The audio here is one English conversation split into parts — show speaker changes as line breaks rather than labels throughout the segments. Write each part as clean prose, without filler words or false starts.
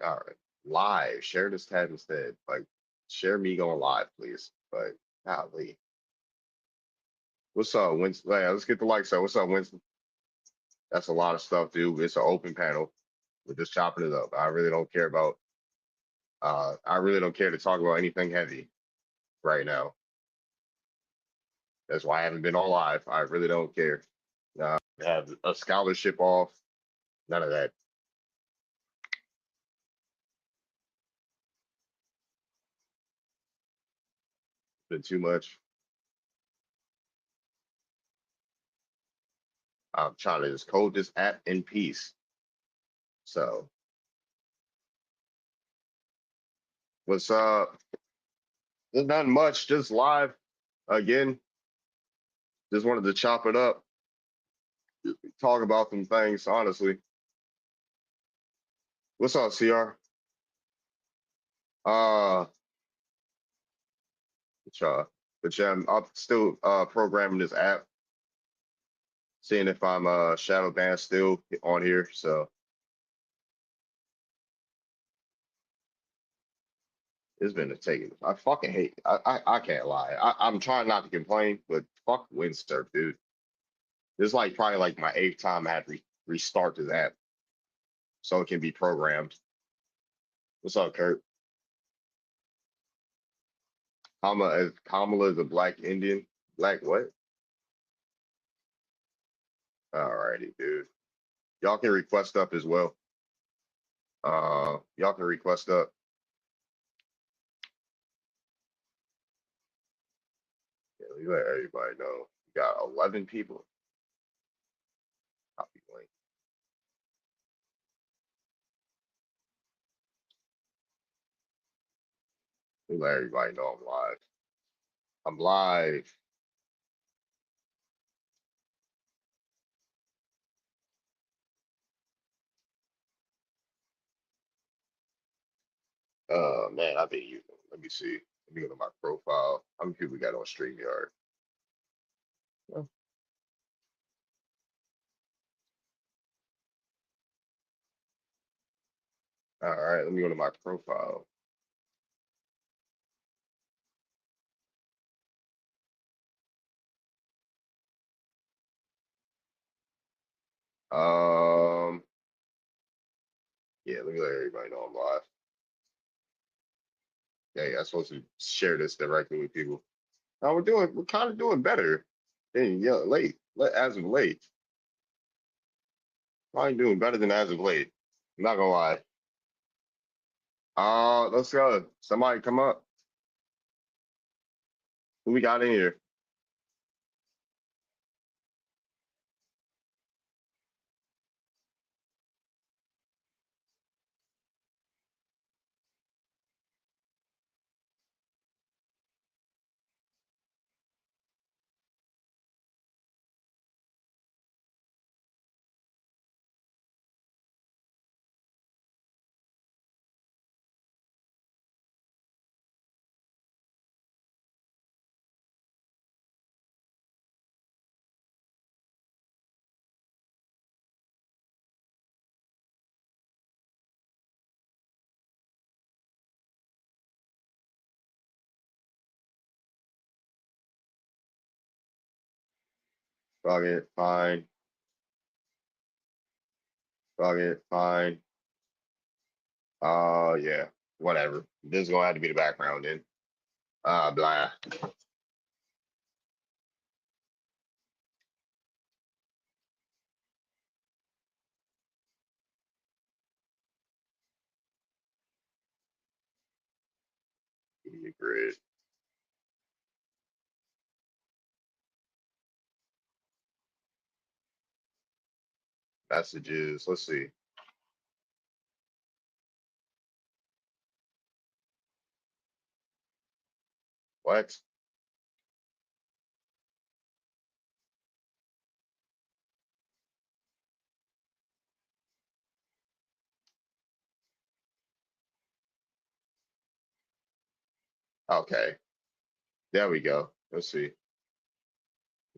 All right. Live. Share this tab instead. Like, share me going live, please. But golly. What's up, Winston? Yeah, let's get the likes up. What's up, Winston? That's a lot of stuff, dude. It's an open panel. We're just chopping it up. I really don't care to talk about anything heavy right now. That's why I haven't been on live. I really don't care. Have a scholarship off. None of that. Been too much. I'm trying to just code this app in peace. So what's up? There's not much, just live again. Just wanted to chop it up, talk about some things, honestly. What's up, CR? Uh, but yeah, I'm still programming this app, seeing if I'm shadow banned still on here. So it's been a taking. I fucking hate. I can't lie. I'm trying not to complain, but fuck Windsurf, dude. This is like probably like my eighth time I had to restart this app so it can be programmed. What's up, Kurt? Kamala is a black Indian. Black what? Alrighty, dude. Y'all can request up as well. Y'all can request up. Yeah, we let everybody know. We got 11 people. Copy link. We let everybody know I'm live. I'm live. Man, I've been using. Let me see. Let me go to my profile. How many people we got on StreamYard? Oh, all right, let me go to my profile. Um, yeah, let me let everybody know I'm live. Yeah, I'm supposed to share this directly with people. Now we're kind of doing better. Than, yeah, as of late. Probably doing better than as of late. I'm not gonna lie. Let's go. Somebody come up. Who we got in here? Fuck it, fine. Fuck it, fine. Yeah, whatever. This is gonna have to be the background then. Blah. Media grid. Messages. Let's see. What? Okay. There we go. Let's see.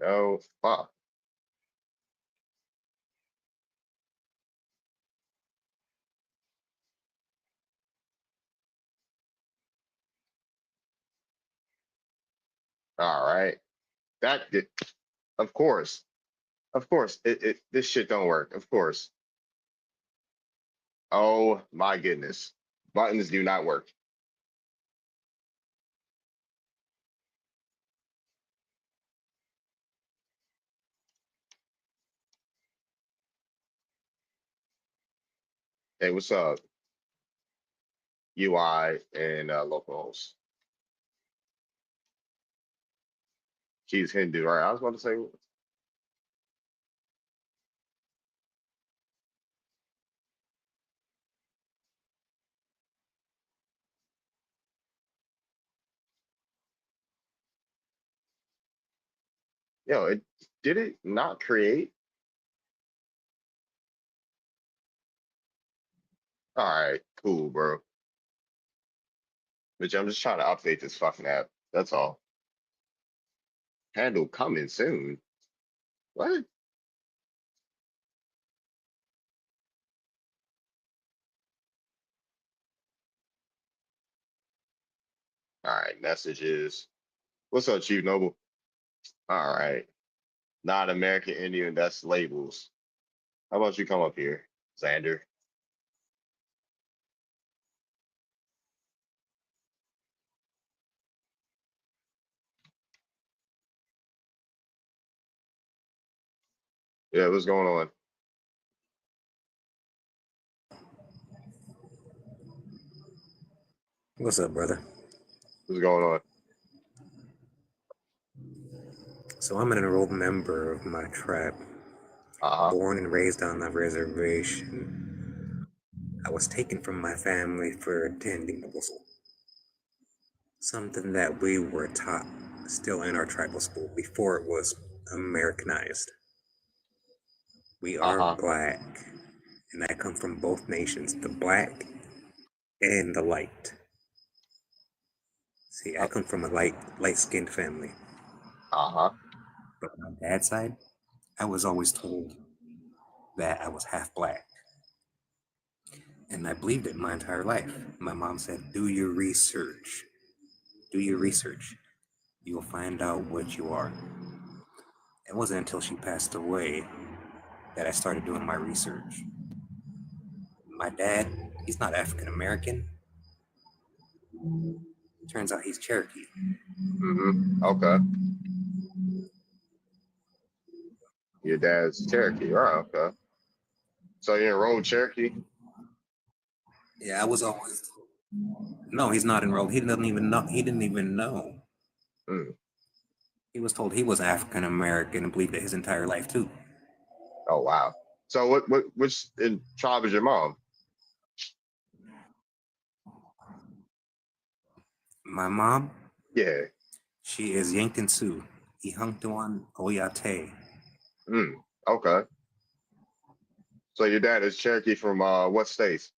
No, fuck. All right. That did, of course. Of course. This shit don't work. Of course. Oh my goodness. Buttons do not work. Hey, what's up? UI and locals. She's Hindu, right? I was about to say, yo, it did it not create? All right, cool, bro. Bitch, I'm just trying to update this fucking app. That's all. Handle coming soon. What? All right, messages. What's up, Chief Noble? All right. Not American Indian, that's labels. How about you come up here, Xander? Yeah, what's going on?
What's up, brother?
What's going on?
So I'm an enrolled member of my tribe,
Uh-huh.
born and raised on the reservation. I was taken from my family for attending the whistle, something that we were taught still in our tribal school before it was Americanized. We are
Uh-huh.
black, and I come from both nations, the black and the light. See, I
Uh,
come from a light-skinned family,
uh-huh.
but my dad's side, I was always told that I was half black. And I believed it my entire life. My mom said, do your research. Do your research. You'll find out what you are. It wasn't until she passed away that I started doing my research. My dad, he's not African American. Turns out he's Cherokee.
Mm-hmm. Okay. Your dad's Cherokee, right? Okay. So you enrolled Cherokee?
Yeah, I was always. No, he's not enrolled. He doesn't even know. He didn't even know.
Mm.
He was told he was African American and believed it his entire life too.
Oh wow. So which in tribe is your mom?
My mom,
Yeah.
she is Yankton Sioux, Ihungtuan Oyate.
Mm. Okay. So your dad is Cherokee from what states?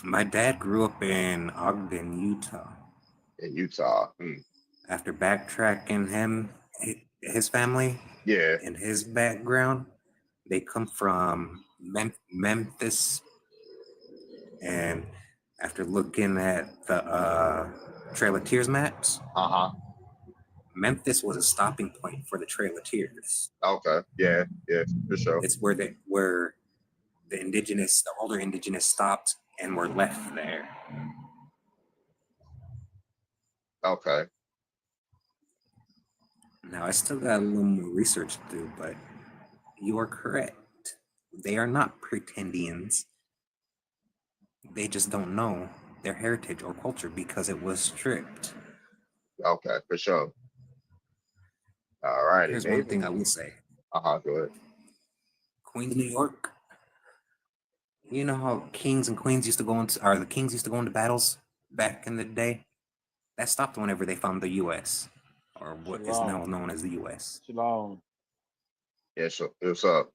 My dad grew up in Ogden, Utah.
In Utah. Mm.
After backtracking his family,
Yeah.
and his background, they come from Memphis. And after looking at the Trail of Tears maps,
Uh-huh.
Memphis was a stopping point for the Trail of Tears.
Okay. Yeah. Yeah, for sure.
It's where the older indigenous stopped and were left there.
Okay.
Now I still got a little more research to do, but you are correct. They are not pretendians. They just don't know their heritage or culture because it was stripped.
Okay, for sure. All righty,
Here's one
Nathan.
thing I will say.
Uh-huh, go ahead.
Queens, New York. You know how kings and queens used to go into, or the kings used to go into battles back in the day? That stopped whenever they found the U.S., or what is now
Shalom.
known as the U.S.
Shalom.
Yeah, sure. What's up?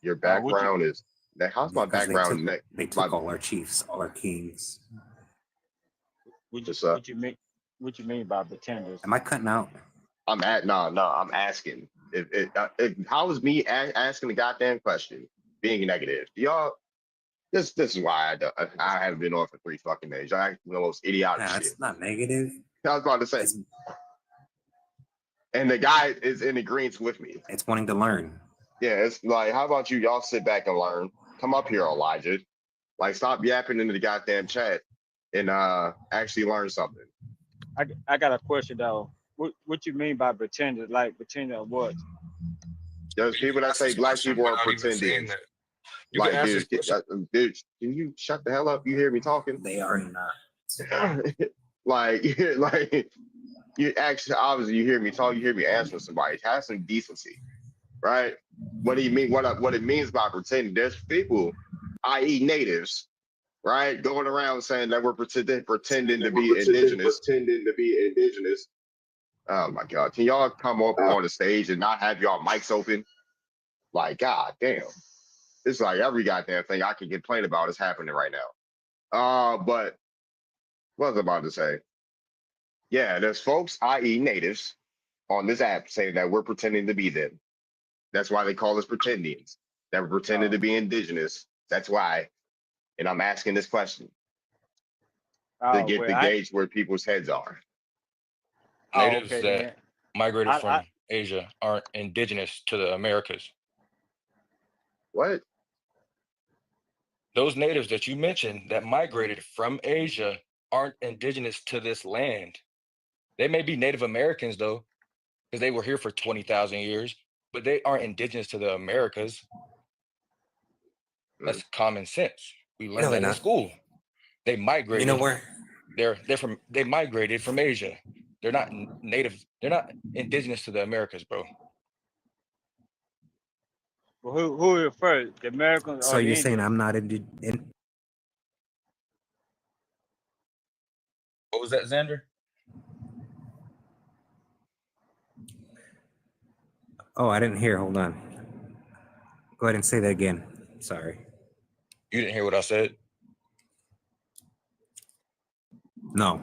Your
What you
background is that how's my
Because
background
they
my
took all our chiefs, all our kings.
just up?
what you mean by pretenders?
Am I cutting out?
I'm at no, I'm asking. If how is me asking the goddamn question being negative? Y'all This is why I haven't been on for 3 fucking days. I act the most idiotic
Nah,
shit.
it's not negative.
I was about to say,
It's,
and the guy is in agreement with me.
it's wanting to learn.
Yeah, it's like, how about you y'all sit back and learn? Come up here, Elijah. Like, stop yapping into the goddamn chat and actually learn something.
I got a question though. What you mean by pretenders? Like pretending of what?
There's people that
Ask
say
this
black
question
people are
without even saying
pretending.
that. You can
Like,
ask this
dude,
question.
dude, can you shut the hell up? You hear me talking?
They are not.
like, like you actually obviously you hear me talk, you hear me answer somebody. Have some decency, right? What do you mean? What it means by pretending? There's people, i.e., natives, right, going around saying that we're pretending to be indigenous.
Pretending to be indigenous.
Oh my God! Can y'all come up on the stage and not have y'all mics open? Like, God damn! It's like every goddamn thing I can complain about is happening right now. But what was I about to say? Yeah, there's folks, i.e., natives, on this app saying that we're pretending to be them. That's why they call us pretendians. That we're pretending to be indigenous. That's why. And I'm asking this question to get
Well,
the gauge where people's heads are.
Natives
okay
that
then.
migrated
I
from Asia aren't indigenous to the Americas.
What?
Those natives that you mentioned that migrated from Asia aren't indigenous to this land. They may be Native Americans though, because they were here for 20,000 years, but they aren't indigenous to the Americas. That's common sense. We
No,
learned
they're
that in
not.
school. They migrated.
You know where?
They migrated from Asia. They're not native. They're not indigenous to the Americas, bro.
well, who are first? The Americans
So
or the
you're saying
Indians?
I'm not in?
What was that, Xander?
Oh, I didn't hear. Hold on. Go ahead and say that again. Sorry.
You didn't hear what I said?
No.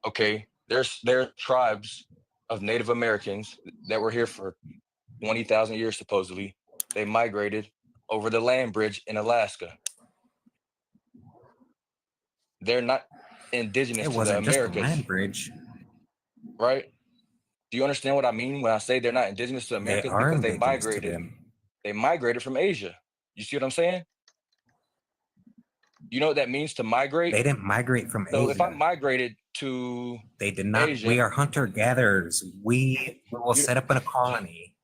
Okay. There are tribes of Native Americans that were here for 20,000 years, supposedly. They migrated over the land bridge in Alaska. They're not indigenous
It
to the
wasn't just the
Americas,
land bridge.
right? Do you understand what I mean when I say they're not indigenous to
They
Americas?
are
Because they
indigenous to
migrated.
them.
They migrated from Asia. You see what I'm saying? You know what that means to migrate?
They didn't migrate from
So
Asia.
if I migrated to
They did not.
Asia,
We are hunter gatherers. We will set up in a colony,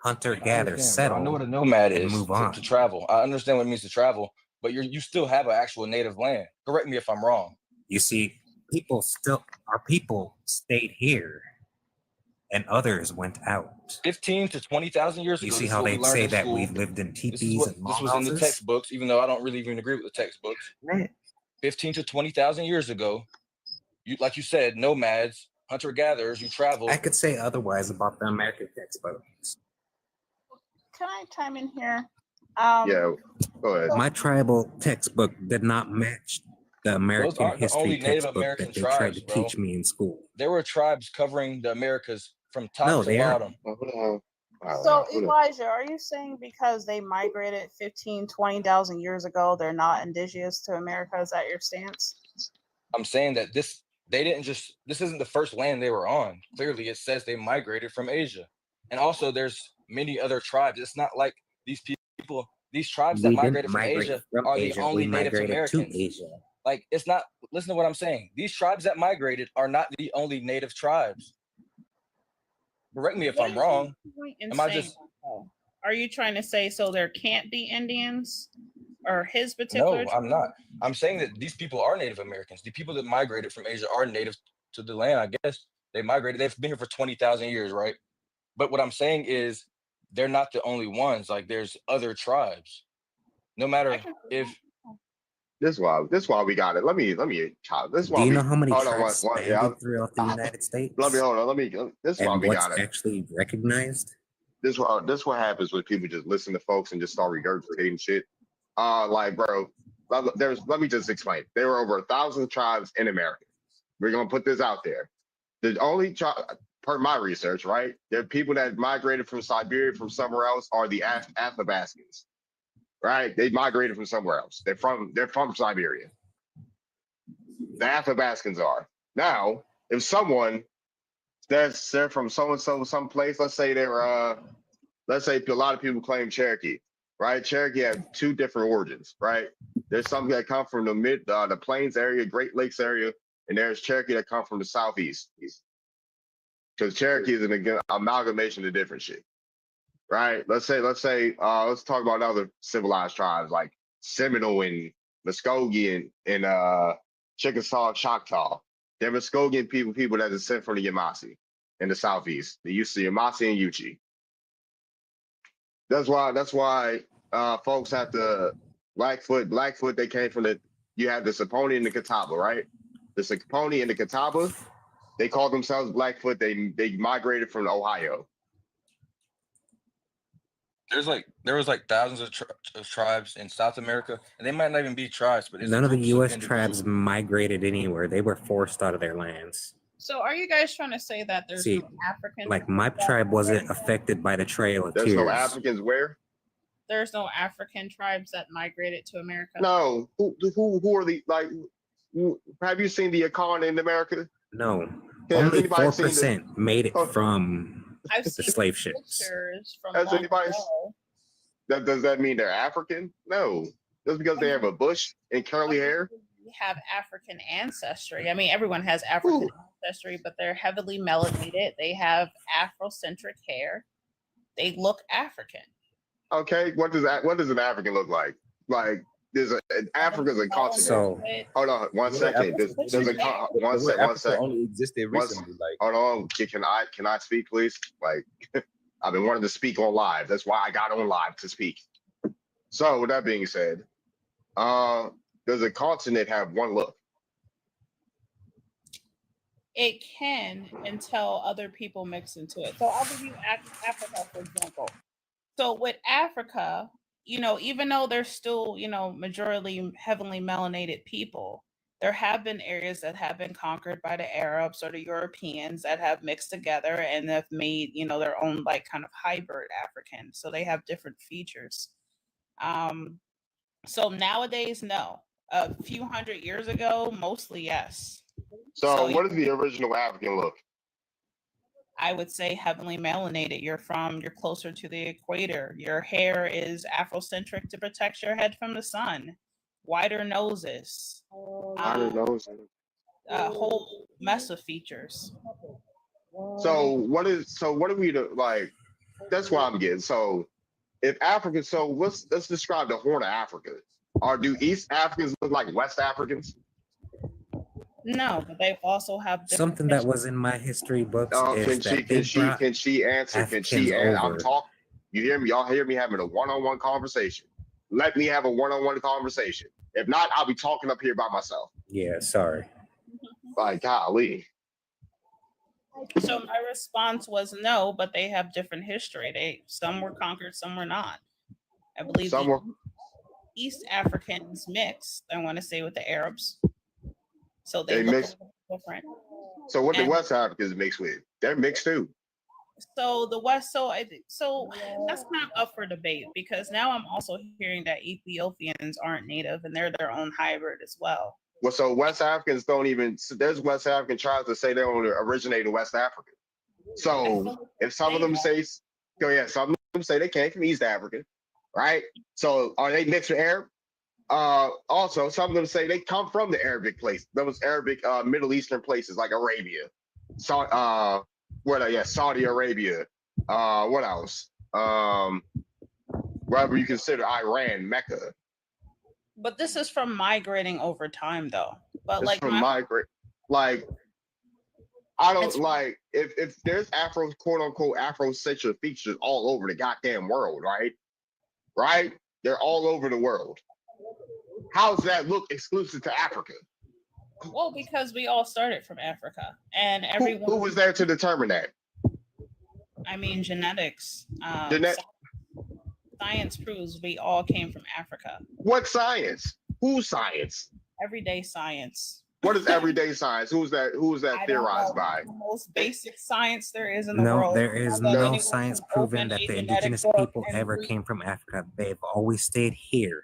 hunter gather,
I know
settle,
what a nomad
and
is
move on.
to travel. I understand what it means to travel, but you still have an actual native land. Correct me if I'm wrong.
You see, our people stayed here, and others went out.
15 to 20,000 years
You
ago,
see
this is
how
what we
they
learned
say
in
that we
school.
lived in
This is
teepees
what
and
this was in the
longhouses?
textbooks, even though I don't really even agree with the textbooks. 15 to 20,000 years ago, like you said, nomads, hunter gatherers, you traveled.
I could say otherwise about the American textbooks.
Can I chime in here?
Yeah, go ahead.
My tribal textbook did not match the American
aren't the
history
only Native
textbook
American
that they tried
tribes,
to
bro.
teach me in school.
There were tribes covering the Americas from top
No,
to
they aren't.
bottom.
Who the hell?
So Elijah, are you saying because they migrated 15, 20,000 years ago, they're not indigenous to America? Is that your stance?
I'm saying that this isn't the first land they were on. Clearly, it says they migrated from Asia. And also there's many other tribes. It's not like these tribes that
We didn't
migrated from
migrate
Asia
from
are
Asia.
the only
We
Native
migrated
Americans.
to Asia.
Like, it's not, listen to what I'm saying. These tribes that migrated are not the only native tribes. Correct me if
What
I'm
is your
wrong.
point in
Am I
saying
just
that, though? Are you trying to say so there can't be Indians or his particular
No, I'm not.
tribe?
I'm saying that these people are Native Americans. The people that migrated from Asia are native to the land, I guess. They migrated. They've been here for 20,000 years, right? But what I'm saying is they're not the only ones. Like, there's other tribes. No
I
matter
can
if
This is why we got it. Let me this is
Do
why
you
we
know how many
hold on
tribes
yeah.
expanded throughout the United States?
Let me hold on. This is why
And
we
what's
got it.
actually recognized?
This what happens when people just listen to folks and just start regurgitating shit. Like, bro, let me just explain. There were over 1,000 tribes in America. We're gonna put this out there. The only tribe, per my research, right? There are people that migrated from Siberia from somewhere else are the Athabascans. right? They migrated from somewhere else. They're from Siberia. The Athabascans are. Now, if someone they're from so and so someplace, let's say a lot of people claim Cherokee, right? Cherokee have two different origins, right? There's some that come from the plains area, Great Lakes area, and there's Cherokee that come from the southeast. Because Cherokee is an amalgamation of different shit, right? Let's talk about other civilized tribes like Seminole and Muskogee and Chickasaw, Choctaw. They're Muskogean people that descend from the Yamasee in the southeast. They used to Yamasee and Yuchi. That's why folks have to Blackfoot. They came from you have the Saponi and the Catawba, right? The Saponi and the Catawba, they call themselves Blackfoot. They migrated from Ohio.
There was like thousands of tribes in South America, and they might not even be tribes, but it's
None of the
groups
U.S.
individuals.
tribes migrated anywhere. They were forced out of their lands.
So are you guys trying to say that there's
See,
no African?
Like my tribe wasn't affected by the Trail of
There's
Tears.
no Africans where?
There's no African tribes that migrated to America.
No. Who are the like? Have you seen the Akan in America?
No,
Has
only
anybody seen
4% made it
Oh.
from
I've
the
seen
slave ships.
pictures from
Has
long
anybody-
ago.
Does that mean they're African? No. Just because they have a bush and curly hair.
We have African ancestry. I mean, everyone has African ancestry, but they're heavily melanated. They have Afrocentric hair. They look African.
Okay, what does an African look like? Like Africa's a continent.
So-
Hold on, one second. There's a one
The word
second.
Africa only existed
One
recently. Like
Hold on. Can I speak, please? Like, I've been wanting to speak on live. That's why I got on live to speak. So with that being said, does a continent have one look?
It can until other people mix into it. So I'll give you Africa, for example. So with Africa, even though there's still, majority heavily melanated people, there have been areas that have been conquered by the Arabs or the Europeans that have mixed together and have made, their own like kind of hybrid African. So they have different features. So nowadays, no. A few hundred years ago, mostly yes.
So
So
what does the original African look?
I would say heavily melanated. You're closer to the equator. Your hair is Afrocentric to protect your head from the sun. Wider noses.
I don't know.
A whole mess of features.
So what are we to like? That's what I'm getting. So if Africa, so let's describe the Horn of Africa. Do East Africans look like West Africans?
No, but they also have different
Something that was in my history books is
Can
that
she
they brought
can she answer? Can
Africans
she answer? I'm
over.
talking. You hear me? Y'all hear me having a one-on-one conversation? Let me have a one-on-one conversation. If not, I'll be talking up here by myself.
Yeah, sorry.
Like, golly.
So my response was no, but they have different history. Some were conquered, some were not. I believe
Some
the
were-
East Africans mixed, I want to say, with the Arabs. So they
They
look
mixed.
a little different.
So what the
And-
West Africans mixed with? They're mixed too.
So the West, so that's kind of up for debate because now I'm also hearing that Ethiopians aren't native and they're their own hybrid as well.
Well, so West Africans don't even. There's West African tribes that say they don't originate in West Africa. So if some of them say, some of them say they came from East Africa, right? So are they mixed with Arab? Also, some of them say they come from the Arabic place. Those Arabic Middle Eastern places like Arabia, Saudi Arabia. What else? Wherever you consider Iran, Mecca.
But this is from migrating over time, though. But
It's
like
from migrate. Like I don't
It's-
like if there's quote unquote Afrocentric features all over the goddamn world, right? Right? They're all over the world. How's that look exclusive to Africa?
well, because we all started from Africa, and
Who,
everyone.
who was there to determine that?
I mean, genetics.
Genet-
Science proves we all came from Africa.
What science? Whose science?
Everyday science.
What is everyday science? Who's that
I don't know.
theorized by?
The most basic science there is in the
No,
world.
there is
That
no
anyone
science
can
proven
open
that
a
the
genetic
indigenous
book
people
and
ever
read.
came from Africa. They've always stayed here.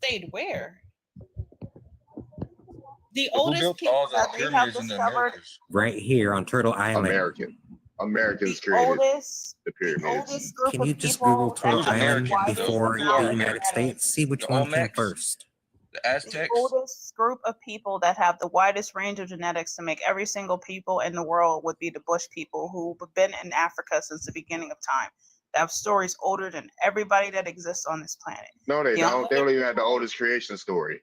Stayed where? The
Who
oldest
built
people
all the
that they have
pyramids in the
discovered,
Americas?
Right here on Turtle Island.
Americans
the
created
oldest,
the
the
pyramids.
oldest group
Can you
of
just
people
Google
that
Turtle
Who's
have the
Island
Americans, though?
widest
before
Who
the
are
knowledge of
United
Americans?
genetics,
States? See which
The
one came
Olmecs?
first.
The
the
Aztecs?
oldest group of people that have the widest range of genetics to make every single people in the world would be the Bush people who've been in Africa since the beginning of time. They have stories older than everybody that exists on this planet.
No, they
The
don't.
only
They don't even have the oldest creation story.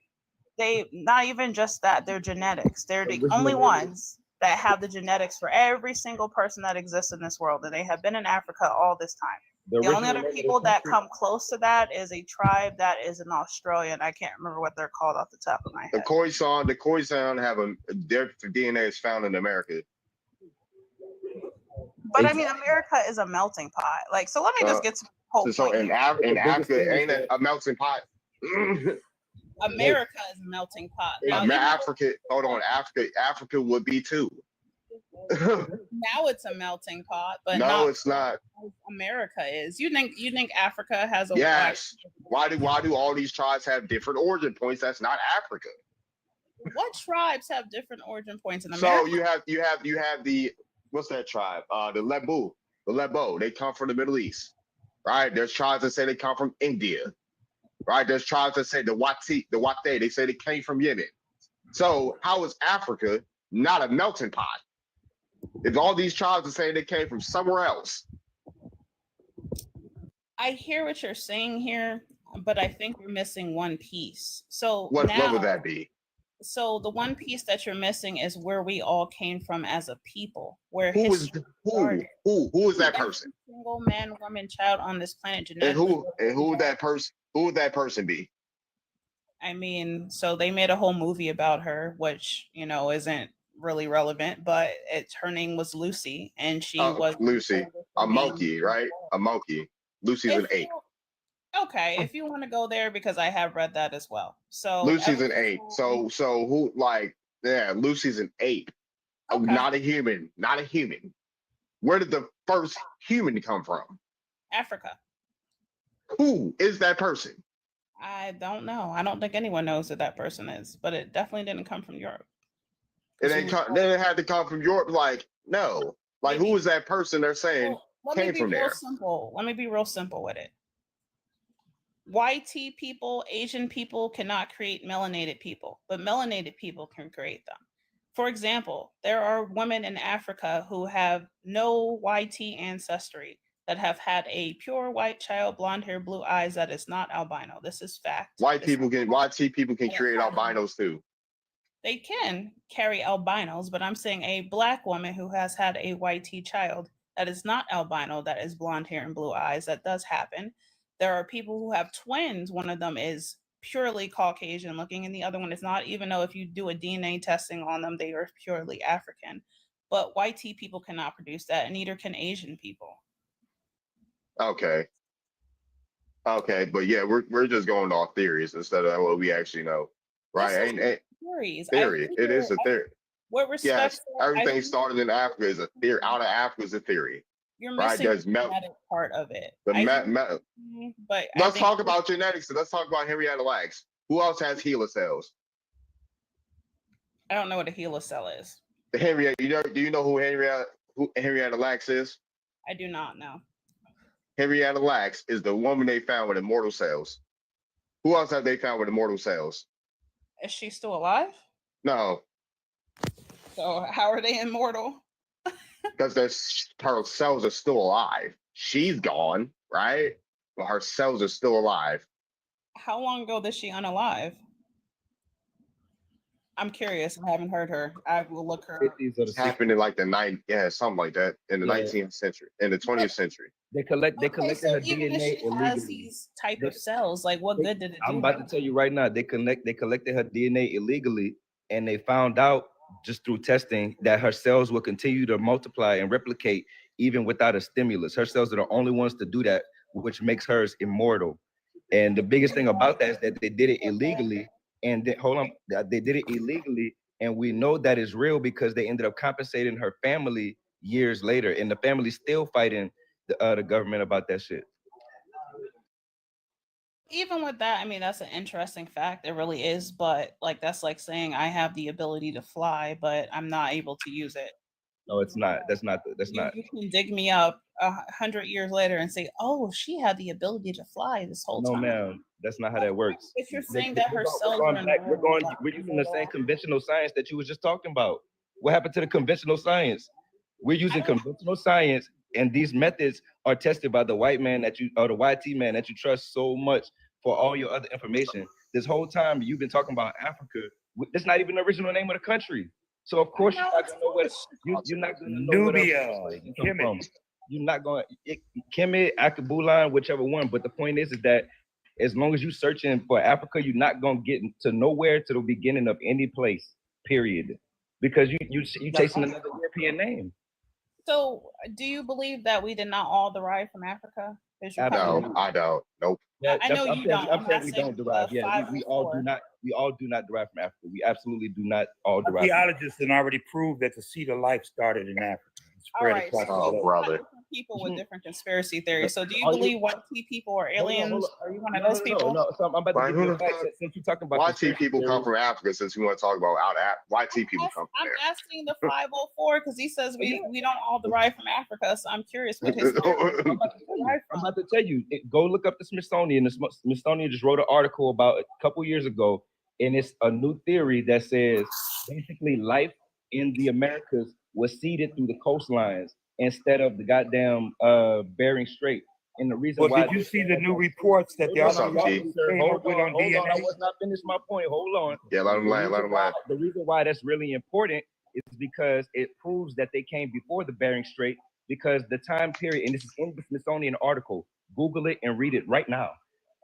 they not even just that, their genetics. They're the
Original
only
name.
ones that have the genetics for every single person that exists in this world, and they have been in Africa all this time. The only other people that come close to that is a tribe that is in Australia, and I can't remember what they're called off the top of my
The
head.
Khoisan have their DNA is found in America.
But I mean, America is a melting pot. Like, so let me just get to the whole
So
point
in
here.
Africa, ain't it a melting pot?
America is a melting pot. Now, even though
Africa, hold on, Africa would be too.
now it's a melting pot, but
No,
not
it's not.
as America is. You think Africa has a
Yes. Why do all these tribes have different origin points? That's not Africa.
What tribes have different origin points in
So
America?
you have the what's that tribe? The Lebo. They come from the Middle East, right? There's tribes that say they come from India, right? There's tribes that say the Wate. They say they came from Yemen. So how is Africa not a melting pot? If all these tribes are saying they came from somewhere else.
I hear what you're saying here, but I think we're missing one piece. So
What
now,
would that be?
so the one piece that you're missing is where we all came from as a people, where
Who is
history
who
started.
is that
Every
person?
single man, woman, child on this planet
And
genetically.
who would that person be?
I mean, so they made a whole movie about her, which isn't really relevant, but her name was Lucy, and she was
Lucy, a monkey, right? A monkey. Lucy's an ape.
Okay, if you want to go there, because I have read that as well. So
Lucy's an ape. So who Lucy's an ape.
Okay.
Not a human. Not a human. Where did the first human come from?
Africa.
Who is that person?
I don't know. I don't think anyone knows who that person is, but it definitely didn't come from Europe.
It ain't then it had to come from Europe. Like, no. Like, who is that person they're saying came from there?
Simple. Let me be real simple with it. YT people, Asian people cannot create melanated people, but melanated people can create them. For example, there are women in Africa who have no YT ancestry that have had a pure white child, blonde hair, blue eyes that is not albino. This is fact.
YT people can create albinos too.
They can carry albinos, but I'm saying a black woman who has had a YT child that is not albino, that is blonde hair and blue eyes, that does happen. There are people who have twins. One of them is purely Caucasian looking, and the other one is not, even though if you do a DNA testing on them, they are purely African. But YT people cannot produce that, and neither can Asian people.
Okay, but yeah, we're just going off theories instead of what we actually know, right? Ain't
Theories.
theory. It is a theory.
What respect?
Yes, everything started in Africa is a theory. Out of Africa is a theory.
You're
right?
missing
There's
the genetic part of it. But
let's talk about genetics. Let's talk about Henrietta Lacks. Who else has HeLa cells?
I don't know what a HeLa cell is.
Henrietta, do you know who Henrietta Lacks is?
I do not know.
Henrietta Lacks is the woman they found with immortal cells. Who else have they found with immortal cells?
Is she still alive?
No.
So how are they immortal?
Because her cells are still alive. She's gone, right? But her cells are still alive.
How long ago was she unalive? I'm curious. I haven't heard her. I will look her up.
It happened in like the 90s, yeah, something like that, in the 19th century, in the 20th century.
They collected her
even if
DNA
she has
illegally.
these type of cells, like what good did it do?
I'm about to tell you right now, they collected her DNA illegally, and they found out just through testing that her cells will continue to multiply and replicate even without a stimulus. Her cells are the only ones to do that, which makes hers immortal. And the biggest thing about that is that they did it illegally, and hold on, they did it illegally, and we know that is real because they ended up compensating her family years later, and the family's still fighting the government about that shit.
Even with that, I mean, that's an interesting fact. It really is. But like, that's like saying I have the ability to fly, but I'm not able to use it.
No, it's not. That's not.
You can dig me up 100 years later and say, "Oh, she had the ability to fly this whole
No,
time."
ma'am. That's not how that works.
If you're saying that her cells
we're
are
going
in
back,
the womb,
we're using the same conventional science that you was just talking about. What happened to the conventional science? We're using conventional science, and these methods are tested by the white man or the YT man that you trust so much for all your other information. This whole time you've been talking about Africa. That's not even the original name of the country. So of course you're not gonna know what you're not gonna know
Nubia,
where the come from. You're not going Kemet, Akabulan, whichever one. But the point is that as long as you're searching for Africa, you're not gonna get to nowhere to the beginning of any place. Period. Because you chasing another European name.
So, do you believe that we did not all derive from Africa?
No, I don't. Nope.
Yeah,
I know you don't.
I'm saying we
asking,
don't derive. Yeah, we all do not. We all do not derive from Africa. We absolutely do not all derive.
Archaeologists have already proved that the seed of life started in Africa.
All right,
Oh, brother.
People with different conspiracy theories. So, do you believe white people are aliens? Are you one of those people?
No. So I'm about to give you a fact since you're talking about
YT people come from Africa. Since we want to talk about YT people come from
I'm
there.
asking the 504 because he says we don't all derive from Africa. So I'm curious what his
I'm about to tell you. Go look up the Smithsonian. The Smithsonian just wrote an article about a couple years ago, and it's a new theory that says basically life in the Americas was seeded through the coastlines instead of the goddamn Bering Strait. And the reason why
did you see the new reports that they
What's up, G?
Hold on, I was not finished my point. Hold on.
Yeah, let them land.
The reason why that's really important is because it proves that they came before the Bering Strait, because the time period, and this is in the Smithsonian article, Google it and read it right now.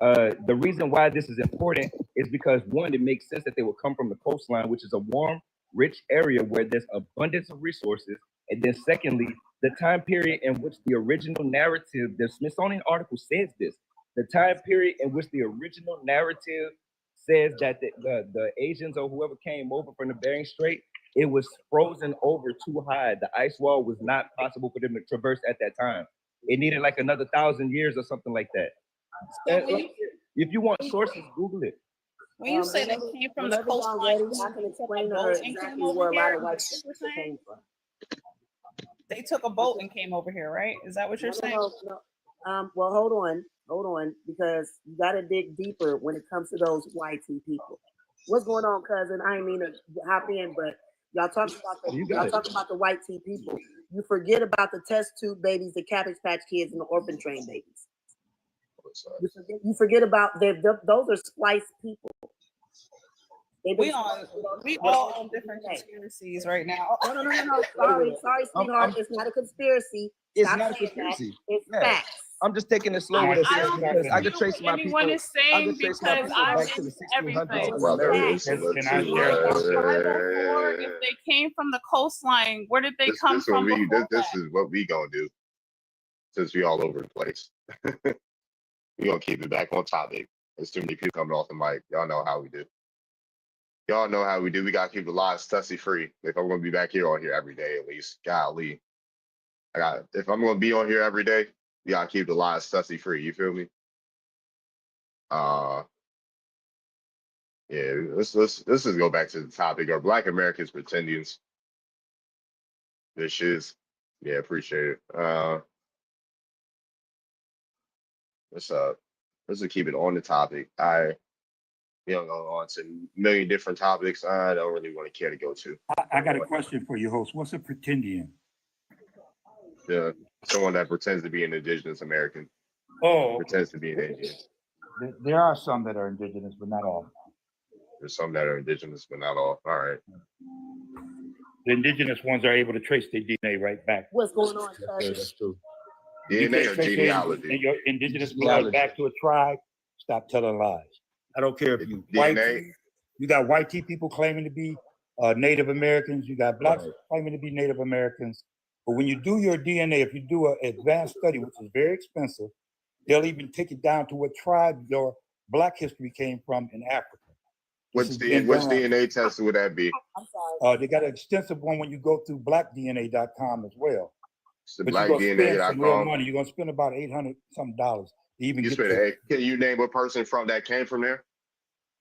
The reason why this is important is because one, it makes sense that they will come from the coastline, which is a warm, rich area where there's abundance of resources. And then secondly, the time period in which the original narrative, the Smithsonian article says this, the time period in which the original narrative says that the Asians or whoever came over from the Bering Strait, it was frozen over too high. The ice wall was not possible for them to traverse at that time. It needed like another 1,000 years or something like that. If you want sources, Google it.
When you say they came from the coastline,
I can explain to her exactly where a lot of white people came from.
They took a boat and came over here, right? Is that what you're saying?
No. Well, hold on, because you got to dig deeper when it comes to those white people. What's going on, cousin? I didn't mean to hop in, but y'all talking about the white people. You forget about the test tube babies, the Cabbage Patch Kids, and the orphan train babies. You forget about those are spliced people.
We all on different conspiracies right now.
No. Sorry, sweetheart. It's not a conspiracy.
It's
Stop
not a
saying that.
conspiracy.
It's
Yeah.
facts.
I'm just taking it slow with it because I could trace my people.
Anyone is saying because I'm
back to the 1600s.
everything.
Can I share?
If they came from the coastline, where did they come from?
This is what we gonna do. Since we all over the place. We gonna keep it back on topic. There's too many people coming off the mic. Y'all know how we do. Y'all know how we do. We gotta keep the lives stussy free. If I'm gonna be back here on here every day, at least, golly. If I'm gonna be on here every day, we gotta keep the lives stussy free. You feel me? Yeah. Let's just go back to the topic. Are Black Americans pretendians? This is. Yeah, appreciate it. Let's just keep it on the topic. We don't go on to a million different topics. I don't really want to care to go to.
I got a question for you, host. What's a pretendian?
Someone that pretends to be an indigenous American.
Oh,
Pretends to be an Indian.
there are some that are indigenous, but not all.
There's some that are indigenous, but not all. All right.
The indigenous ones are able to trace their DNA right back.
What's going on, cousin?
That's true.
DNA or
You can't trace
genealogy?
your indigenous blood back to a tribe. Stop telling lies. I don't care if you white.
DNA.
You got white people claiming to be Native Americans. You got blacks claiming to be Native Americans. But when you do your DNA, if you do an advanced study, which is very expensive, they'll even take it down to what tribe your Black history came from in Africa.
Which
This is being
which
done.
DNA test would that be?
I'm sorry.
They got an extensive one when you go through blackdna.com as well.
It's the
But you're gonna spend some real
blackdna.com.
money. You're gonna spend about $800 some dollars to even
You
get
spit
to
it. Can you name a person from that came from there?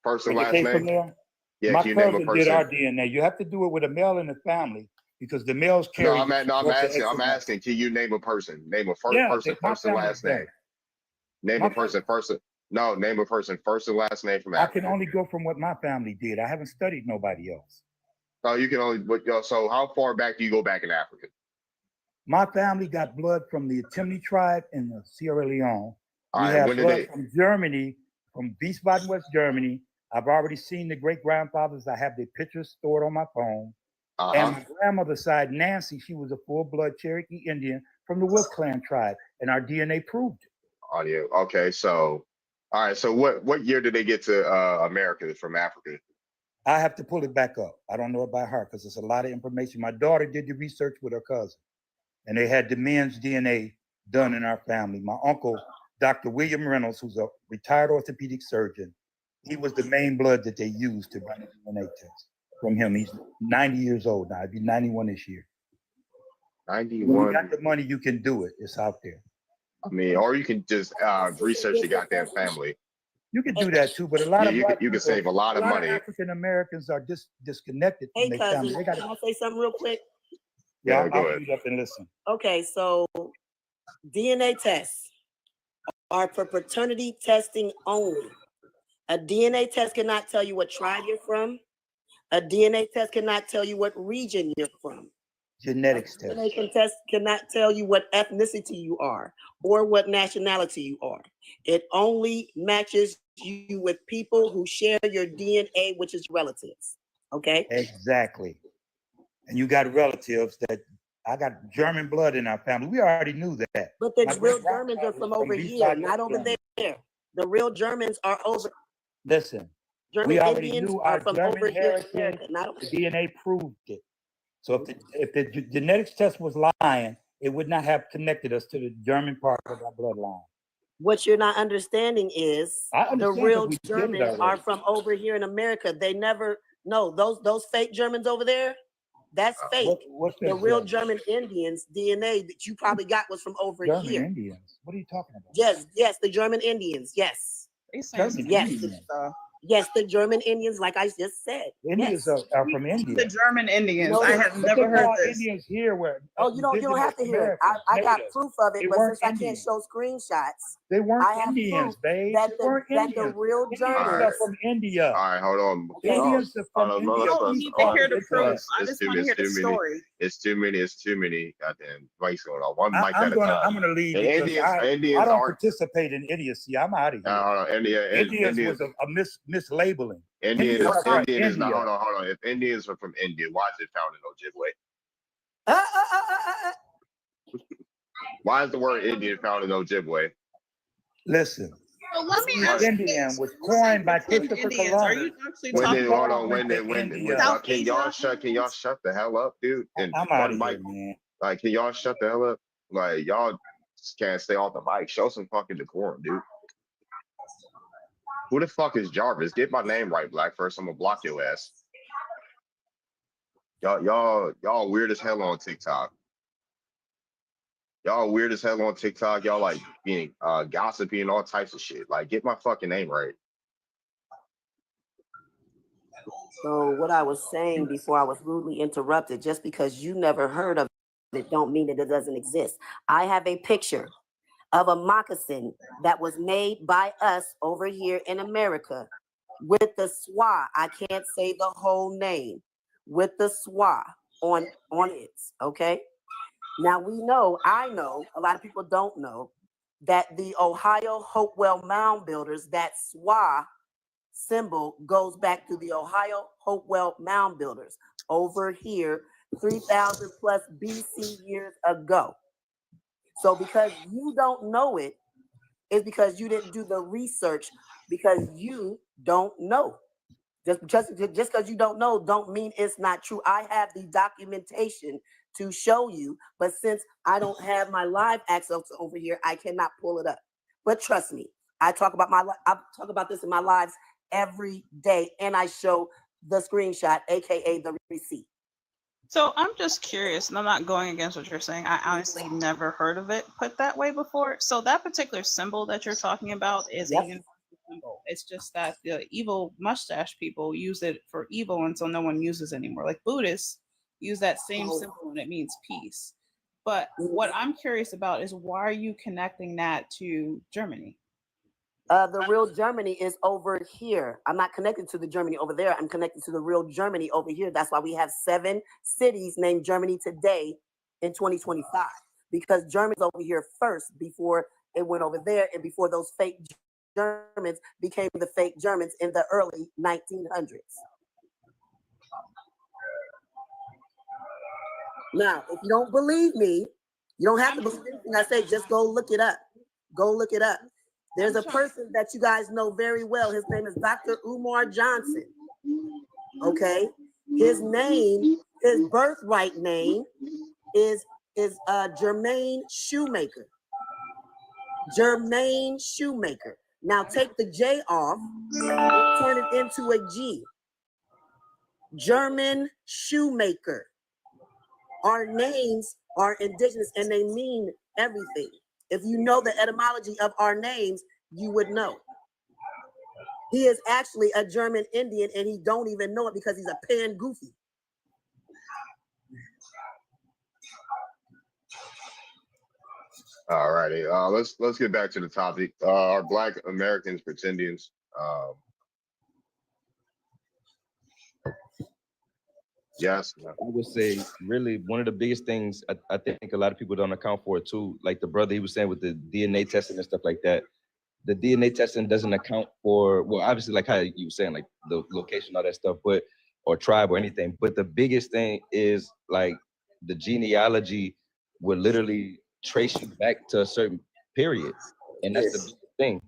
First and
when they
last
came from
name?
there.
Yeah,
My
can you name a
cousin did our
person?
DNA. You have to do it with a male in the family because the males
No,
carry.
I'm
both the X
I'm
and Y.
asking, can you name a person? Name a first
Yeah,
person,
my
first and
family
last
does.
name. Name
My
a person first. No, name a person first and last name from
I can
Africa.
only go from what my family did. I haven't studied nobody else.
Oh, you can only but yo, so how far back do you go back in Africa?
My family got blood from the Atimni tribe in Sierra Leone.
All
We
right,
have
when did
blood
they
from Germany, from Wiesbaden, West Germany. I've already seen the great grandfathers. I have their pictures stored on my phone. And my grandmother's side, Nancy, she was a full-blood Cherokee Indian from the Wolf Clan tribe, and our DNA proved it.
audio? Okay, so all right, so what year did they get to America from Africa?
I have to pull it back up. I don't know it by heart because it's a lot of information. My daughter did the research with her cousin, and they had the men's DNA done in our family. My uncle, Dr. William Reynolds, who's a retired orthopedic surgeon, he was the main blood that they used to run the DNA test from him. He's 90 years old now. He'll be 91 this year.
91.
When you got the money, you can do it. It's out there.
I mean, or you can just research your goddamn family.
You can do that too, but a lot
Yeah,
of
you can save a lot of money.
African Americans are disconnected
Hey,
from their family.
cousin,
They got
can I say something real quick?
yeah.
go
I'll
ahead.
read up and listen.
Okay, so DNA tests are for paternity testing only. A DNA test cannot tell you what tribe you're from. A DNA test cannot tell you what region you're from.
Genetics test.
DNA test cannot tell you what ethnicity you are or what nationality you are. It only matches you with people who share your DNA, which is relatives. Okay?
Exactly. And you got relatives that I got German blood in our family. We already knew that.
But the
My
real
great
Germans are
grandfather
from
was
over
East
here,
Side
not over
Germany.
there. The real Germans are over.
Listen,
German
we already
Indians
knew
are
our
from
German
over here in
heritage.
America, not over
The DNA proved it. So if the genetics test was lying, it would not have connected us to the German part of our bloodline.
What you're not understanding is
I
the
understand
real
'cause we did it
Germans are
already.
from over here in America. They never, no, those fake Germans over there, that's fake.
What's
The
that
real
German?
German Indians DNA that you probably got was from over
German
here.
Indians? What are you talking about?
Yes, the German Indians. Yes.
They saying some
German
Yes.
Indian
Indians.
stuff.
Yes, the German Indians, like I just said.
Indians
Yes.
are from India.
The German Indians.
No,
I have
But they
never heard
call
this.
Indians here where
Oh, you don't have to hear it. I got proof of it,
They
but
weren't
since I can't
Indians.
show screenshots,
They weren't
I have
Indians,
proof
babe.
that
They weren't
that the
Indians.
real
Indians
Germans.
are from India.
All right, hold on.
Okay.
Indians are from
Hold on,
India.
let's-
I don't
Please
need to
call
hear
it.
the
It's
proof. I
it's
just
too
want to
many-
hear the
it's too many.
story.
It's too many goddamn mics going on. One mic
I'm
at a
gonna
time.
leave
And
because I
Indians
don't
aren't.
participate in idiocy. I'm out of here.
Hold on.
Indians was a mislabeling.
Indian
Indians are from
is not.
India.
Hold on. If Indians are from India, why is it found in Ojibwe? Why is the word Indian found in Ojibwe?
Listen,
So let me
the
ask you
Indian
this.
was
You say
coined by
pretend
Christopher
Indians. Are
Columbus.
you actually
When
talking
did
about
South
can y'all shut the hell up, dude? And
I'm out
one
of
mic,
here, man.
like, can y'all shut the hell up? Like, y'all just can't stay off the mic. Show some fucking decorum, dude. Who the fuck is Jarvis? Get my name right, Black. First, I'm gonna block your ass. Y'all weird as hell on TikTok. Y'all weird as hell on TikTok. Y'all like being gossipy and all types of shit. Like, get my fucking name right.
So what I was saying before I was rudely interrupted, just because you never heard of it, don't mean that it doesn't exist. I have a picture of a moccasin that was made by us over here in America with the SWA. I can't say the whole name. With the SWA on it. Okay. Now I know, a lot of people don't know that the Ohio Hopewell Mound Builders, that SWA symbol goes back to the Ohio Hopewell Mound Builders over here 3,000 plus BC years ago. So because you don't know it, it's because you didn't do the research, because you don't know. Just because you don't know don't mean it's not true. I have the documentation to show you, but since I don't have my live access over here, I cannot pull it up. But trust me, I talk about this in my lives every day, and I show the screenshot, aka the receipt.
So I'm just curious, and I'm not going against what you're saying. I honestly never heard of it put that way before. So that particular symbol that you're talking about is a
Yep.
universal symbol. It's just that the evil mustache people use it for evil until no one uses it anymore. Like Buddhists use that same symbol and it means peace. But what I'm curious about is why are you connecting that to Germany?
The real Germany is over here. I'm not connected to the Germany over there. I'm connected to the real Germany over here. That's why we have 7 cities named Germany today in 2025, because Germany's over here first before it went over there, and before those fake Germans became the fake Germans in the early 1900s. Now, if you don't believe me, you don't have to believe anything I say. Just go look it up. Go look it up. There's a person that you guys know very well. His name is Dr. Umar Johnson. Okay, his name, his birthright name is Jermaine Shoemaker. Jermaine Shoemaker. Now take the J off and turn it into a G. German Shoemaker. Our names are indigenous and they mean everything. If you know the etymology of our names, you would know. He is actually a German Indian and he don't even know it because he's a pan goofy.
All righty. Let's get back to the topic. Are Black Americans pretendians? Yes. No.
I would say really one of the biggest things I think a lot of people don't account for it too. Like the brother he was saying with the DNA testing and stuff like that. The DNA testing doesn't account for, well, obviously like how you were saying, like the location, all that stuff, but or tribe or anything. But the biggest thing is like the genealogy will literally trace you back to a certain period, and that's the biggest thing.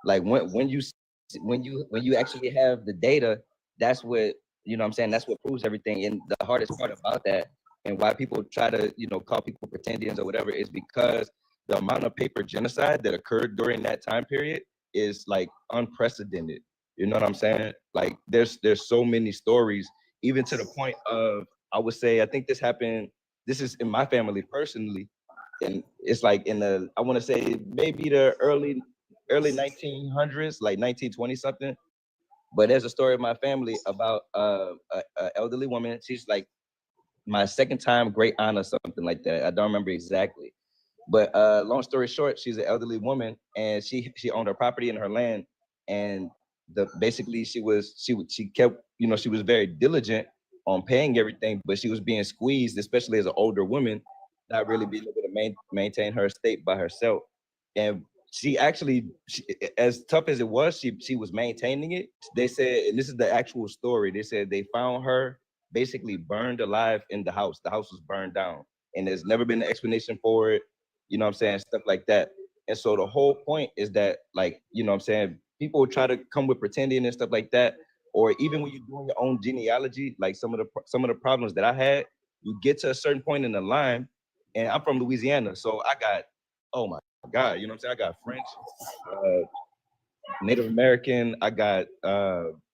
Like when you actually have the data, that's what, you know what I'm saying, that's what proves everything. And the hardest part about that and why people try to, you know, call people pretendians or whatever is because the amount of paper genocide that occurred during that time period is like unprecedented. You know what I'm saying? Like there's so many stories, even to the point of, I would say, I think this happened, this is in my family personally, and it's like in the, I want to say maybe the early 1900s, like 1920 something. But there's a story of my family about a elderly woman. She's like my second time great aunt or something like that. I don't remember exactly. But long story short, she's an elderly woman and she owned her property and her land. And basically she kept, you know, she was very diligent on paying everything, but she was being squeezed, especially as an older woman, not really being able to maintain her estate by herself. And she actually, as tough as it was, she was maintaining it. They said, and this is the actual story, they said they found her basically burned alive in the house. The house was burned down and there's never been an explanation for it. You know what I'm saying? Stuff like that. And so the whole point is that, like, you know what I'm saying, people try to come with pretending and stuff like that. Or even when you're doing your own genealogy, like some of the problems that I had, you get to a certain point in the line, and I'm from Louisiana. So I got, oh my God, you know what I'm saying? I got French, Native American, I got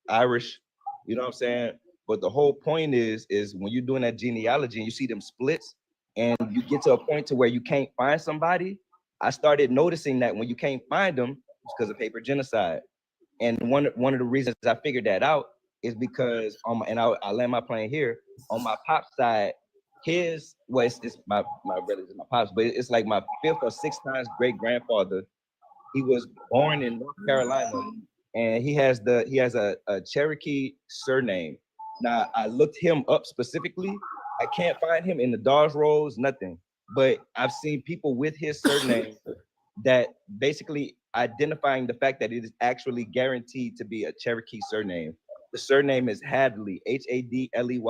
Irish, you know what I'm saying? But the whole point is when you're doing that genealogy and you see them splits and you get to a point to where you can't find somebody, I started noticing that when you can't find them, it's because of paper genocide. And one of the reasons I figured that out is because I'll land my plane here, on my pop's side, it's my relatives, my pops, but it's like my 5th or 6th times great grandfather. He was born in North Carolina, and he has a Cherokee surname. Now I looked him up specifically. I can't find him in the Dawes Rolls, nothing. But I've seen people with his surname that basically identifying the fact that it is actually guaranteed to be a Cherokee surname. The surname is Hadley, Hadley,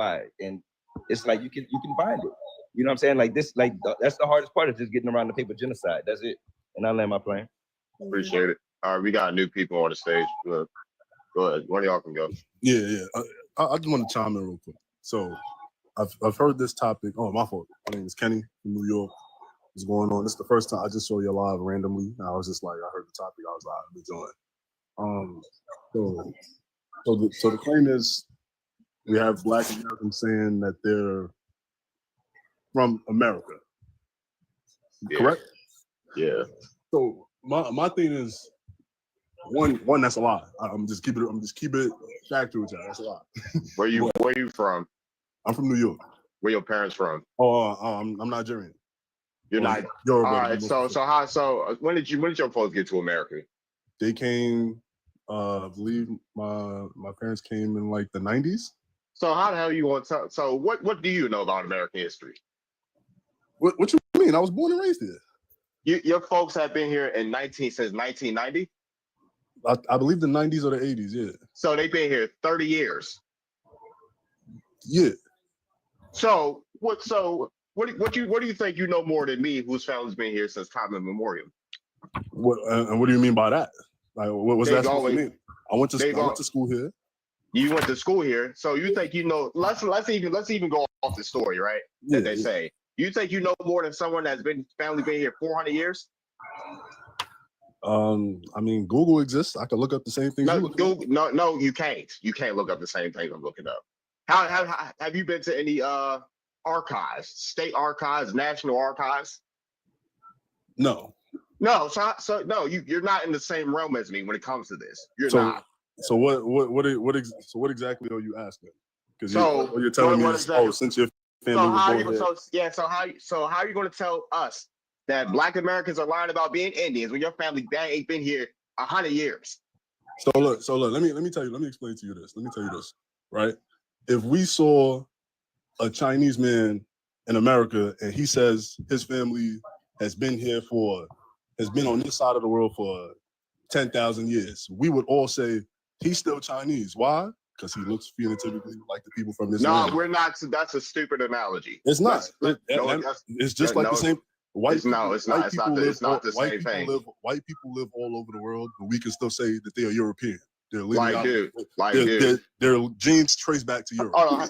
and it's like you can find it. You know what I'm saying? Like this, like that's the hardest part of just getting around the paper genocide. That's it. And I land my plane.
Appreciate it. All right, we got new people on the stage. Go ahead. One of y'all can go.
Yeah. I just want to chime in real quick. So I've heard this topic. Oh, my fault. My name is Kenny from New York. What's going on? This is the first time I just saw you live randomly. I was just like, I heard the topic. I was like, I'll be joined. So So the claim is we have Black Americans saying that they're from America.
Yeah.
Correct?
Yeah.
So my thing is one that's a lie. I'm just keep it factual with y'all. That's a lie.
Where you from?
I'm from New York.
Where your parents from?
Oh, I'm Nigerian.
You're
Well,
not.
Yoruba,
All right.
most
So when did your folks get to America?
They came. I believe my parents came in like the 90s.
So how the hell you want to? So what do you know about American history?
What you mean? I was born and raised here.
Your folks have been here since 1990.
I believe the 90s or the 80s. Yeah.
So they've been here 30 years.
Yeah.
So what do you think you know more than me, whose family's been here since time immemorial?
And what do you mean by that? Like, what was that supposed to mean? I went to school here.
You went to school here, so you think you know? Let's even go off the story, right? That they say. You think you know more than someone that's family been here 400 years?
I mean, Google exists. I can look up the same things.
No, you can't. You can't look up the same things I'm looking up. How have you been to any archives, state archives, national archives?
No.
No, so no, you're not in the same realm as me when it comes to this. You're not.
So what exactly are you asking? Because you're telling me,
exactly?
Since your family was born here.
So how are you going to tell us that Black Americans are lying about being Indians when your family ain't been here 100 years?
So look. Let me explain to you this. Let me tell you this, right? If we saw a Chinese man in America and he says his family has been on this side of the world for 10,000 years, we would all say he's still Chinese. Why? Because he looks phenotypically like the people from this land.
No, we're not. That's a stupid analogy.
It's not. It's just like the same.
It's not the same thing.
White people live all over the world, but we can still say that they are European. Their genes trace back to Europe.
All right,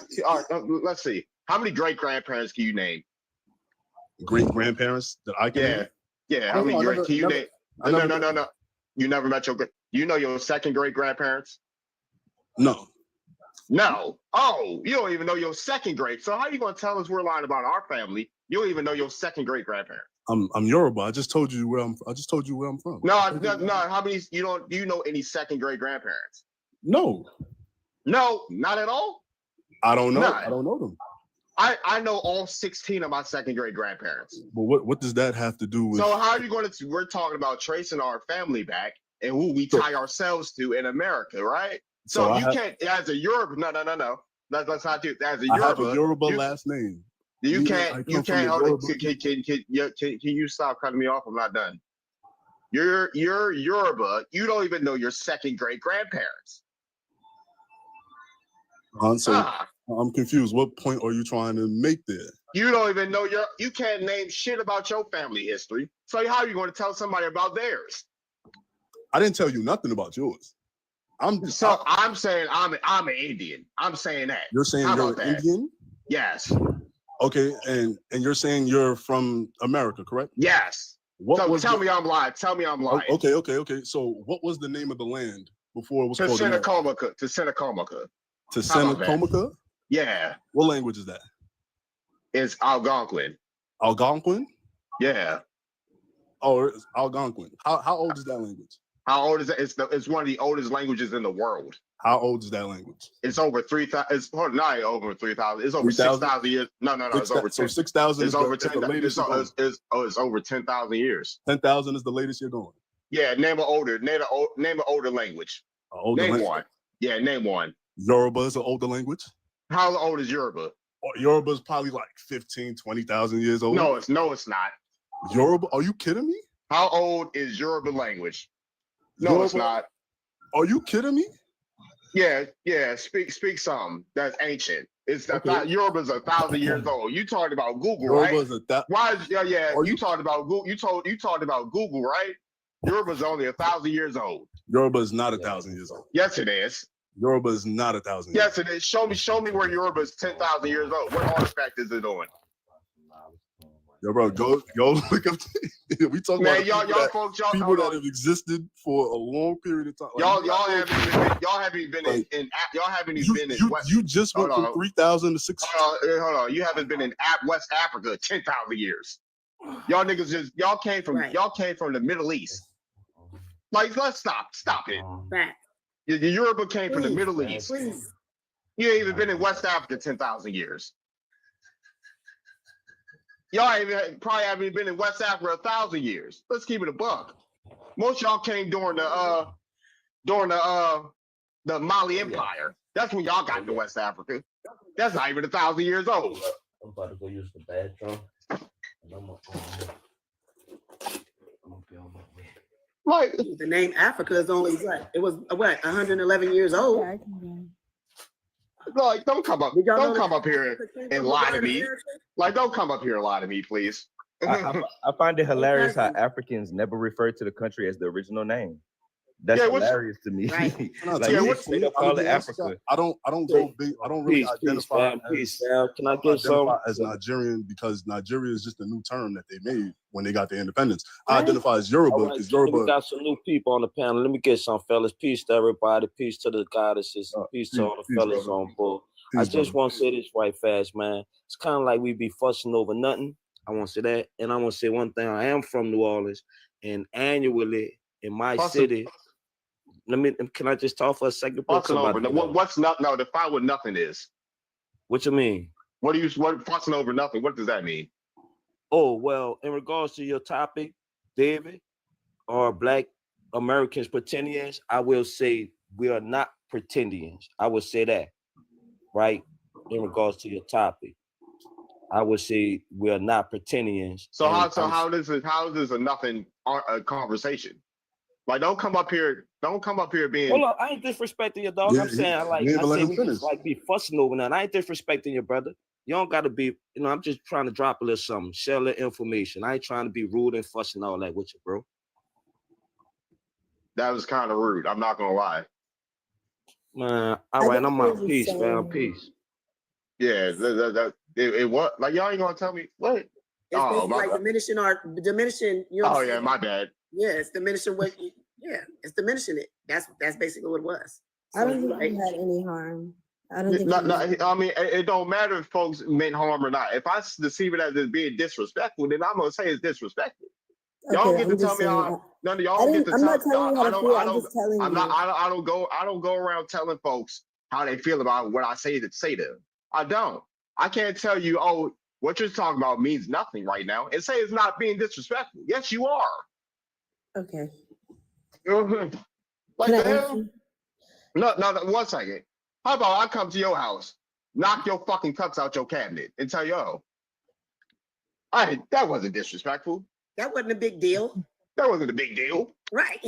let's see. How many great grandparents can you name?
Great grandparents that I can name?
Yeah. How many can you name? No. You never met you know your second great grandparents?
No.
Oh, you don't even know your second great. So how are you going to tell us we're lying about our family? You don't even know your second great grandparent.
I'm Yoruba. I just told you where I'm from.
No. How many? Do you know any second great grandparents?
No,
not at all.
I don't know. I don't know them.
I know all 16 of my second great grandparents.
But what does that have to do with?
So how are you going to? We're talking about tracing our family back and who we tie ourselves to in America, right? So you can't, as a Yoruba. No. Let's not do as a Yoruba.
I have a Yoruba last name.
You can't. Can you stop cutting me off? I'm not done. You're Yoruba. You don't even know your second great grandparents.
I'm confused. What point are you trying to make there?
You don't even know you can't name shit about your family history. So how are you going to tell somebody about theirs?
I didn't tell you nothing about yours. I'm
saying I'm an Indian. I'm saying that.
You're saying you're an Indian?
Yes.
Okay, and you're saying you're from America, correct?
Yes. Tell me I'm lying. Tell me I'm lying.
Okay. So what was the name of the land before it was called
Senecomica?
To Senecomica?
Yeah.
What language is that?
It's Algonquin.
Algonquin?
Yeah.
Oh, it's Algonquin. How old is that language?
How old is it? It's one of the oldest languages in the world.
How old is that language?
It's over 3,000. It's not over 3,000. It's over 6,000 years. No. It's over 10.
So 6,000.
It's over 10. It's over 10,000 years.
10,000 is the latest you're going.
Yeah. Name an older language. Name one. Yeah. Name one.
Yoruba is an older language.
How old is Yoruba?
Yoruba is probably like 15, 20,000 years old.
No, it's not.
Yoruba? Are you kidding me?
How old is Yoruba language? No, Yoruba? It's not.
Are you kidding me?
Yeah. Speak something that's ancient. Yoruba's 1,000 years old. You talked about Google,
Yoruba's
right? Why? You talked about Google. You talked about Google, right? Yoruba's only 1,000 years old.
Yoruba is not 1,000 years old.
Yes, it is.
Yoruba is not 1,000
years old. Yes, it is. Show me where Yoruba is 10,000 years old. What artifact is it on?
Yo, bro, go look up. We talking
Man,
about
y'all folks, y'all
people
hold
that
on.
have existed for a long period of time. Like,
Y'all haven't been
like,
y'all haven't
you,
been in
you,
West.
you just went
Hold
from
on.
3,000 to 6.
Hold on. You haven't been in West Africa 10,000 years. Y'all niggas y'all came from the Middle East. Like, let's stop it.
Fact.
Europe came from the
Please,
Middle East.
Please.
You ain't even been in West Africa 10,000 years. Y'all probably haven't been in West Africa 1,000 years. Let's keep it a buck. Most y'all came during the Mali Empire. That's when y'all got to West Africa. That's not even 1,000 years old.
I'm about to go use the bathroom. And I'm gonna be on my way.
Like,
The name Africa is only what? It was 111 years old.
Like, don't come up here and lie to me.
America?
Like, don't come up here and lie to me, please.
I find it hilarious how Africans never refer to the country as the original name. That's
Yeah,
hilarious to me.
Right.
Like,
Yeah,
they
what's-
straight up call it Africa.
I don't go big. I don't really identify
Can I get some?
as Nigerian because Nigeria is just a new term that they made when they got their independence. I identify as Yoruba
All right,
because
we
Yoruba.
got some new people on the panel. Let me get some fellas. Peace to everybody. Peace to the goddesses. Peace to all the
peace,
fellas
brother.
on board.
Peace,
I just
brother.
want to say this right fast, man. It's kind of like we be fussing over nothing. I want to say that. And I want to say one thing. I am from New Orleans. And annually in my city, can I just talk for a second?
Fussing over. What's not? No, define what nothing is.
What you mean?
What fussing over nothing? What does that mean?
Oh, well, in regards to your topic, David, are Black Americans pretendians? I will say we are not pretendians. I would say that, right? In regards to your topic, I would say we are not pretendians.
So how is this a nothing conversation? Like, don't come up here being.
Hold up, I ain't disrespecting your dog.
Yeah,
I'm saying
let him
we
finish.
just like be fussing over nothing. I ain't disrespecting your brother. You don't gotta be, I'm just trying to drop a little something, share a little information. I ain't trying to be rude and fussing all that with you, bro.
That was kind of rude. I'm not gonna lie.
Man, all right, I'm out. Peace, fam. Peace.
Yeah, it was like y'all ain't gonna tell me what.
It's
Oh,
basically
my
like
bad.
diminishing. You know what
Oh
I'm
yeah,
saying?
my bad.
Yeah, it's diminishing what. It's diminishing it. That's basically what it was.
I don't think you had any harm. I don't think.
I mean, it don't matter if folks meant harm or not. If I deceive it as being disrespectful, then I'm gonna say it's disrespectful. Y'all
Okay,
get to tell me how. None of y'all get to
I'm
tell.
not telling you how to feel. I'm just telling
I'm
you.
not. I don't go around telling folks how they feel about what I say to them. I don't. I can't tell you. Oh, what you're talking about means nothing right now, and say it's not being disrespectful. Yes, you are.
Okay.
Like
Can I
the
ask
hell?
you?
No, 1 second. How about I come to your house, knock your fucking cups out your cabinet, and tell you, oh, that wasn't disrespectful.
That wasn't a big deal.
That wasn't a big deal.
Right.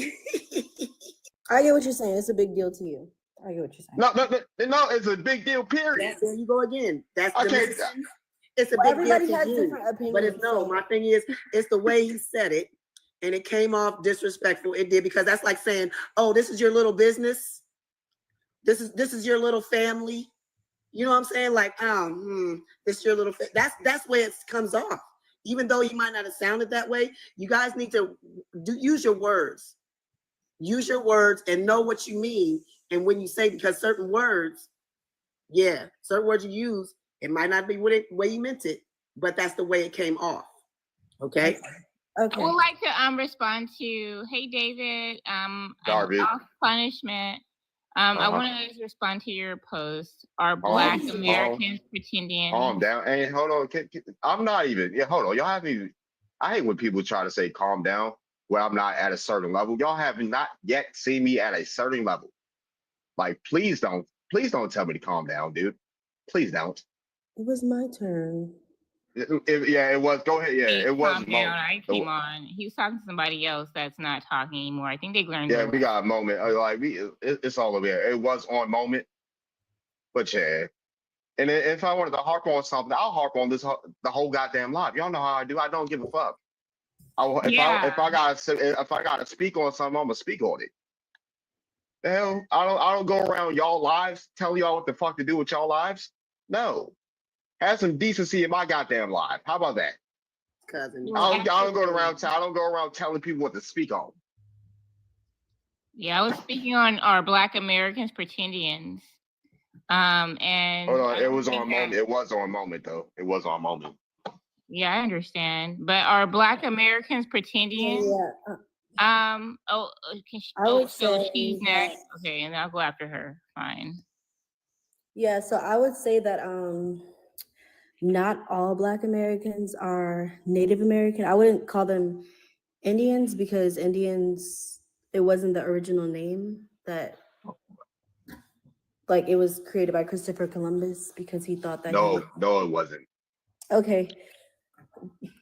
I get what you're saying. It's a big deal to you. I get what you're saying.
No, it's a big deal, period.
There you go again. That's the
Okay.
mission. It's a
Well,
big deal
everybody
to
has
you.
different opinions.
But my thing is, it's the way he said it, and it came off disrespectful. It did, because that's like saying, "Oh, this is your little business. This is your little family." You know what I'm saying? Like, this is your little. That's where it comes off. Even though you might not have sounded that way, you guys need to use your words. Use your words and know what you mean. And when you say, because certain words you use, it might not be the way you meant it, but that's the way it came off. Okay.
Okay.
I would like to respond to, hey David,
Darby.
off punishment. I want to respond to your post. Are Black Americans pretendians?
Calm down. Hey, hold on. I'm not even. Yeah, hold on. Y'all haven't even. I hate when people try to say calm down where I'm not at a certain level. Y'all have not yet seen me at a certain level. Like, please don't tell me to calm down, dude. Please don't.
It was my turn.
It was. Go ahead. Yeah, it was.
Calm down. I came on. He was talking to somebody else that's not talking anymore. I think they learned.
Yeah, we got a moment. Like it's all over there. It was on moment, but yeah. And if I wanted to harp on something, I'll harp on the whole goddamn live. Y'all know how I do. I don't give a fuck. If I gotta speak on something, I'm gonna speak on it. The hell, I don't go around y'all lives telling y'all what the fuck to do with y'all lives. No, have some decency in my goddamn life. How about that?
cousin.
I don't go around. I don't go around telling people what to speak on.
Yeah, I was speaking on our Black Americans pretendians. And
Hold on,
I
it
don't
was
think
on
that-
moment. It was on moment though. It was on moment.
Yeah, I understand. But are Black Americans pretendians?
Yeah, I
Oh,
would
so
say
she's
that.
next. Okay, and I'll go after her. Fine.
Yeah, so I would say that not all Black Americans are Native American. I wouldn't call them Indians because Indians, it wasn't the original name that, like, it was created by Christopher Columbus because he thought that he
No,
would.
no, it wasn't.
Okay.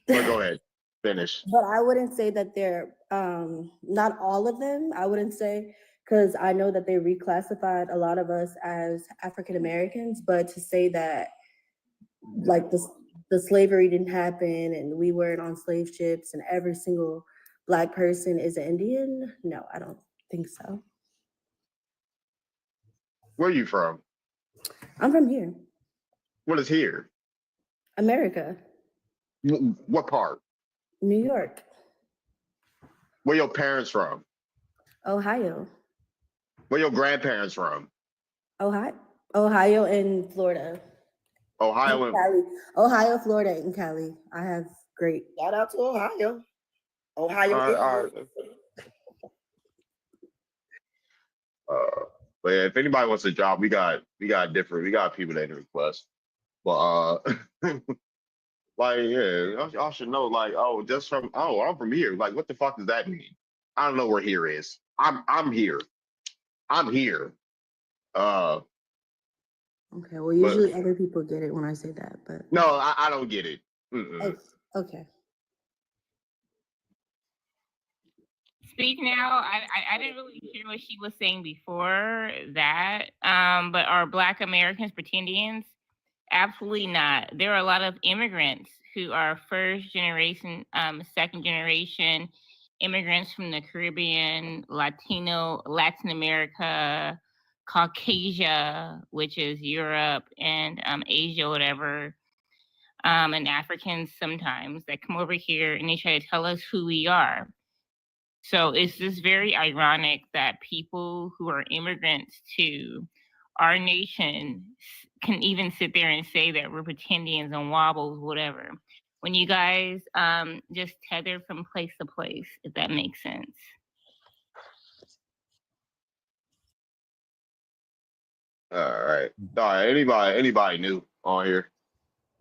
But go ahead, finish.
But I wouldn't say that they're not all of them. I wouldn't say, because I know that they reclassified a lot of us as African Americans, but to say that like the slavery didn't happen and we weren't on slave ships and every single Black person is an Indian, no, I don't think so.
Where are you from?
I'm from here,
What is here?
America,
What part?
New York,
Where your parents from?
Ohio,
Where your grandparents from?
Ohio and Florida.
Ohio
And
and
Cali. Ohio, Florida, and Cali. I have great.
Shout out to Ohio. Ohio.
All right. But yeah, if anybody wants a job, we got people that request. But like yeah, y'all should know like I'm from here. Like what the fuck does that mean? I don't know where here is. I'm here. I'm here.
Okay, well, usually other people get it when I say that, but
No, I don't get it.
oh, okay.
Speak now. I didn't really hear what she was saying before that. But are Black Americans pretendians? Absolutely not. There are a lot of immigrants who are first generation, second generation immigrants from the Caribbean, Latin America, Caucasia, which is Europe and Asia, whatever, and Africans sometimes that come over here and they try to tell us who we are. So it's just very ironic that people who are immigrants to our nation can even sit there and say that we're pretendians and wobbles, whatever, when you guys just tether from place to place, if that makes sense.
All right. All right. Anybody new on here?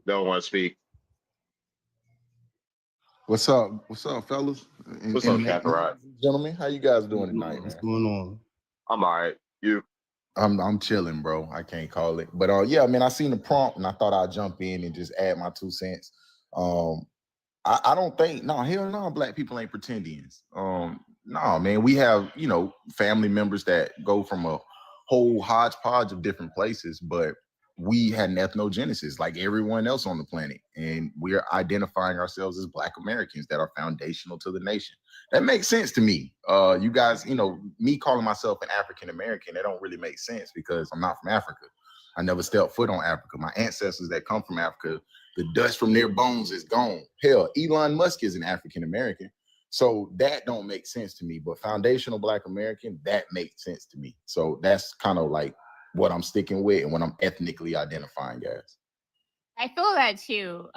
Don't want to speak.
What's up? What's up, fellas?
What's up, Catherine?
Gentlemen, how you guys doing tonight,
What's
man?
going on?
I'm all right. You?
I'm chilling, bro. I can't call it. But yeah, man, I seen the prompt and I thought I'd jump in and just add my 2 cents. I don't think, hell no, Black people ain't pretendians. No, man, we have, family members that go from a whole hodgepodge of different places, but we had an ethnogenesis like everyone else on the planet. And we're identifying ourselves as Black Americans that are foundational to the nation. That makes sense to me. You guys, me calling myself an African American, that don't really make sense because I'm not from Africa. I never stepped foot on Africa. My ancestors that come from Africa, the dust from their bones is gone. Hell, Elon Musk is an African American. So that don't make sense to me. But foundational Black American, that makes sense to me. So that's kind of like what I'm sticking with and what I'm ethnically identifying as.
I feel that too.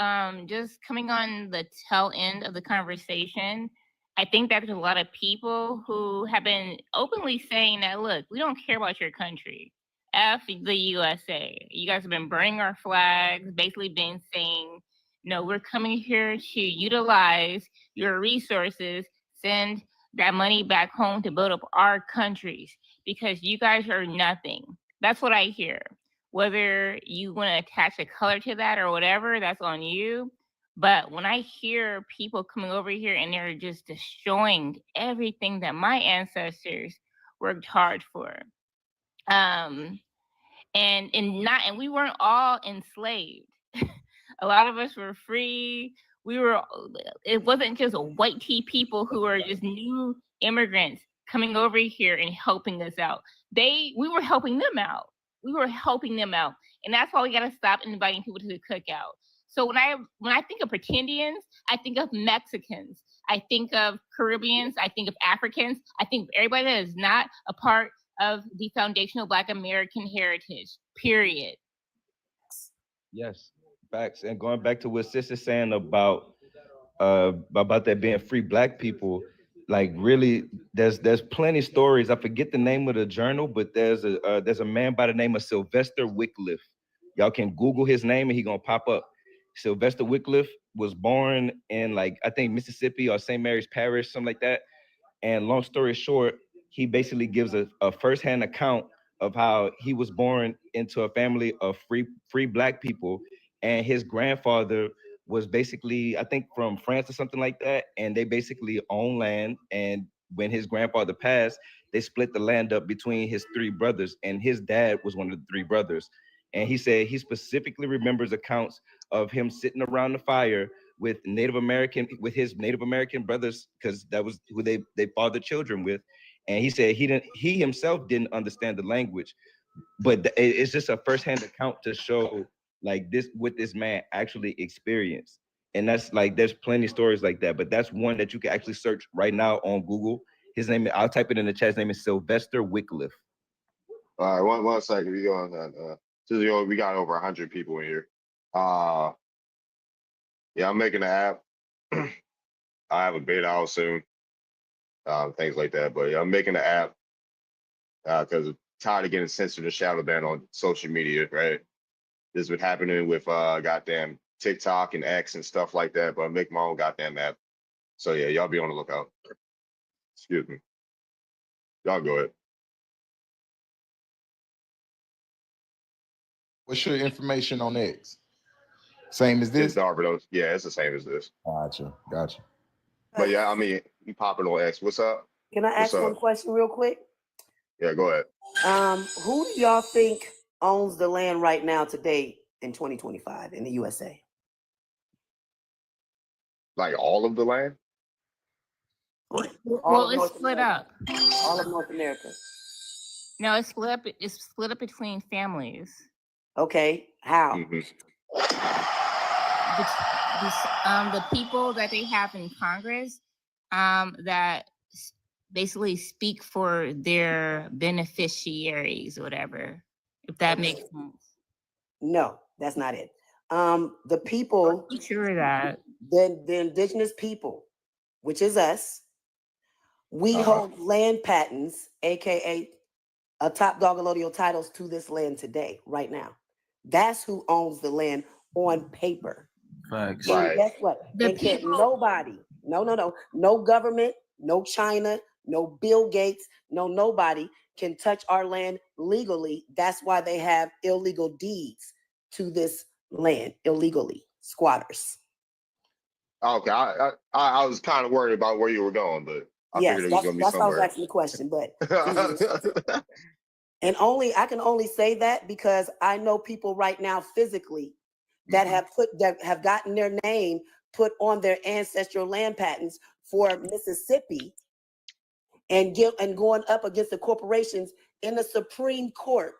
Just coming on the tail end of the conversation, I think that there's a lot of people who have been openly saying that, look, we don't care about your country. F the USA. You guys have been burning our flags, basically been saying, no, we're coming here to utilize your resources, send that money back home to build up our countries because you guys are nothing. That's what I hear. Whether you want to attach a color to that or whatever, that's on you. But when I hear people coming over here and they're just destroying everything that my ancestors worked hard for, and we weren't all enslaved. A lot of us were free. It wasn't just white tea people who were just new immigrants coming over here and helping us out. We were helping them out. We were helping them out. And that's why we got to stop inviting people to the cookout. So when I think of pretendians, I think of Mexicans, I think of Caribbeans, I think of Africans, I think of everybody that is not a part of the foundational Black American heritage, period.
Yes, facts. And going back to what Sis is saying about that being free Black people, like really, there's plenty of stories. I forget the name of the journal, but there's a man by the name of Sylvester Wycliffe. Y'all can Google his name and he gonna pop up. Sylvester Wycliffe was born in like I think Mississippi or St. Mary's Parish, something like that. And long story short, he basically gives a firsthand account of how he was born into a family of free Black people, and his grandfather was basically, I think, from France or something like that, and they basically own land. And when his grandfather passed, they split the land up between his three brothers, and his dad was one of the three brothers. And he said he specifically remembers accounts of him sitting around the fire with his Native American brothers, because that was who they fathered children with. And he said he himself didn't understand the language, but it's just a firsthand account to show like this what this man actually experienced. And that's like there's plenty of stories like that, but that's one that you can actually search right now on Google. His name, I'll type it in the chat. His name is Sylvester Wycliffe.
All right, one second. We on that. We got over 100 people in here. Yeah, I'm making an app. I have a beta out soon. Things like that. But yeah, I'm making an app because I'm tired of getting censored and shadow banned on social media, right? This was happening with goddamn TikTok and X and stuff like that, but I'm making my own goddamn app. So yeah, y'all be on the lookout. Excuse me. Y'all go ahead.
What's your information on X? Same as
It's
this?
Darvidos. Yeah, it's the same as this.
Gotcha.
But yeah, I mean, you popping on X. What's up?
Can I ask
What's
one
up?
question real quick?
Yeah, go ahead.
Who do y'all think owns the land right now today in 2025 in the USA?
Like all of the land?
Well, it's split up.
All of North America.
No, it's split up. It's split up between families.
Okay, how?
The people that they have in Congress, that basically speak for their beneficiaries, or whatever. If that makes sense.
No, that's not it. The people.
I'm sure of that.
The indigenous people, which is us, we hold land patents, aka a top dog allodial titles to this land today, right now. That's who owns the land on paper.
Facts.
And guess what? They can't nobody, no government, no China, no Bill Gates, no nobody can touch our land legally. That's why they have illegal deeds to this land illegally, squatters.
Okay, I was kind of worried about where you were going, but I figured it was going to be
that's why I was
somewhere.
asking the question. But and I can only say that because I know people right now physically that have gotten their name put on their ancestral land patents for Mississippi, and going up against the corporations in the Supreme Court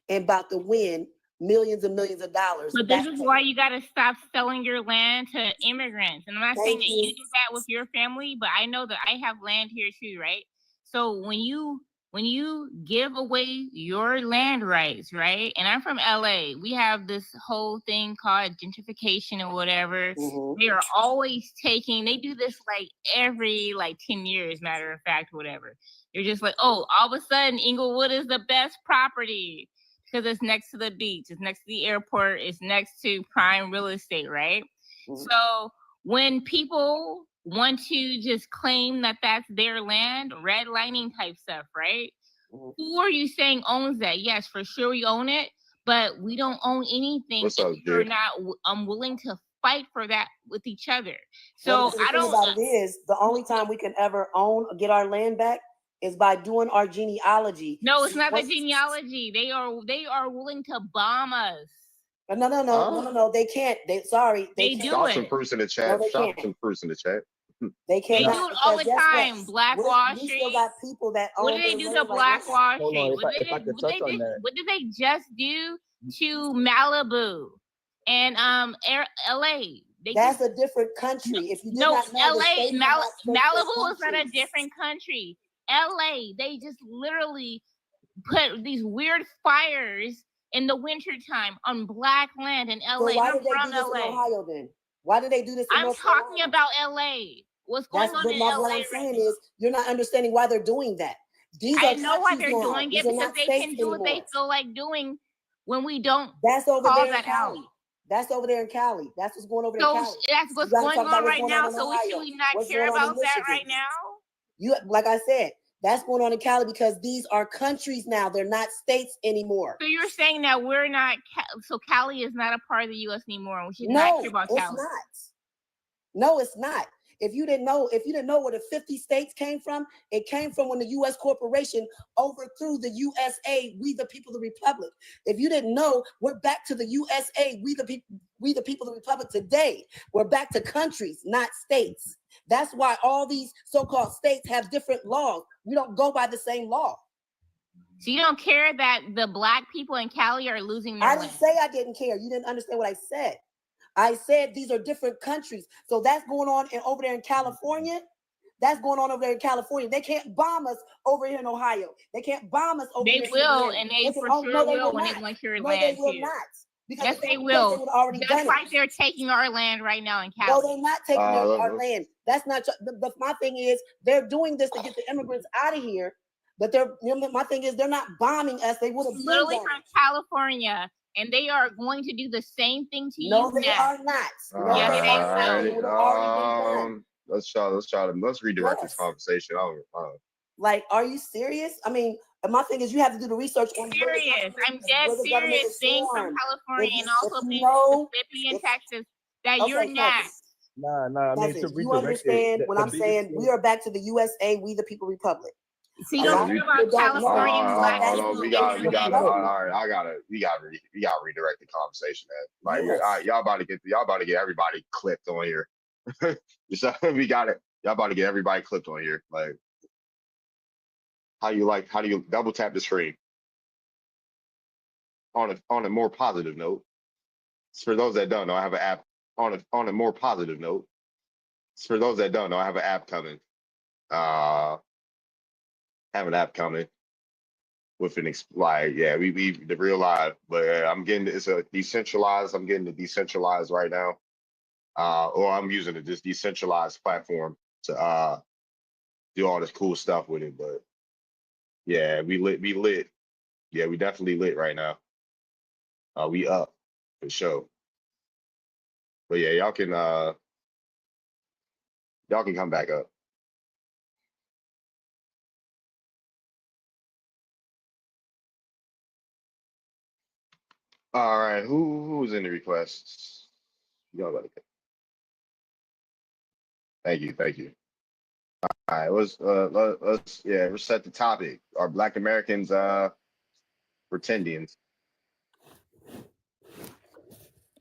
and about to win millions and millions of dollars.
But this is why you got to stop selling your land to immigrants. And I'm not saying that you do that with your family, but I know that I have land here too, right? So when you give away your land rights, right? And I'm from LA. We have this whole thing called gentrification or whatever. They are always they do this like every 10 years, matter of fact, whatever. They're just like, oh, all of a sudden Inglewood is the best property because it's next to the beach, it's next to the airport, it's next to prime real estate, right? So when people want to just claim that that's their land, redlining type stuff, right? Who are you saying owns that? Yes, for sure we own it, but we don't own anything.
What's up,
we're
dude?
not willing to fight for that with each other.
So
So
the
I
thing
don't.
about it is the only time we can ever get our land back is by doing our genealogy.
No, it's not the genealogy. They are willing to bomb us.
No. They can't. They
do
Drop
it.
some proofs in the chat.
No, they
Drop
can't.
some proofs in the chat.
They
They
cannot.
do it all the
because guess
time.
what?
Black
We
Wall
still
Street.
got people that
What
own
did they
their
do to
land right
Black
now.
Wall
Hold
Street?
on,
What did they just do to Malibu? and LA.
That's a different country. If you did
No,
not know, the
LA,
states are not states, they're
Malibu is not a
countries.
different country. LA, they just literally put these weird fires in the wintertime on black land in LA.
So why
I'm
did they
from
do this
LA.
in Ohio then? Why did they do this in
I'm
North
talking
Carolina?
about LA. What's going
That's
on
but
in
what
LA
I'm
right
saying
now?
is you're not understanding why they're doing that. These
I
are
know why
countries
they're
now.
doing
These
it
are
because
not
they
states
can do what they
anymore.
feel like doing when we don't
That's over
call
there in
that
Cali.
out.
That's over there in Cali. That's what's going over there in
So
Cali.
that's
You
what's
gotta
going
talk about
on
what's
right
going
now.
on in
So should
Ohio.
we not
What's
care
going on in
about that right
Michigan.
now?
You like I said, that's going on in Cali because these are countries now. They're not states anymore.
So you're saying that we're not, so Cali is not a part of the U.S. anymore, and we should not
No,
care about
it's
Cali.
not. No, it's not. If you didn't know where the 50 states came from, it came from when the U.S. corporation overthrew the USA, we the people, the republic. If you didn't know, we're back to the USA, we the people, the republic today. We're back to countries, not states. That's why all these so-called states have different laws. We don't go by the same law.
So you don't care that the black people in Cali are losing their
I
land?
didn't say I didn't care. You didn't understand what I said. I said these are different countries. So that's going on over there in California. That's going on over there in California. They can't bomb us over here in Ohio. They can't bomb us over
They
here
will,
in
and they for
no,
sure
they
will
will
when
not.
they want your
No,
land
they will
too.
not. Because
Yes,
if
they
was,
will.
they would have already
Just
done
like
it.
they're taking our land right now in
No,
Cali.
they're not taking our land. That's not. My thing is they're doing this to get the immigrants out of here. But my thing is they're not bombing us. They would have been
Literally
bombing.
from California, and they are going to do the same thing to
No,
you
they
now.
are not.
Yes, they will.
It would have already been done.
Let's redirect this
Yes.
conversation.
Like, are you serious? I mean, my thing is you have to do the research on where the
Serious.
government
I'm dead
where the government
serious.
is
Being from
formed.
California
If
and
you
also being
know,
from Mississippi and Texas, that you're
okay,
not.
Nah, I mean, to
Cousin, you
redirect it,
understand
the
when I'm
biggest
saying
thing,
we are back to the USA, we the people republic.
So you
A
don't
lot
care
of
about
people don't know
California and black
Hold
people
on. We
in
got
your land.
all right. We gotta redirect the conversation, man. Like,
Yes.
y'all about to get everybody clipped on here. We got it. Y'all about to get everybody clipped on here. Like, how do you double tap the screen on a more positive note? For those that don't know, I have an app on a more positive note. For those that don't know, I have an app coming. Have an app coming with an we the real live, but I'm getting it's a decentralized. I'm getting the decentralized right now. Or I'm using this decentralized platform to do all this cool stuff with it. But yeah, we lit. Yeah, we definitely lit right now. We up for sure. But yeah, y'all can come back up. All right, who's in the requests? Y'all gotta get. Thank you. All right, let's reset the topic. Are Black Americans pretendians?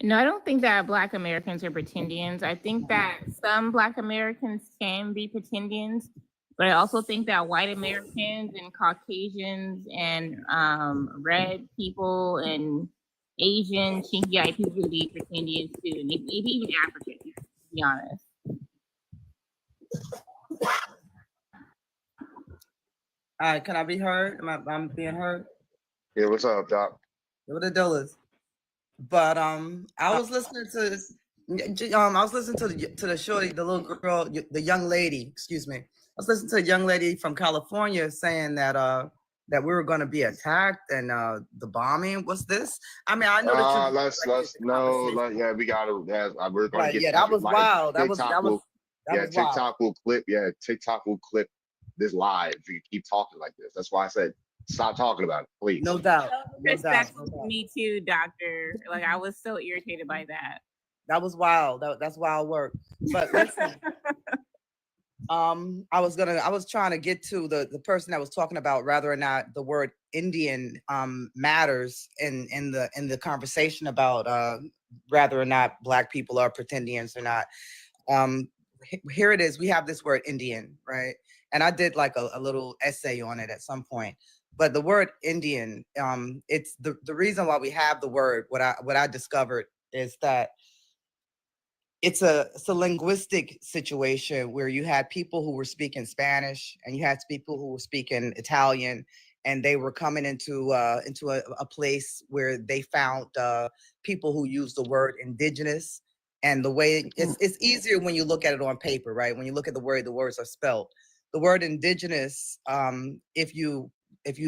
No, I don't think that Black Americans are pretendians. I think that some Black Americans can be pretendians, but I also think that white Americans and Caucasians and red people and Asian, chinky-eyed people would be pretendians too, and maybe even Africans, to be honest.
All right, can I be heard? I'm being heard?
Yeah, what's up, Doc?
What the deal is? But I was listening to the shorty, the little girl, the young lady, excuse me. I was listening to a young lady from California saying that that we were going to be attacked and the bombing. What's this? I mean, I know that
we gotta. We're gonna
right,
get
yeah, that was wild.
TikTok will clip. Yeah, TikTok will clip this live if you keep talking like this. That's why I said stop talking about it, please.
No doubt.
Respectful to me too, doctor. Like I was so irritated by that.
That was wild. That's wild work. But listen, I was trying to get to the person that was talking about whether or not the word Indian matters in the conversation about whether or not Black people are pretendians or not. Here it is. We have this word Indian, right? And I did like a little essay on it at some point. But the word Indian, it's the reason why we have the word. What I discovered is that it's a linguistic situation where you had people who were speaking Spanish and you had people who were speaking Italian, and they were coming into a place where they found people who use the word indigenous. And the way it's easier when you look at it on paper, right? When you look at the words are spelled. The word indigenous, if you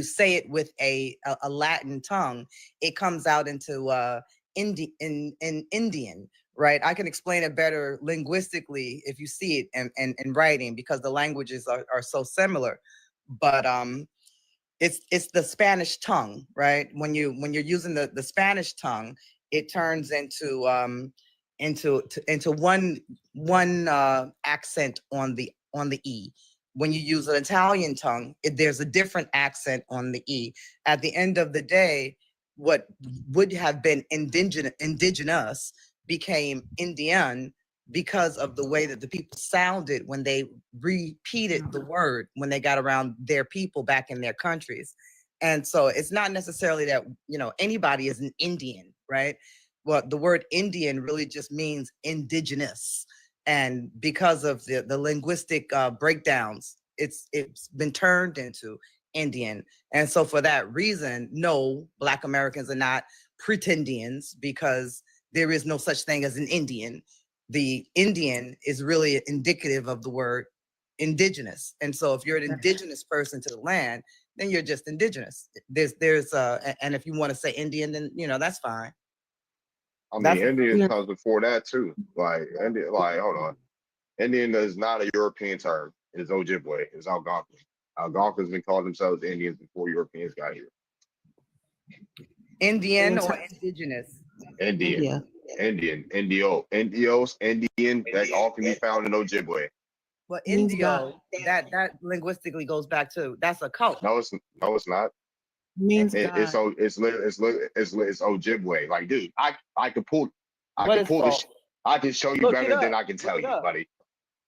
say it with a Latin tongue, it comes out into Indian, right? I can explain it better linguistically if you see it in writing, because the languages are so similar. But it's the Spanish tongue, right? When you're using the Spanish tongue, it turns into one accent on the E. When you use an Italian tongue, there's a different accent on the E. At the end of the day, what would have been indigenous became Indian because of the way that the people sounded when they repeated the word when they got around their people back in their countries. And so it's not necessarily that, anybody is an Indian, right? Well, the word Indian really just means indigenous. And because of the linguistic breakdowns, it's been turned into Indian. And so for that reason, no, Black Americans are not pretendians, because there is no such thing as an Indian. The Indian is really indicative of the word indigenous. And so if you're an indigenous person to the land, then you're just indigenous. And if you want to say Indian, then, that's fine.
I mean, Indian comes before that too. Like, hold on. Indian is not a European term. It's Ojibwe. It's Algonquin. Algonquins been called themselves Indians before Europeans got here.
Indian or indigenous?
Indian. Indian. Indios, Indian, that all can be found in Ojibwe.
Well, Indio, that linguistically goes back to, that's a cult.
No, it's not.
Means
It's Ojibwe. Like, dude, I can pull this. I can show you better than I can tell you, buddy.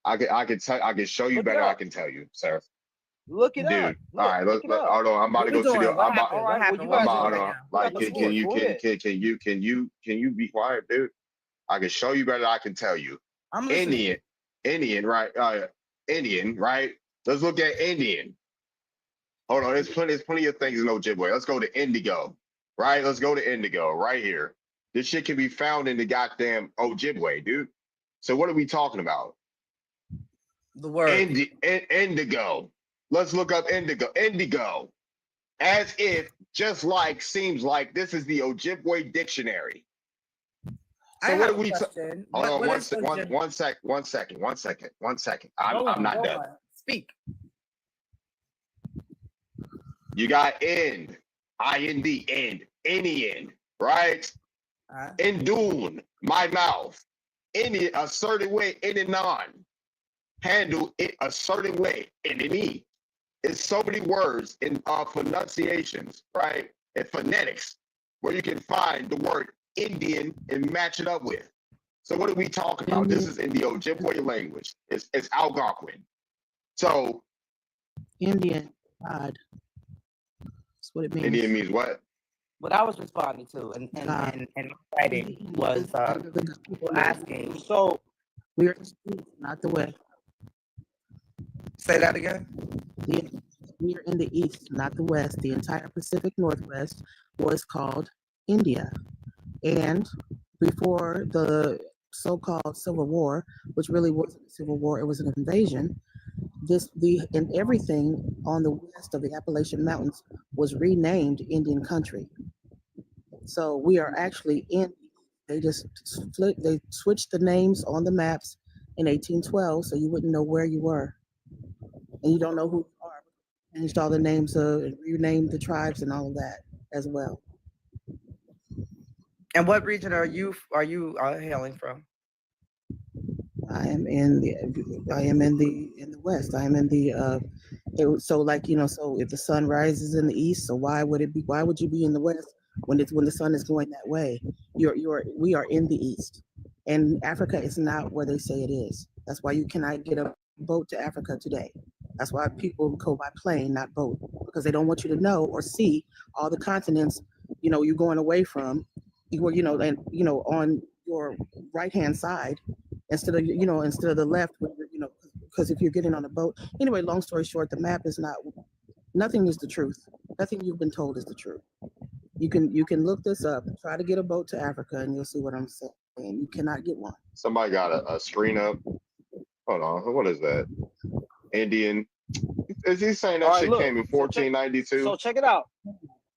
I can show you better. I can tell you, sir.
Look it
Dude,
up.
all right, hold on. I'm about to go to the. Can you be quiet, dude? I can show you better. I can tell you.
I'm listening.
Indian, right? Indian, right? Let's look at Indian. Hold on, there's plenty of things in Ojibwe. Let's go to indigo, right? Let's go to indigo right here. This shit can be found in the goddamn Ojibwe, dude. So what are we talking about?
The word
indigo. Let's look up indigo. Indigo. As if, just like, seems like this is the Ojibwe dictionary. So what are we talking? Hold on, one second. I'm not done.
Speak.
You got ind, end, Indian, right? Indune, my mouth. Indian, a certain way, in and on. Handle it a certain way, in and e. It's so many words in pronunciations, right? And phonetics, where you can find the word Indian and match it up with. So what are we talking about? This is in the Ojibwe language. It's Algonquin. So
Indian God. That's what it means.
Indian means what?
What I was responding to and writing was people asking.
So
we're not the West.
Say that again.
We are in the East, not the West. The entire Pacific Northwest was called India. And before the so-called Civil War, which really wasn't a civil war, it was an invasion, and everything on the west of the Appalachian Mountains was renamed Indian country. So we are actually they switched the names on the maps in 1812, so you wouldn't know where you were. And you don't know who you are. Changed all the names renamed the tribes and all of that as well.
And what region are you hailing from?
I am in the West. I am in the so if the sun rises in the east, so why would you be in the West when the sun is going that way? We are in the East, and Africa is not where they say it is. That's why you cannot get a boat to Africa today. That's why people go by plane, not boat, because they don't want you to know or see all the continents, you're going away from,
and on your right hand side instead of the left, because if you're getting on a boat. Anyway, long story short, the map is nothing is the truth. Nothing you've been told is the truth. You can look this up, try to get a boat to Africa, and you'll see what I'm saying. You cannot get one.
Somebody got a screen up. Hold on, what is that? Indian. Is he saying that
All right,
shit
look,
came in
so
1492?
So check it out.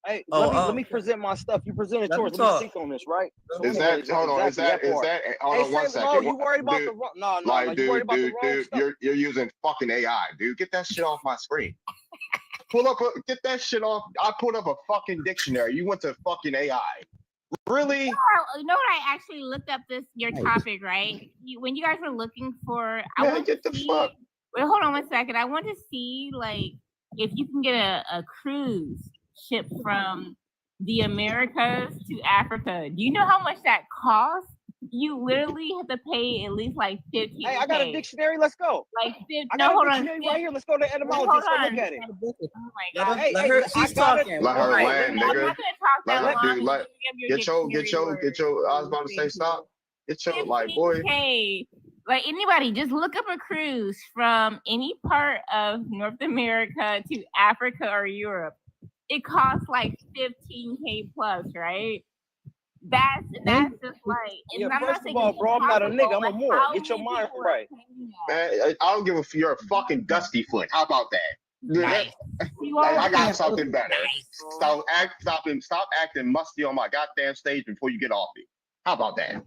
Hey, let me present my stuff. You presented
let me
yours. Let me
talk.
speak on this, right?
Is that hold on? Is that
part.
hold on one
No,
second?
you worried about
Dude,
the wrong? No,
like,
you worried
dude,
about the wrong
dude,
stuff.
you're using fucking AI, dude. Get that shit off my screen. Get that shit off. I put up a fucking dictionary. You went to fucking AI. Really?
You know what? I actually looked up your topic, right? When you guys were looking for, I
Man,
want
get
to
the
see.
fuck.
Wait, hold on 1 second. I want to see like if you can get a cruise ship from the Americas to Africa. Do you know how much that costs? You literally have to pay at least like 15.
Hey, I got a dictionary. Let's go.
Like 50.
I
No,
got
hold
a
on.
dictionary right here. Let's go to etymology.
Hold
Let's go
on.
look at it.
Oh my god.
Hey,
let her.
I
She's
got it.
talking.
Let her
Right.
land,
I'm not
nigga.
gonna talk that
Let her
long.
do. Let get your. I was about to say stop. Get your like boy.
15K. Like anybody, just look up a cruise from any part of North America to Africa or Europe. It costs like 15K plus, right? That's just like.
Yeah,
I'm not
first of
saying
all,
it's
bro, I'm not a
impossible,
nigga. I'm a
like,
Moor.
how
Get your
many
mind
people are
right.
paying that?
Man, I don't give a. You're a fucking dusty foot. How about that?
Nice. You
Like, I
are
got something better.
nice.
Stop acting musty on my goddamn stage before you get off me. How about that?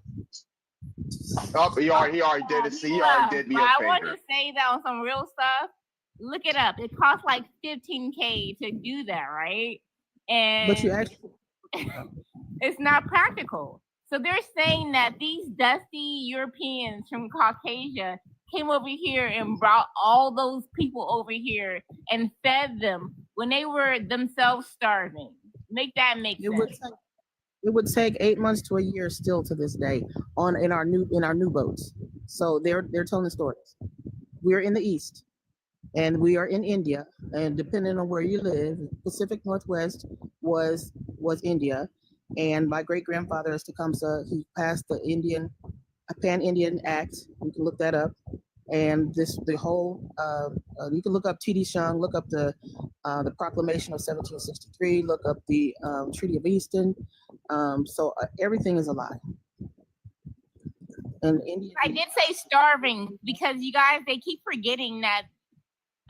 Oh, he already did it. See, he already did me
But
a
I want
favor.
to say that on some real stuff. Look it up. It costs like 15K to do that, right? And
But you actually
it's not practical. So they're saying that these dusty Europeans from Caucasia came over here and brought all those people over here and fed them when they were themselves starving. Make that make sense.
It would take 8 months to a year still to this day in our new boats. So they're telling stories. We're in the East and we are in India, and depending on where you live, Pacific Northwest was India. And my great grandfather is Tecumseh. He passed the Pan-Indian Act. You can look that up. And the whole you can look up T.D. Shung, look up the Proclamation of 1763, look up the Treaty of Easton. So everything is a lie. And India,
I did say starving because you guys, they keep forgetting that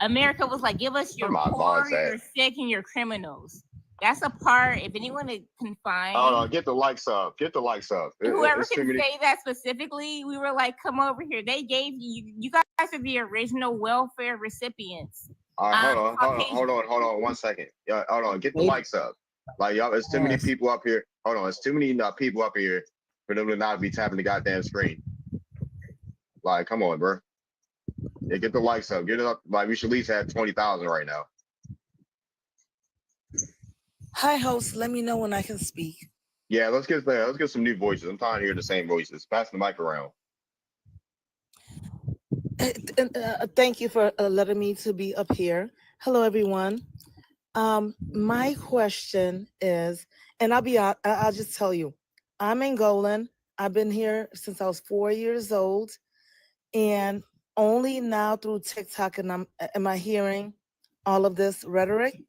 America was like, give us your poor, your sick, and your criminals. That's a part. If anyone can find,
Hold on, get the likes up. Get the likes up.
whoever
It's
can
too many.
say that specifically, we were like, come over here. They gave you guys are the original welfare recipients.
All right, hold on 1 second. Yeah, hold on, get the likes up. Like y'all, there's too many people up here. Hold on, there's too many people up here for them to not be tapping the goddamn screen. Like, come on, bro. Yeah, get the likes up. Get it up. Like, we should at least have 20,000 right now.
Hi, host. Let me know when I can speak.
Yeah, let's get some new voices. I'm tired of hearing the same voices. Pass the mic around.
Thank you for letting me to be up here. Hello, everyone. My question is, and I'll just tell you, I'm Angolan. I've been here since I was 4 years old, and only now through TikTok am I hearing all of this rhetoric.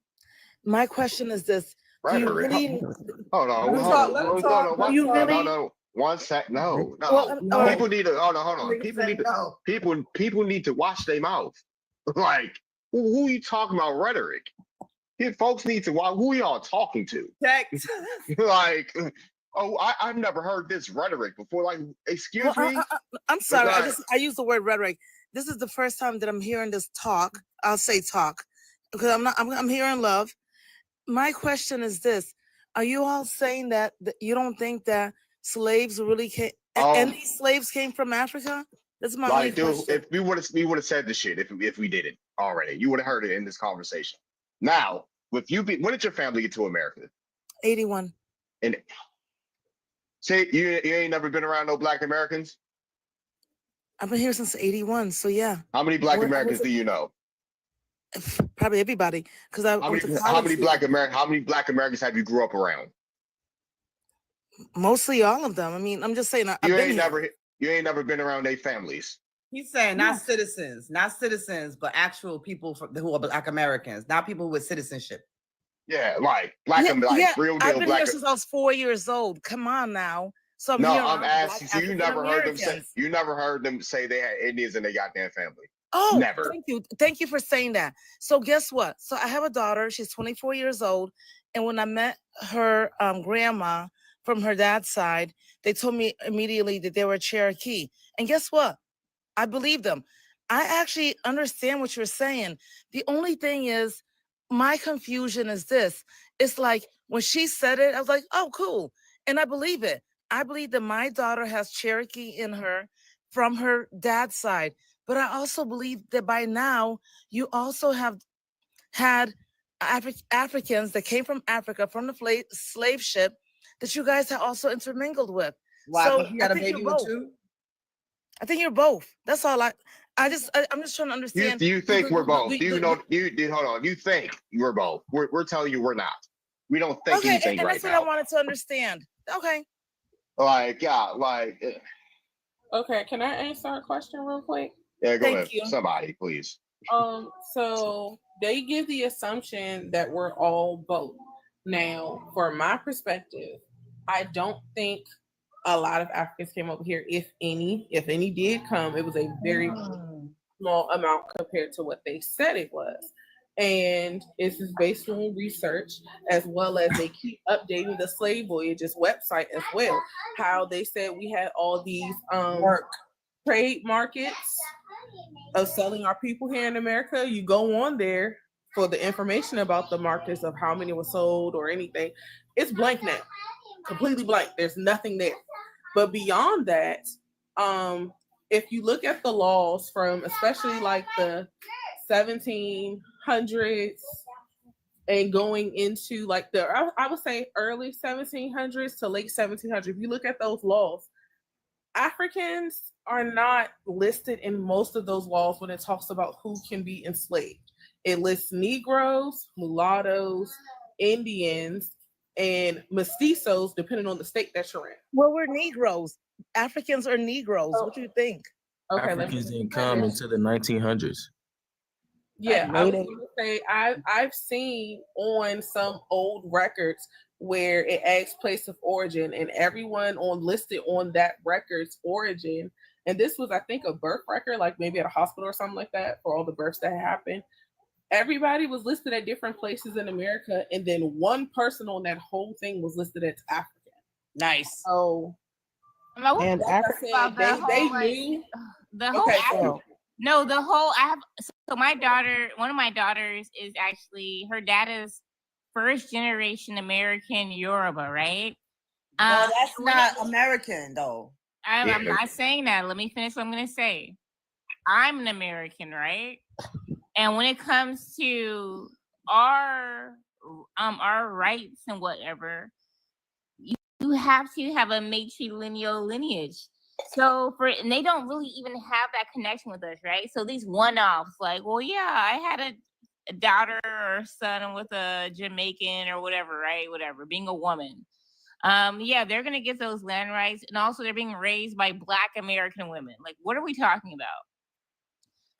My question is this:
Rhetoric. Hold on. One sec. No. People need to hold on. People need to watch their mouth. Like, who you talking about rhetoric? Folks need to watch who y'all talking to. Like, I've never heard this rhetoric before. Like, excuse me.
I'm sorry. I use the word rhetoric. This is the first time that I'm hearing this talk. I'll say talk because I'm hearing love. My question is this: are you all saying that you don't think that slaves really came? Any slaves came from Africa? That's my only question.
If we would have said this shit if we did it already, you would have heard it in this conversation. Now, when did your family get to America?
81.
And say you ain't never been around no Black Americans?
I've been here since 81, so yeah.
How many Black Americans do you know?
Probably everybody, because
how many Black Americans have you grew up around?
Mostly all of them. I mean, I'm just saying. I've been here.
You ain't never been around their families.
He's saying not
Yeah.
citizens, but actual people who are Black Americans, not people with citizenship.
Yeah, like real
I've
deal
been
black.
here since I was 4 years old. Come on now. So I'm
No,
here
I'm
around
asking.
Black
So you never heard them say.
African-Americans.
You never heard them say they had Indians in their goddamn family.
Oh,
Never.
Thank you for saying that. So guess what? So I have a daughter. She's 24 years old. And when I met her grandma from her dad's side, they told me immediately that they were Cherokee. And guess what? I believe them. I actually understand what you're saying. The only thing is, my confusion is this. It's like when she said it, I was like, oh, cool. And I believe it. I believe that my daughter has Cherokee in her from her dad's side. But I also believe that by now, you also have had Africans that came from Africa, from the slave ship, that you guys have also intermingled with.
Why?
So
You got
I
a
think
baby
you're
with
both.
two?
I think you're both. That's all. I'm just trying to understand.
Do you think we're both?
the-
Do you know? Hold on. You think we're both? We're telling you we're not. We don't think
Okay,
anything
and
right
that's what
now.
I wanted to understand. Okay.
Like, yeah,
Okay, can I answer a question real quick?
yeah. Go
Thank
ahead,
you.
somebody, please.
So they give the assumption that we're all both. Now, from my perspective, I don't think a lot of Africans came over here. If any did come, it was a very small amount compared to what they said it was. And this is based on research, as well as they keep updating the Slave Voyages website as well. How they said we had all these trade markets of selling our people here in America. You go on there for the information about the markets of how many were sold or anything. It's blank now, completely blank. There's nothing there. But beyond that, if you look at the laws from especially like the 1700s and going into like I would say early 1700s to late 1700s, if you look at those laws, Africans are not listed in most of those laws when it talks about who can be enslaved. It lists Negroes, mulattoes, Indians, and mestizos, depending on the state that you're in.
Well, we're Negroes. Africans are Negroes. What do you think?
Okay,
Africans didn't come until the 1900s.
Yeah, I was gonna say I've seen on some old records where it asks place of origin, and everyone listed on that record's origin. And this was, I think, a birth record, like maybe at a hospital or something like that, for all the births that happened. Everybody was listed at different places in America, and then one person on that whole thing was listed as African.
Nice.
So,
And
like I said, they knew.
The whole
Okay,
no, the whole I have so my daughter, one of my daughters is actually her dad is first generation American Yoruba, right?
Well, that's not American though.
I'm not saying that. Let me finish what I'm gonna say. I'm an American, right? And when it comes to our rights and whatever, you have to have a matrilineal lineage. So and they don't really even have that connection with us, right? So these one-offs, like, well, yeah, I had a daughter or son with a Jamaican or whatever, right? Whatever, being a woman. Yeah, they're gonna get those land rights, and also they're being raised by Black American women. Like, what are we talking about?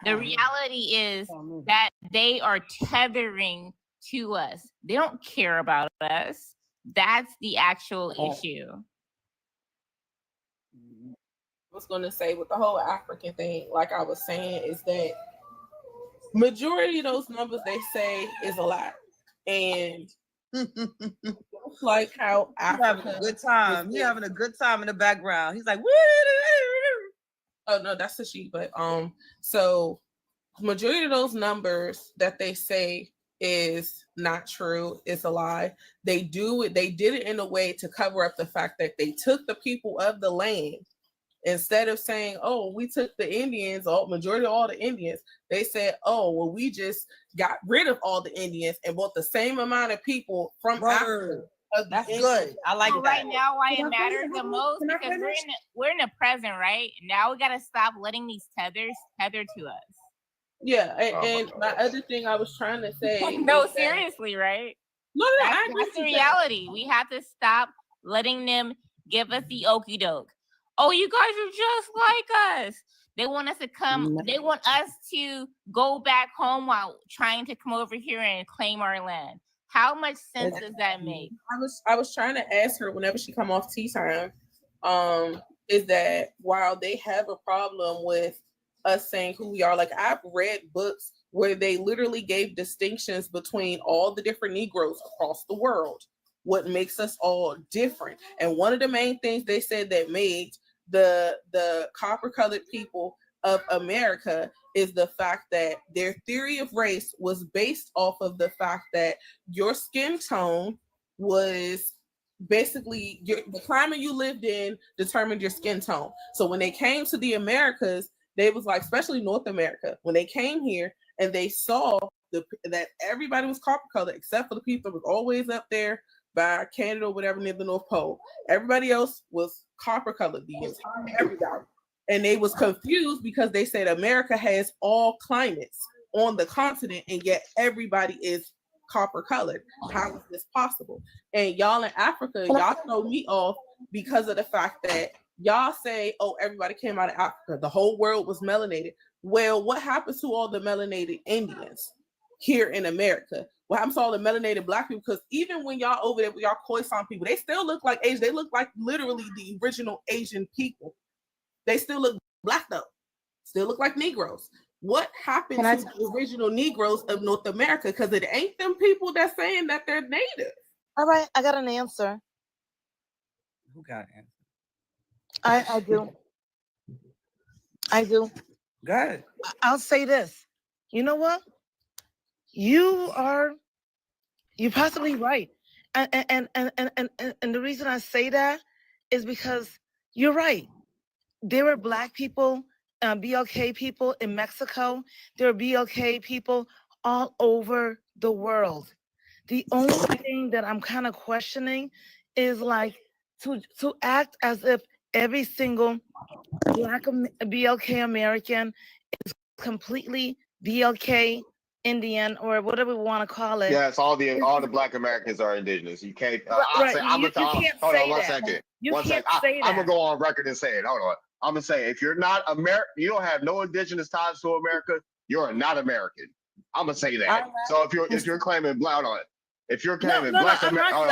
The reality is that they are tethering to us. They don't care about us. That's the actual issue.
I was going to say with the whole African thing, like I was saying, is that majority of those numbers they say is a lie. And like how
You're having a good time. You're having a good time in the background. He's like, woo.
Oh no, that's the sheep. But so majority of those numbers that they say is not true, it's a lie. They did it in a way to cover up the fact that they took the people of the land. Instead of saying, oh, we took the Indians, majority of all the Indians, they said, oh, well, we just got rid of all the Indians and brought the same amount of people from Africa.
That's good. I like
So
that.
right now, why it matters the most because we're in the present, right? Now we gotta stop letting these tethers tether to us.
Yeah, and my other thing I was trying to say.
No,
is that-
seriously, right?
No,
That's
I agree
the
with that.
reality. We have to stop letting them give us the okie doke. Oh, you guys are just like us. They want us to come. They want us to go back home while trying to come over here and claim our land. How much sense does that make?
I was trying to ask her whenever she come off tea time, is that while they have a problem with us saying who we are, like I've read books where they literally gave distinctions between all the different Negroes across the world, what makes us all different. And one of the main things they said that made the copper-colored people of America is the fact that their theory of race was based off of the fact that your skin tone was basically the climate you lived in determined your skin tone. So when they came to the Americas, they was like, especially North America, when they came here and they saw that everybody was copper colored except for the people that was always up there by Canada or whatever near the North Pole. Everybody else was copper colored, the entire everybody. And they was confused because they said America has all climates on the continent and yet everybody is copper colored. How is this possible? And y'all in Africa, y'all throw me off because of the fact that y'all say, oh, everybody came out of Africa. The whole world was melanated. Well, what happens to all the melanated Indians here in America? What happens to all the melanated Black people? Because even when y'all over there with y'all Khoisan people, they still look like Asian. They look like literally the original Asian people. They still look Black though. Still look like Negroes. What happened to the original Negroes of North America? Because it ain't them people that's saying that they're native.
All right, I got an answer.
Who got an answer?
I do. I do.
Go ahead.
I'll say this. You know what? You're possibly right. And the reason I say that is because you're right. There were Black people, BLK people in Mexico. There are BLK people all over the world. The only thing that I'm kind of questioning is like to act as if every single Black BLK American is completely BLK Indian or whatever we want to call it.
Yes, all the Black Americans are indigenous. You can't.
Right, you can't
hold
say
on one
that.
second.
You
One
can't
second.
say
I'm gonna
that.
go on record and say it. Hold on. I'm gonna say if you're not American, you don't have no indigenous ties to America. You're not American. I'm gonna say that. So if you're claiming Black, hold on. If you're claiming Black America, I'm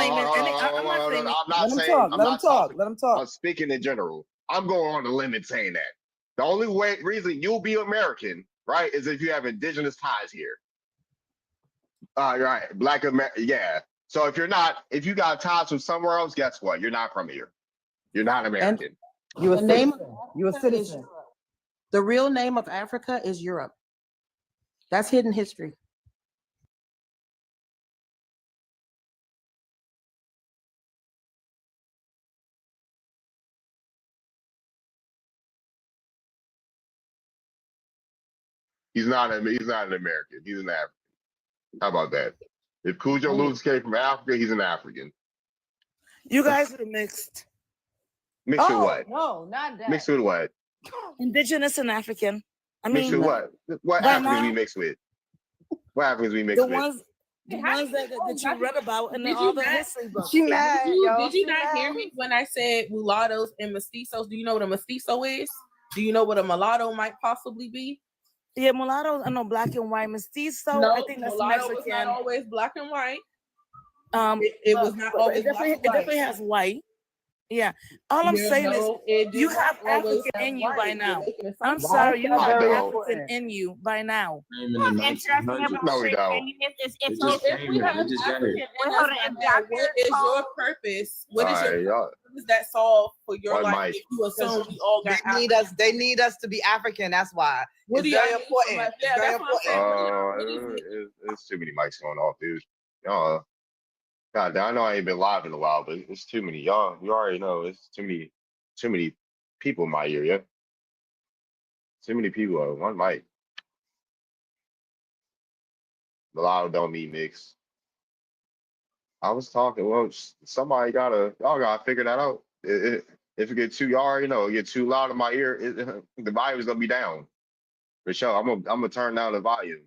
not saying. Let him talk. I'm speaking in general. I'm going on the limit saying that. The only reason you'll be American, right, is if you have indigenous ties here. Right, Black America, yeah. So if you got ties from somewhere else, guess what? You're not from here. You're not American.
You a citizen. You a citizen. The real name of Africa is Europe. That's hidden history.
He's not an American. He's an African. How about that? If Cujo Lewis came from Africa, he's an African.
You guys are mixed.
Mixed with what?
No, not that.
Mixed with what?
Indigenous and African. I
Mixed
mean,
with what? What
by
Africans we
now-
mixed with? What Africans we mixed
the
with?
ones that you read about in all the history books.
Did you not hear me when I said mulattoes and mestizos? Do you know what a mestizo is? Do you know what a mulatto might possibly be?
Yeah, mulatto, I know black and white. Mestizo,
No,
I think that's
mulatto was
Mexican.
not always black and white.
It
was not always
it definitely,
black and white.
it definitely has white. Yeah. All I'm
Yeah,
saying
no,
is
it
you
did
have
not always
African
have
in you
white.
by
You're
now.
making an
I'm
assumption.
sorry, you have
I don't.
African in you by now.
What's interesting about
No, we
it,
don't.
and it's
So
also
if we have African in us right now, what is your purpose? What does that solve for your
One
life
mic.
if you assume we all got
They need us to be African. That's why.
What
It's
do y'all
very
need
important.
from us?
It's
Yeah,
very
that's what I'm
important.
saying. What is it?
It's too many mics going off, dude. Y'all, God, I know I ain't been live in a while, but it's too many. Y'all, you already know it's too many people in my area. Too many people on one mic. Mulatto don't mean mix. I was talking. Well, y'all gotta figure that out. If it get too, y'all already know, it get too loud in my ear, the volume's gonna be down. For sure, I'm gonna turn down the volume.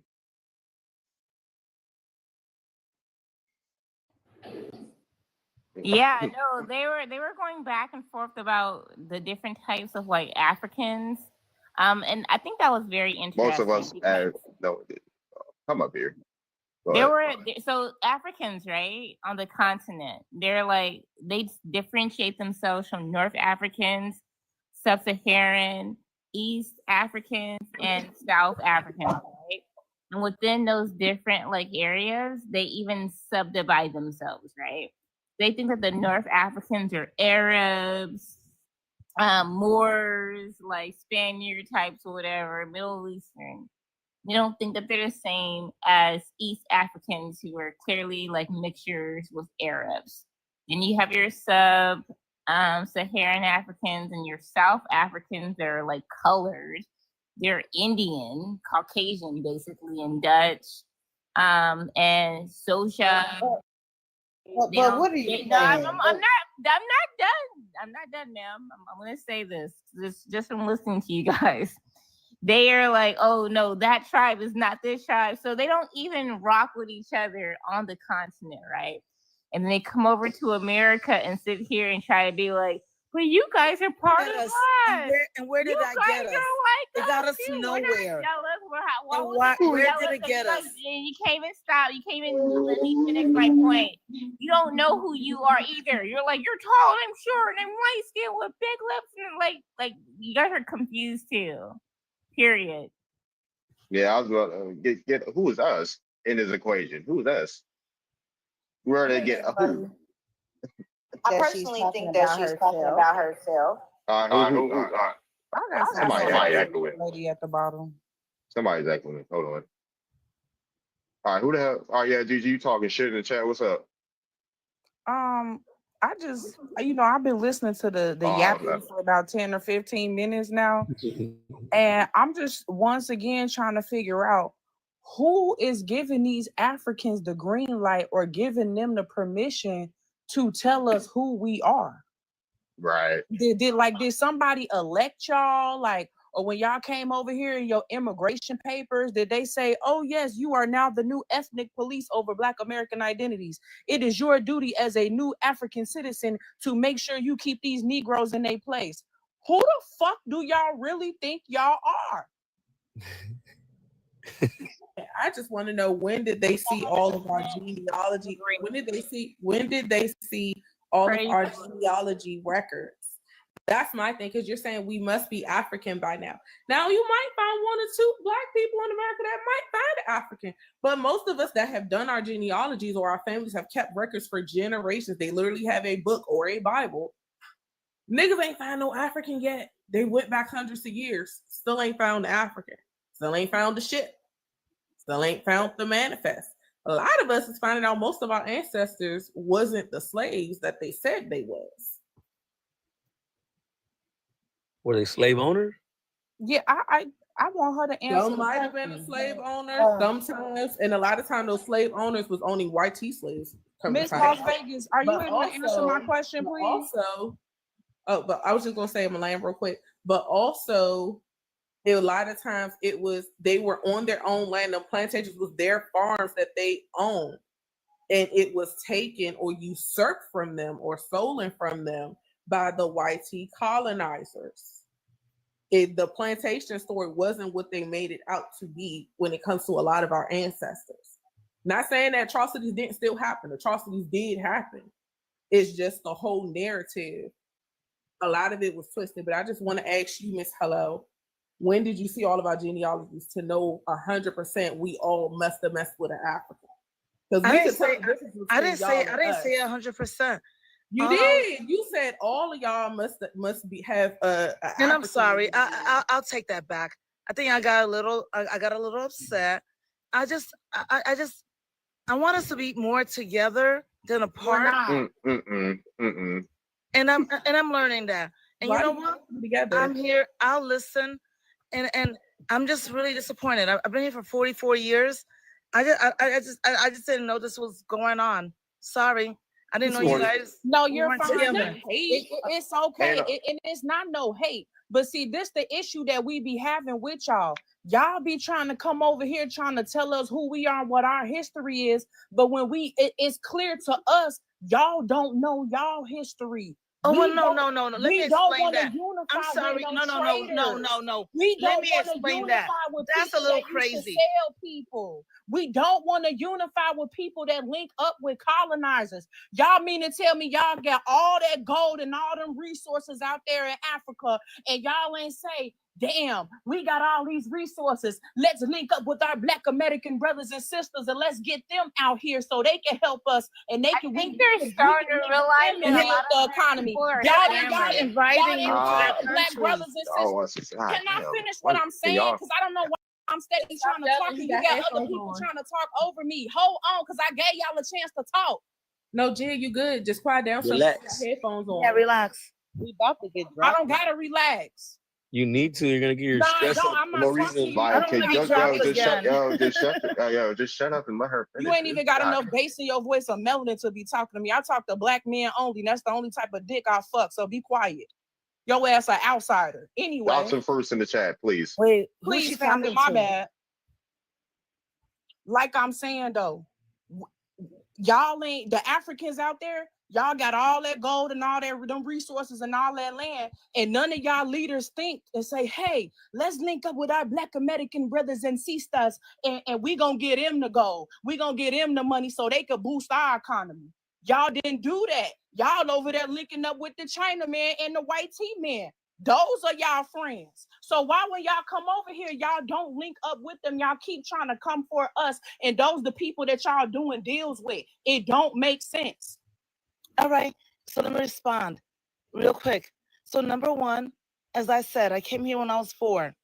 Yeah, no, they were going back and forth about the different types of like Africans. And I think that was very
Most of us
interesting because
no, come up here. Go
there
ahead.
were so Africans, right, on the continent. They're like they differentiate themselves from North Africans, Sub-Saharan, East Africans, and South Africans, right? And within those different like areas, they even subdivide themselves, right? They think that the North Africans are Arabs, Moors, like Spaniard types or whatever, Middle Eastern. They don't think that they're the same as East Africans who are clearly like mixtures with Arabs. Then you have your Saharan Africans and your South Africans that are like colored. They're Indian, Caucasian, basically, and Dutch. And Soja.
But what are you
No, I'm
saying?
not done. I'm not done, ma'am. I'm gonna say this just from listening to you guys. They are like, oh no, that tribe is not this tribe. So they don't even rock with each other on the continent, right? And then they come over to America and sit here and try to be like, well, you guys are part of us.
And where did
You
that
guys
get us?
are like
It got us
too. We're not
nowhere.
jealous.
And where did
Jealous
it get us?
because you came and stopped. You came and let me finish my point. You don't know who you are either. You're like, you're tall and I'm short and I'm light skinned with big lips and like you guys are confused too. Period.
Yeah, I was going to get who is us in this equation? Who's us? Where they get a who?
I personally think that she's talking about herself.
Who? Somebody echoing.
Lady at the bottom.
Somebody's echoing. Hold on. All right, who the hell? Oh yeah, Gigi, you talking shit in the chat? What's up?
I just, I've been listening to the yapping for about 10 or 15 minutes now. And I'm just once again trying to figure out who is giving these Africans the green light or giving them the permission to tell us who we are.
Right.
Did somebody elect y'all? Or when y'all came over here in your immigration papers, did they say, oh, yes, you are now the new ethnic police over Black American identities? It is your duty as a new African citizen to make sure you keep these Negroes in their place. Who the fuck do y'all really think y'all are?
I just want to know, when did they see all of our genealogy? When did they see all of our genealogy records? That's my thing, because you're saying we must be African by now. Now, you might find one or two Black people in America that might find African, but most of us that have done our genealogies or our families have kept records for generations. They literally have a book or a Bible. Niggas ain't found no African yet. They went back hundreds of years. Still ain't found the African. Still ain't found the ship. Still ain't found the manifest. A lot of us is finding out most of our ancestors wasn't the slaves that they said they was.
Were they slave owners?
Yeah, I want her to answer.
Some might have been a slave owner sometimes, and a lot of times those slave owners was owning white slave.
Miss Las Vegas, are you able to answer my question, please?
But I was just gonna say, I'm gonna land real quick. But also, a lot of times they were on their own land. The plantations was their farms that they owned, and it was taken or usurped from them or stolen from them by the white colonizers. The plantation story wasn't what they made it out to be when it comes to a lot of our ancestors. Not saying that atrocities didn't still happen. Atrocities did happen. It's just the whole narrative. A lot of it was twisted. But I just want to ask you, Miss Hello, when did you see all of our genealogies to know 100% we all must have messed with an African?
I didn't say 100%.
You did. You said all of y'all must have
and I'm sorry. I'll take that back. I think I got a little upset. I want us to be more together than apart. And I'm learning that. And you know what? I'm here. I'll listen. And I'm just really disappointed. I've been here for 44 years. I just didn't know this was going on. Sorry. I didn't know you guys.
No,
we
you're
weren't
fine.
together.
It's okay.
And,
And it's not no hate. But see, this the issue that we be having with y'all. Y'all be trying to come over here trying to tell us who we are and what our history is. But when it's clear to us, y'all don't know y'all history.
Oh, well,
We
no,
don't-
no, no, no. Let me
we don't
explain
wanna
that.
unify
I'm sorry.
with
No, no, no, no, no,
traitors.
no.
We
Let
don't
me
want to
explain
unify
that.
with
That's a
people
little
that used to
crazy.
sell people. We don't want to unify with people that link up with colonizers. Y'all mean to tell me y'all got all that gold and all them resources out there in Africa, and y'all ain't say, damn, we got all these resources. Let's link up with our Black American brothers and sisters and let's get them out here so they can help us and they can.
I think they're starting to realize that a
help
lot
the
of
economy.
people are
Y'all
family.
inviting you to
invite
their
Black
country.
brothers and sisters.
oh, what's this?
Can I
Damn.
finish what I'm saying?
y'all-
Because I don't know why I'm steady trying to talk and you got other people trying to talk over me. Hold on, because I gave y'all a chance to talk.
No, Jill, you good. Just quiet down. So
Relax.
got headphones on.
Yeah, relax. We about to get
I
dropped.
don't gotta relax.
You need to. You're gonna get your
Nah,
stress
don't.
up
I'm
for
not
no
talking to
reason.
you.
Like,
I don't
okay,
wanna
just,
get dropped
just shut,
again.
just shut up and let her finish.
You ain't
this.
even got
God.
enough bass in your voice or melanin to be talking to me. I talk to black men only. That's the only type of dick I fuck. So be quiet. Your ass an outsider. Anyway,
Drop some fruits in the chat, please.
Wait, who's
please,
she
family,
talking
my
to?
bad. Like I'm saying though, y'all ain't the Africans out there. Y'all got all that gold and all that them resources and all that land, and none of y'all leaders think and say, "Hey, let's link up with our Black American brothers and sisters, and we gonna get them the gold. We gonna get them the money so they could boost our economy." Y'all didn't do that. Y'all over there linking up with the China man and the white tea man. Those are y'all friends. So why when y'all come over here, y'all don't link up with them? Y'all keep trying to come for us, and those the people that y'all doing deals with. It don't make sense.
All right, so let me respond real quick. So number one, as I said, I came here when I was 4.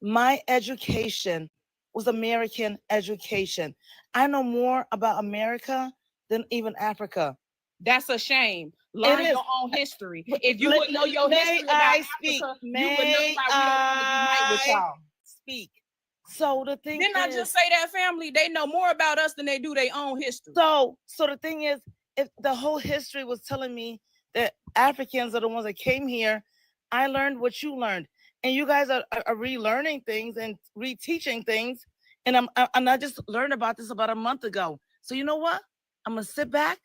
My education was American education. I know more about America than even Africa.
That's a shame. Learn
is.
your own history. If you
Let-
would know your
may
history about
I
Africa,
speak?
you would know
May
why we don't want to unite with
I
y'all.
speak? So the thing
Didn't I
is,
just say that, family? They know more about us than they do their own history.
so the thing is, if the whole history was telling me that Africans are the ones that came here, I learned what you learned, and you guys are relearning things and reteaching things. And I just learned about this about a month ago. So you know what? I'm gonna sit back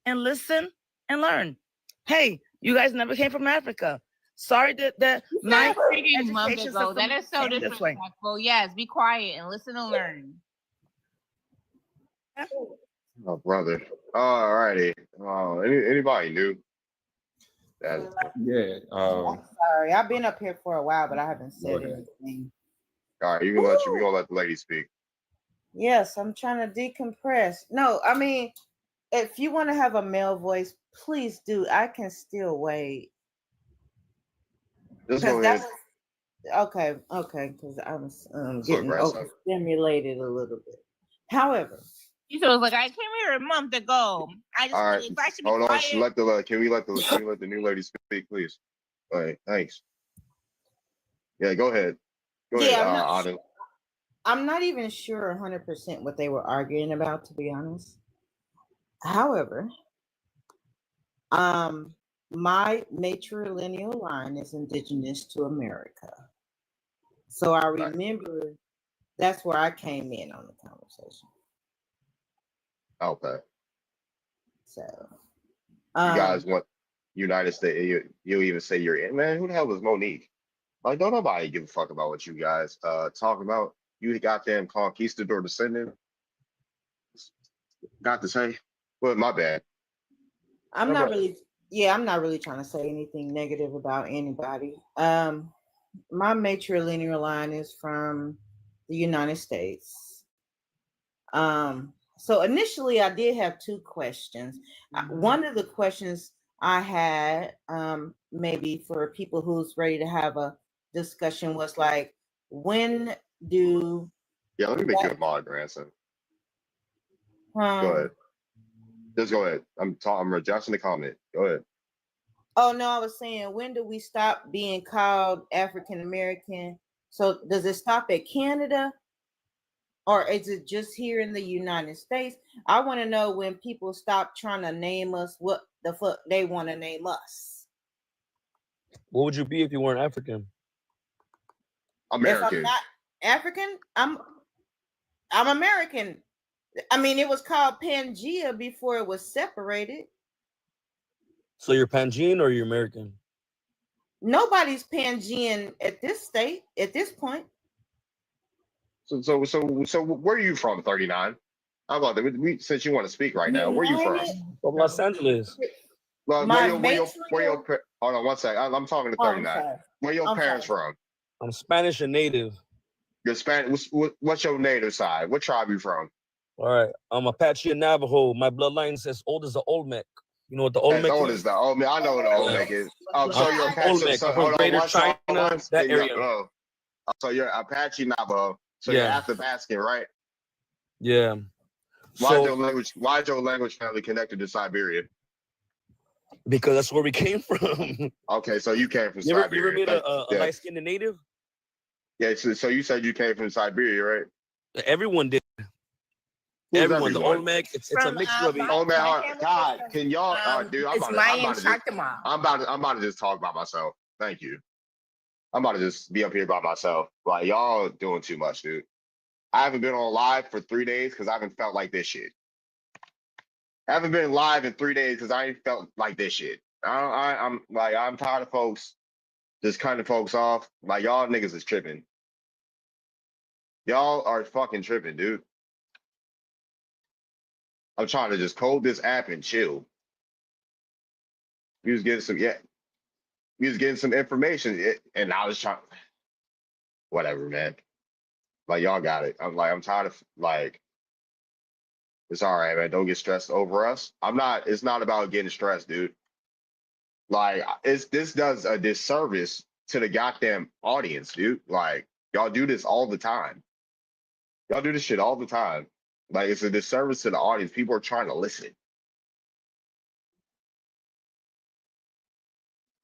and listen and learn. Hey, you guys never came from Africa. Sorry that my
Freaking month
education
ago. That
system
is so
came this way.
disrespectful. Yes, be quiet and listen and learn.
Oh, brother. All righty. Anybody new?
Yeah.
Sorry, I've been up here for a while, but I haven't said
ahead.
anything.
All right, we gonna let the lady speak.
Yes, I'm trying to decompress. No, I mean, if you want to have a male voice, please do. I can still wait.
Just go
Because
ahead.
okay, because I was
So
getting
aggressive.
overstimulated a little bit. However,
He was like, I came here a month ago. I just
All right,
if I should be
hold on.
quiet.
Can we let the new lady speak, please? All right, thanks. Yeah, go ahead. Go
yeah,
ahead, Adam.
I'm not even sure 100% what they were arguing about, to be honest. However, my matrilineal line is indigenous to America. So I remember that's where I came in on the conversation.
Okay.
So
You guys want United States? You even say you're in, man. Who the hell was Monique? Like, don't nobody give a fuck about what you guys talking about. You the goddamn conquistador descendant. Got to say, well, my bad.
I'm not really trying to say anything negative about anybody. My matrilineal line is from the United States. So initially I did have 2 questions. One of the questions I had, maybe for people who's ready to have a discussion, was like, when do
Yeah, let me make you a mod, grandson. Go ahead. Just go ahead. I'm adjusting the comment. Go ahead.
Oh no, I was saying, when do we stop being called African American? So does it stop at Canada? or is it just here in the United States? I want to know when people stop trying to name us what the fuck they want to name us.
What would you be if you weren't African?
If I'm
American.
not African, I'm American. I mean, it was called Pangea before it was separated.
So you're Pangean or you're American?
Nobody's Pangean at this point.
So where are you from, 39? How about that? Since you want to speak right now, where are you from?
From Los Angeles.
Well,
My
hold on one second. I'm talking to
Oh, I'm
39.
sorry.
Where your
I'm
parents
sorry.
from?
I'm Spanish and native.
You're Spanish. What's your native side? What tribe you from?
All right. I'm Apache and Navajo. My bloodline's as old as the Olmec. You know what the
As
Olmec
old
is?
as the Olmec. I know what the Olmec is. Oh, so you're Apache.
Olmec
So
from
hold on
Greater
one
China,
second.
that area.
So you're Apache Navajo. So you're
Yeah.
Athabascan, right?
Yeah.
Why is
So
your language family connected to Siberia?
because that's where we came from.
Okay, so you came from
You ever
Siberia.
meet a
Yeah.
light-skinned native?
Yeah, so you said you came from Siberia, right?
Everyone did.
Who's
Everyone. The
everyone?
Olmec. It's a mixture of it.
Oh man, God, can y'all? Dude,
It's Mayan Shaktima.
I'm about to just talk by myself. Thank you. I'm about to just be up here by myself. Like y'all doing too much, dude. I haven't been on live for 3 days because I haven't felt like this shit. I haven't been live in 3 days because I ain't felt like this shit. I'm tired of folks just cutting folks off. Like y'all niggas is tripping. Y'all are fucking tripping, dude. I'm trying to just code this app and chill. We was getting some information, and I was trying. Whatever, man. Like y'all got it. I'm tired of like. It's all right, man. Don't get stressed over us. It's not about getting stressed, dude. Like this does a disservice to the goddamn audience, dude. Like y'all do this all the time. Y'all do this shit all the time. Like it's a disservice to the audience. People are trying to listen.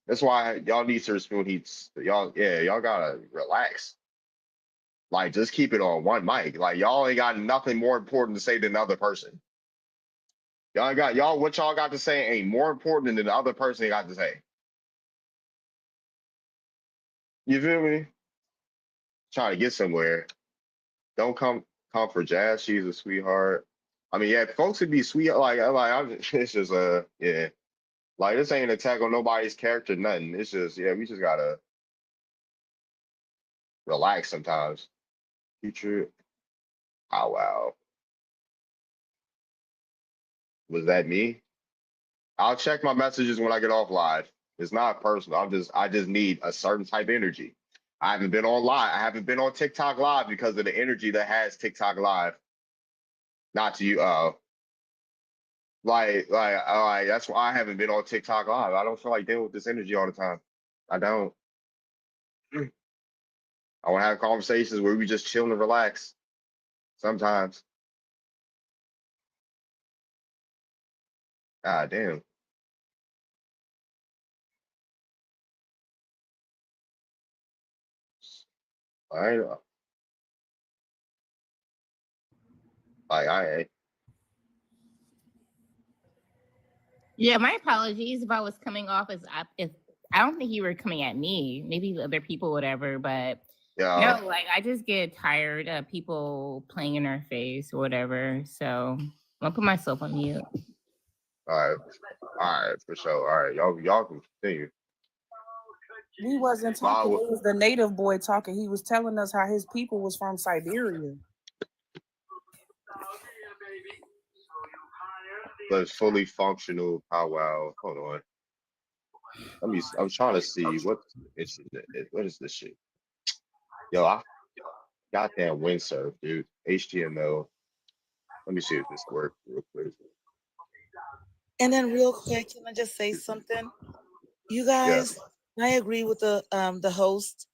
That's why y'all need to spoon heats. Y'all gotta relax. Like just keep it on one mic. Like y'all ain't got nothing more important to say than the other person. What y'all got to say ain't more important than the other person got to say. You feel me? Trying to get somewhere. Don't come for Jazz. She's a sweetheart. I mean, yeah, folks would be sweet. It's just yeah. Like this ain't an attack on nobody's character, nothing. It's just, yeah, we just gotta relax sometimes. Future. Oh wow. Was that me? I'll check my messages when I get off live. It's not personal. I just need a certain type of energy. I haven't been on live. I haven't been on TikTok live because of the energy that has TikTok live. Not to you, that's why I haven't been on TikTok live. I don't feel like dealing with this energy all the time. I don't. I want to have conversations where we just chill and relax. Sometimes. God damn.
Yeah, my apologies if I was coming off as if I don't think you were coming at me, maybe other people, whatever, but
Yeah.
no, like I just get tired of people playing in our face or whatever. So I'll put myself on mute.
All right, for sure. All right, y'all can continue.
We wasn't talking. It was the native boy talking. He was telling us how his people was from Siberia.
But it's fully functional powwow. Hold on. I'm trying to see what is this shit? Yo, goddamn windsurf, dude. HTML. Let me see if this works real quick.
And then real quick, can I just say something? You guys, I agree with the host.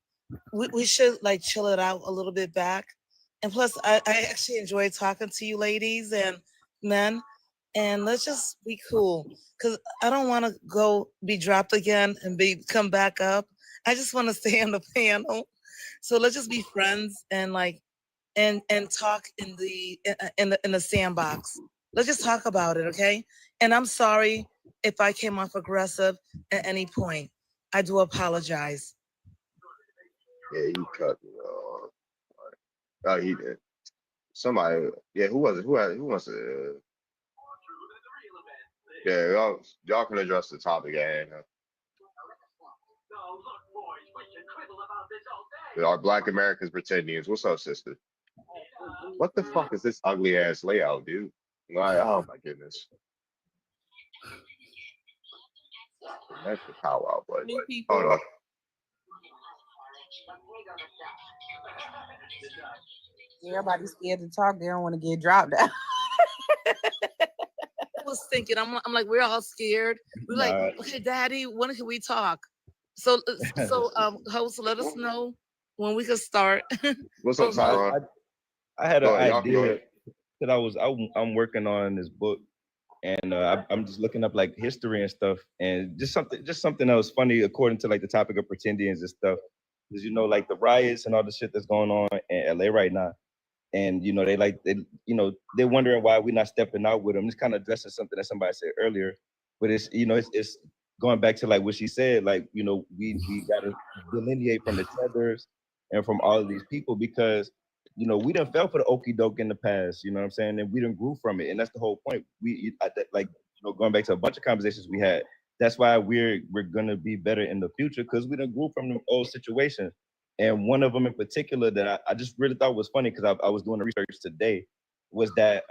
We should like chill it out a little bit back. And plus, I actually enjoy talking to you ladies and men. And let's just be cool. Because I don't want to be dropped again and come back up. I just want to stay on the panel. So let's just be friends and like and talk in the sandbox. Let's just talk about it, okay? And I'm sorry if I came off aggressive at any point. I do apologize.
Yeah, he cut me off. Oh, he did. Somebody, yeah, who was it? Who wants to? Yeah, y'all can address the topic at hand. Are Black Americans pretendians? What's up, sister? What the fuck is this ugly ass layout, dude? Like, oh my goodness. That's the powwow, but
New people.
hold on.
Everybody's scared to talk. They don't want to get dropped out.
I was thinking, I'm like, we're all scared. We're like,
Nah.
okay, Daddy, when can we talk? So host, let us know when we can start.
What's up, Tyron?
I had an
Go ahead, y'all can go
idea
ahead.
that I'm working on this book, and I'm just looking up like history and stuff, and just something that was funny according to like the topic of pretendians and stuff. Because you know, like the riots and all the shit that's going on in LA right now, and you know they're wondering why we're not stepping out with them. It's kind of addressing something that somebody said earlier, but it's going back to like what she said, like we gotta delineate from the tethers and from all of these people, because we done fell for the okie doke in the past, you know what I'm saying, and we done grew from it, and that's the whole point. Going back to a bunch of conversations we had, that's why we're gonna be better in the future, because we done grew from the old situations. And one of them in particular that I just really thought was funny, because I was doing the research today, was that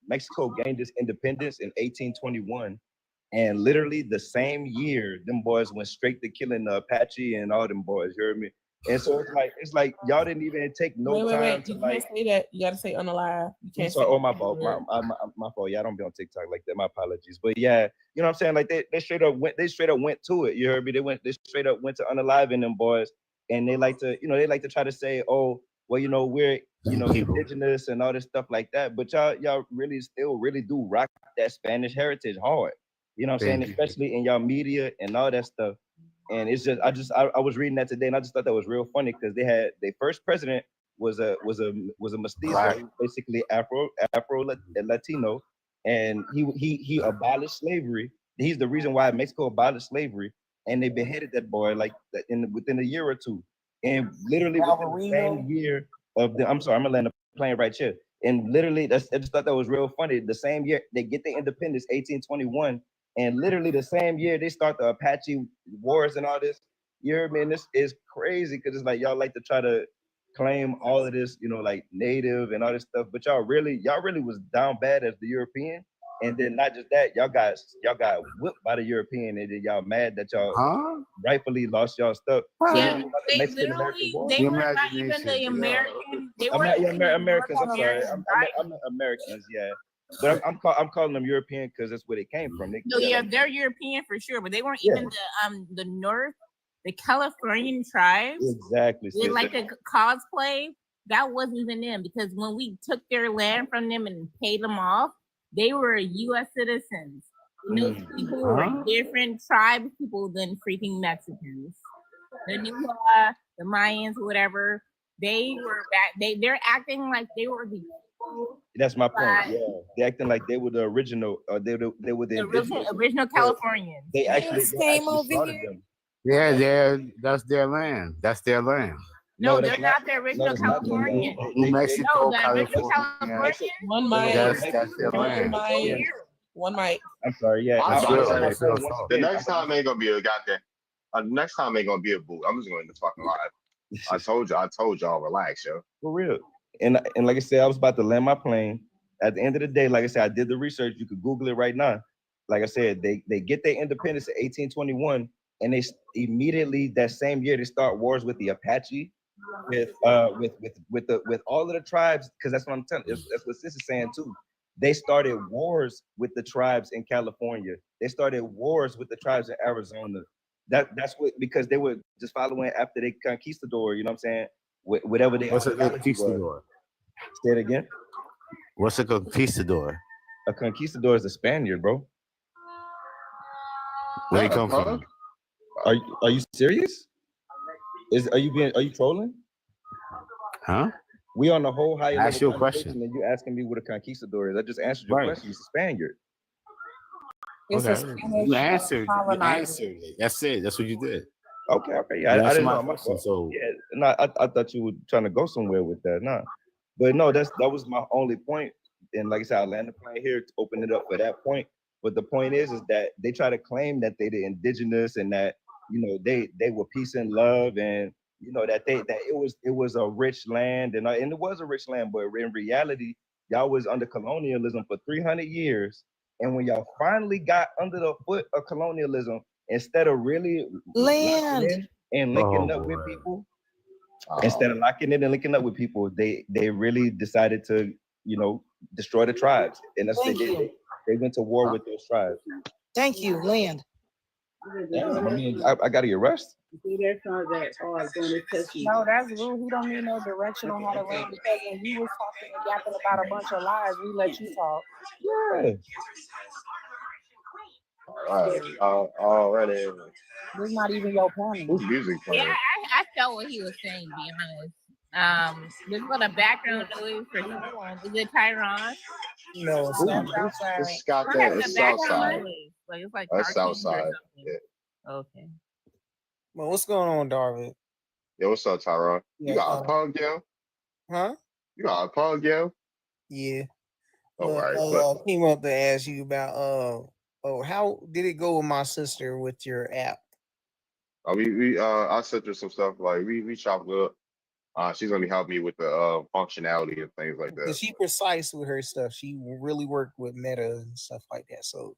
Mexico gained its independence in 1821, and literally the same year, them boys went straight to killing the Apache and all them boys. You heard me? And so it's like y'all didn't even take no time
Wait.
to
You
like.
can't say that. You gotta say unalive. You can't
Sorry,
say
my fault. My fault. Yeah, I don't be on TikTok like that. My apologies. But yeah, you know what I'm saying? Like they straight up went to it. You heard me? They straight up went to unaliving them boys, and they like to try to say, oh, well, we're indigenous and all this stuff like that. But y'all really still really do rock that Spanish heritage hard. You know what I'm saying? Especially in y'all media and all that stuff. And it's just I was reading that today, and I just thought that was real funny, because they had their first president was a mestizo, basically Afro Latino, and he abolished slavery. He's the reason why Mexico abolished slavery, and they beheaded that boy like within a year or two, and literally within the same year of the. I'm sorry, I'm gonna land the plane right here. And literally, I just thought that was real funny. The same year they get their independence, 1821. And literally the same year they start the Apache wars and all this. You hear me? And this is crazy, because it's like y'all like to try to claim all of this, like native and all this stuff, but y'all really was down bad as the European. And then not just that, y'all got whipped by the European, and then y'all mad that y'all rightfully lost y'all stuff.
Yeah, they were not even the American. They were
Americans. I'm sorry, I'm Americans. Yeah. But I'm calling them European because that's where they came from.
They're European for sure, but they weren't even the North, the Californian tribes.
Exactly.
They like to cosplay. That wasn't even them, because when we took their land from them and paid them off, they were U.S. citizens. Those people were different tribe people than freaking Mexicans. The Nuba, the Mayans, whatever. They were back. They're acting like they were the.
That's my point. Yeah, they acting like they were the original. They were the
original Californians.
They actually
came over
started
here.
them.
Yeah, that's their land. That's their land.
No, they're not the original Californians.
New Mexico,
No, the original
California.
Californians.
One mic.
That's their land.
One mic.
I'm sorry. Yeah.
The next time ain't gonna be a goddamn. Next time ain't gonna be a boot. I'm just going to fucking live. I told y'all, relax, yo.
For real. And like I said, I was about to land my plane. At the end of the day, like I said, I did the research. You could Google it right now. Like I said, they get their independence in 1821, and they immediately that same year they start wars with the Apache, with all of the tribes, because that's what I'm telling. That's what Sis is saying too. They started wars with the tribes in California. They started wars with the tribes in Arizona. That's what, because they were just following after the conquistador. You know what I'm saying? Whatever they.
What's a conquistador?
Say it again.
What's a conquistador?
A conquistador is a Spaniard, bro.
Where they come from?
Are you serious? Are you trolling?
Huh?
We on the whole higher
Ask
level
you a question.
conversation, and you asking me what a conquistador is. I just answered your
Right.
question. It's a Spaniard.
It's a
Okay.
Spanish
You answered. You
colonizer.
answered it. That's it. That's what you did.
Okay, yeah,
You
I
answered
didn't
my
know. My
question.
fault.
So
Yeah, no, I thought you were trying to go somewhere with that. Nah, but no, that was my only point. And like I said, I landed the plane here to open it up for that point. But the point is that they try to claim that they the indigenous and that they were peace and love and that it was a rich land and it was a rich land, but in reality, y'all was under colonialism for 300 years. And when y'all finally got under the foot of colonialism, instead of really locking in and linking up with people, instead of locking in and linking up with people, they really decided to, destroy the tribes. And that's what they did. They went to war with those tribes.
Thank you, land.
Damn, I mean, I gotta get rest.
See, that's not that hard going to touch you.
No, that's rude. He don't need no direction on how to land because when you was talking and yapping about a bunch of lies, we let you talk.
Yeah.
Already.
This is not even your panel.
Who's music
Yeah,
playing?
I felt what he was saying, to be honest. There's a lot of background noise for someone. Is it Tyron?
No, it's not.
It's got
What
that.
has
It's
the background
Southside.
noise? Like it's like
That's
cartoons or
Southside.
something.
Yeah.
Okay.
Well, what's going on, Darvin?
Yeah, what's up, Tyron? You
Yeah,
got a pug, yo?
Huh?
You got a pug, yo?
Yeah.
All
Look,
right, but
came up to ask you about how did it go with my sister with your app?
I sent her some stuff like we chopped it up. She's gonna be helping me with the functionality and things like that.
Because she precise with her stuff. She really worked with Meta and stuff like that. So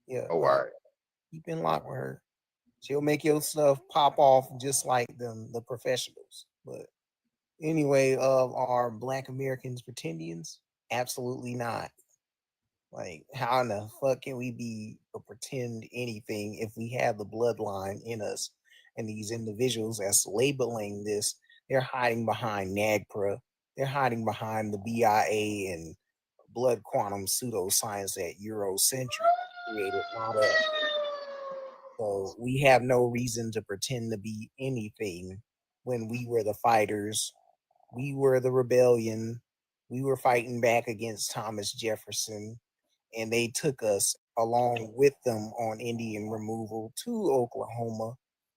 yeah,
Oh, all right.
keep in lock with her. She'll make your stuff pop off just like the professionals. But anyway, are Black Americans pretendians? Absolutely not. Like, how in the fuck can we be or pretend anything if we have the bloodline in us? And these individuals that's labeling this, they're hiding behind NAGPRA, they're hiding behind the BIA and blood quantum pseudoscience that Eurocentric created, not us. So we have no reason to pretend to be anything when we were the fighters. We were the rebellion. We were fighting back against Thomas Jefferson, and they took us along with them on Indian removal to Oklahoma.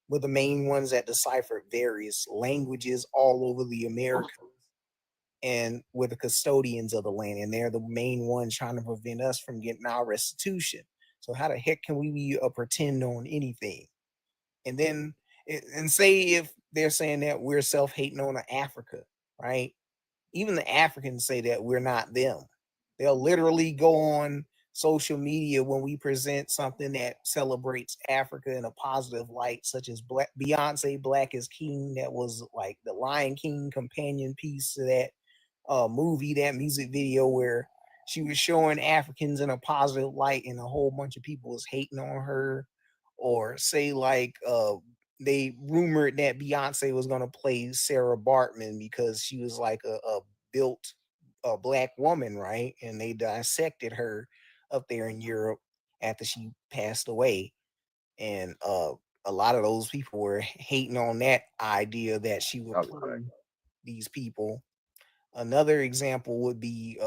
We're the main ones that deciphered various languages all over the Americas, and we're the custodians of the land, and they're the main ones trying to prevent us from getting our restitution. So how the heck can we be a pretend on anything? And then and say if they're saying that we're self-hating on Africa, right? Even the Africans say that we're not them. They'll literally go on social media when we present something that celebrates Africa in a positive light, such as Beyonce Black is King, that was like the Lion King companion piece to that movie, that music video where she was showing Africans in a positive light and a whole bunch of people was hating on her. Or say like they rumored that Beyonce was gonna play Sarah Bartman because she was like a built Black woman, right? And they dissected her up there in Europe after she passed away. And a lot of those people were hating on that idea that she would play these people. Another example would be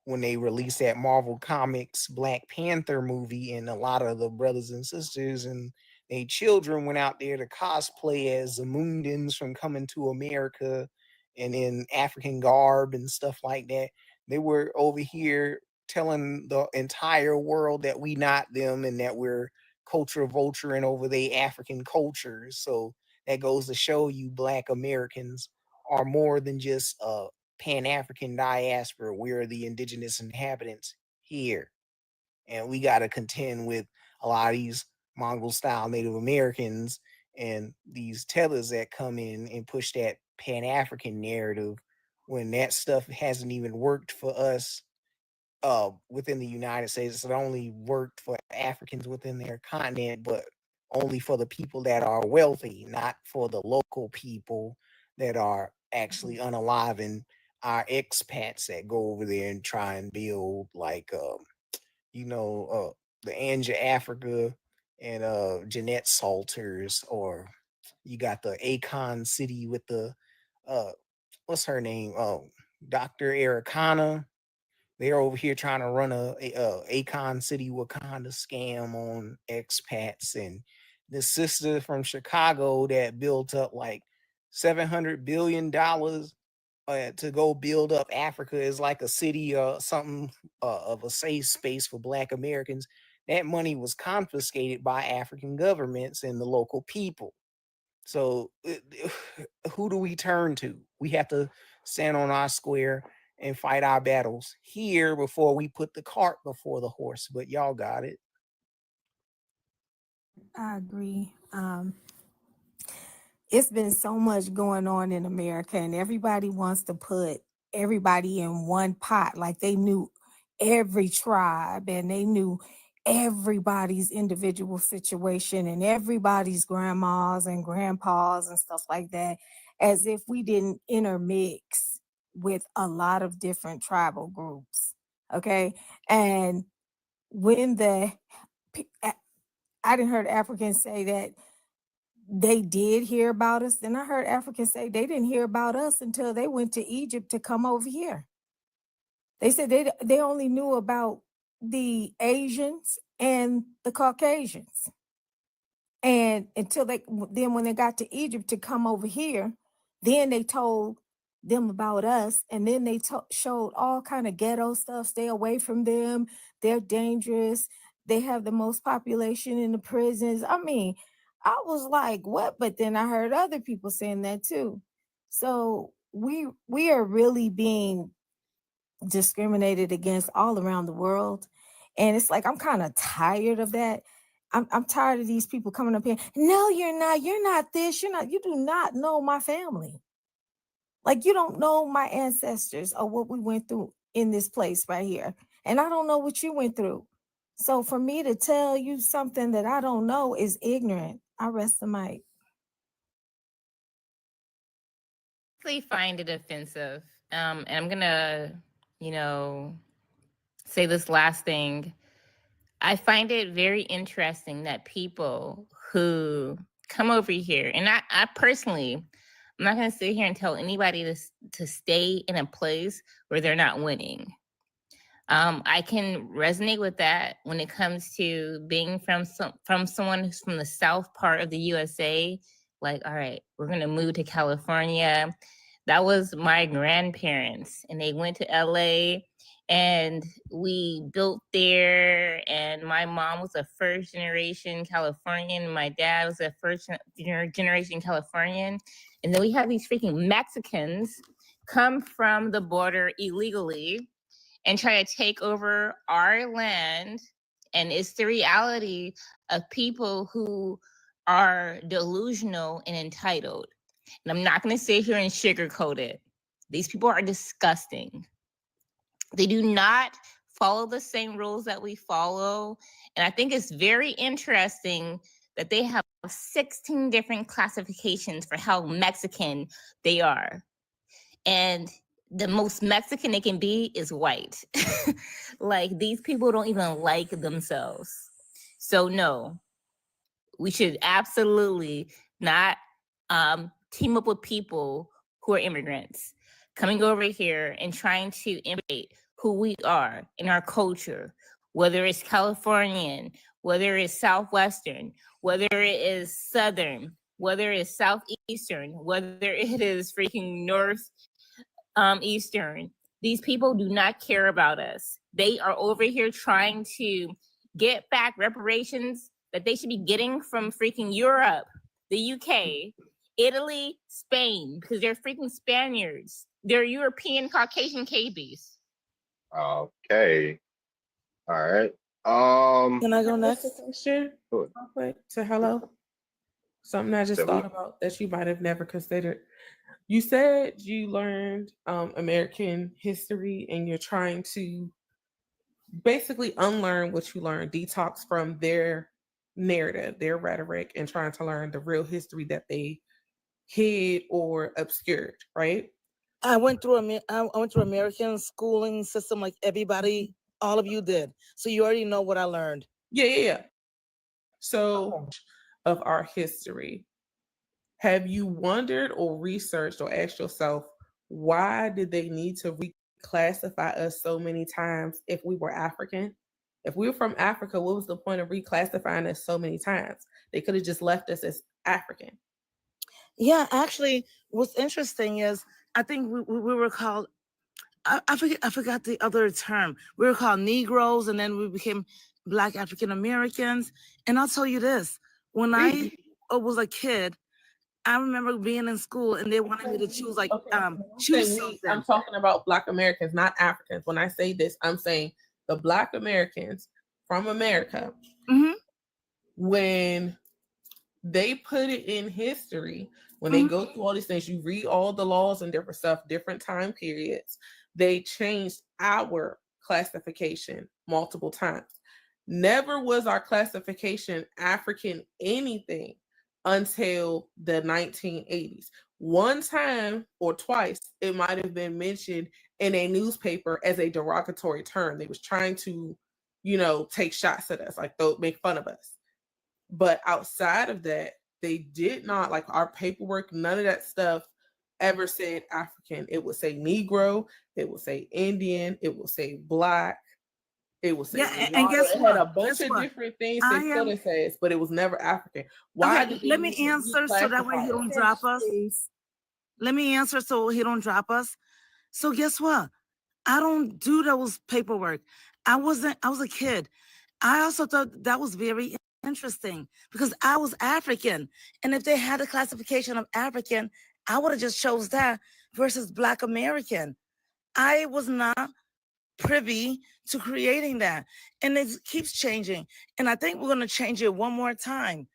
when they released that Marvel Comics Black Panther movie, and a lot of the brothers and sisters and their children went out there to cosplay as Zamundans from Coming to America and in African garb and stuff like that. They were over here telling the entire world that we not them and that we're culture vulturing over the African cultures. So that goes to show you Black Americans are more than just Pan-African diaspora. We're the indigenous inhabitants here. And we got to contend with a lot of these Mongol-style Native Americans and these tethers that come in and push that Pan-African narrative when that stuff hasn't even worked for us within the United States. It only worked for Africans within their continent, but only for the people that are wealthy, not for the local people that are actually unaliving our expats that go over there and try and build like the Anja Africa and Jeanette Salters, or you got the Akon City with the what's her name? Oh, Dr. Ericana. They're over here trying to run a Akon City Wakanda scam on expats, and the sister from Chicago that built up like $700 billion to go build up Africa is like a city or something of a safe space for Black Americans. That money was confiscated by African governments and the local people. So who do we turn to? We have to stand on our square and fight our battles here before we put the cart before the horse. But y'all got it.
I agree. It's been so much going on in America, and everybody wants to put everybody in one pot. Like they knew every tribe and they knew everybody's individual situation and everybody's grandmas and grandpas and stuff like that, as if we didn't intermix with a lot of different tribal groups. Okay. And when I didn't heard Africans say that they did hear about us, then I heard Africans say they didn't hear about us until they went to Egypt to come over here. They said they only knew about the Asians and the Caucasians. And then when they got to Egypt to come over here, then they told them about us, and then they showed all kind of ghetto stuff. Stay away from them. They're dangerous. They have the most population in the prisons. I mean, I was like, what? But then I heard other people saying that too. So we are really being discriminated against all around the world. And it's like, I'm kind of tired of that. I'm tired of these people coming up here. No, you're not this, you do not know my family. Like, you don't know my ancestors or what we went through in this place right here. And I don't know what you went through. So for me to tell you something that I don't know is ignorant. I rest the mic.
I find it offensive. And I'm gonna, say this last thing. I find it very interesting that people who come over here, and I personally, I'm not going to sit here and tell anybody to stay in a place where they're not winning. I can resonate with that when it comes to being from someone who's from the south part of the USA. Like, all right, we're going to move to California. That was my grandparents, and they went to LA, and we built there, and my mom was a first generation Californian. My dad was a first generation Californian. And then we have these freaking Mexicans come from the border illegally and try to take over our land. And it's the reality of people who are delusional and entitled. And I'm not going to sit here and sugarcoat it. These people are disgusting. They do not follow the same rules that we follow. And I think it's very interesting that they have 16 different classifications for how Mexican they are. And the most Mexican they can be is white. Like, these people don't even like themselves. So no, we should absolutely not team up with people who are immigrants coming over here and trying to imitate who we are in our culture, whether it's Californian, whether it's Southwestern, whether it is Southern, whether it's Southeastern, whether it is freaking Eastern. These people do not care about us. They are over here trying to get back reparations that they should be getting from freaking Europe, the UK, Italy, Spain, because they're freaking Spaniards. They're European Caucasian KBs.
Okay. All right.
Can I go next? Question
Go
real quick to hello. Something I just thought about that you might have never considered. You said you learned American history and you're trying to basically unlearn what you learned, detox from their narrative, their rhetoric, and trying to learn the real history that they hid or obscured, right?
I went through American schooling system like everybody, all of you did. So you already know what I learned.
Yeah. So of our history, have you wondered or researched or asked yourself, why did they need to reclassify us so many times if we were African? If we were from Africa, what was the point of reclassifying us so many times? They could have just left us as African.
Yeah, actually, what's interesting is I think we were called. I forgot the other term. We were called Negroes, and then we became Black African Americans. And I'll tell you this: when I was a kid, I remember being in school, and they wanted me to choose choose something.
I'm talking about Black Americans, not Africans. When I say this, I'm saying the Black Americans from America. When they put it in history, when they go through all these things, you read all the laws and different stuff, different time periods, they changed our classification multiple times. Never was our classification African anything until the 1980s. One time or twice, it might have been mentioned in a newspaper as a derogatory term. They was trying to, take shots at us, make fun of us. But outside of that, they did not, like our paperwork, none of that stuff ever said African. It would say Negro, it would say Indian, it would say Black, it would say
and guess
it
what?
had a bunch of different things they could have said, but it was never African.
Why? Okay, let me answer so that way he don't drop us. Let me answer so he don't drop us. So guess what? I don't do those paperwork. I was a kid. I also thought that was very interesting because I was African. And if they had a classification of African, I would have just chose that versus Black American. I was not privy to creating that. And it keeps changing. And I think we're going to change it one more time.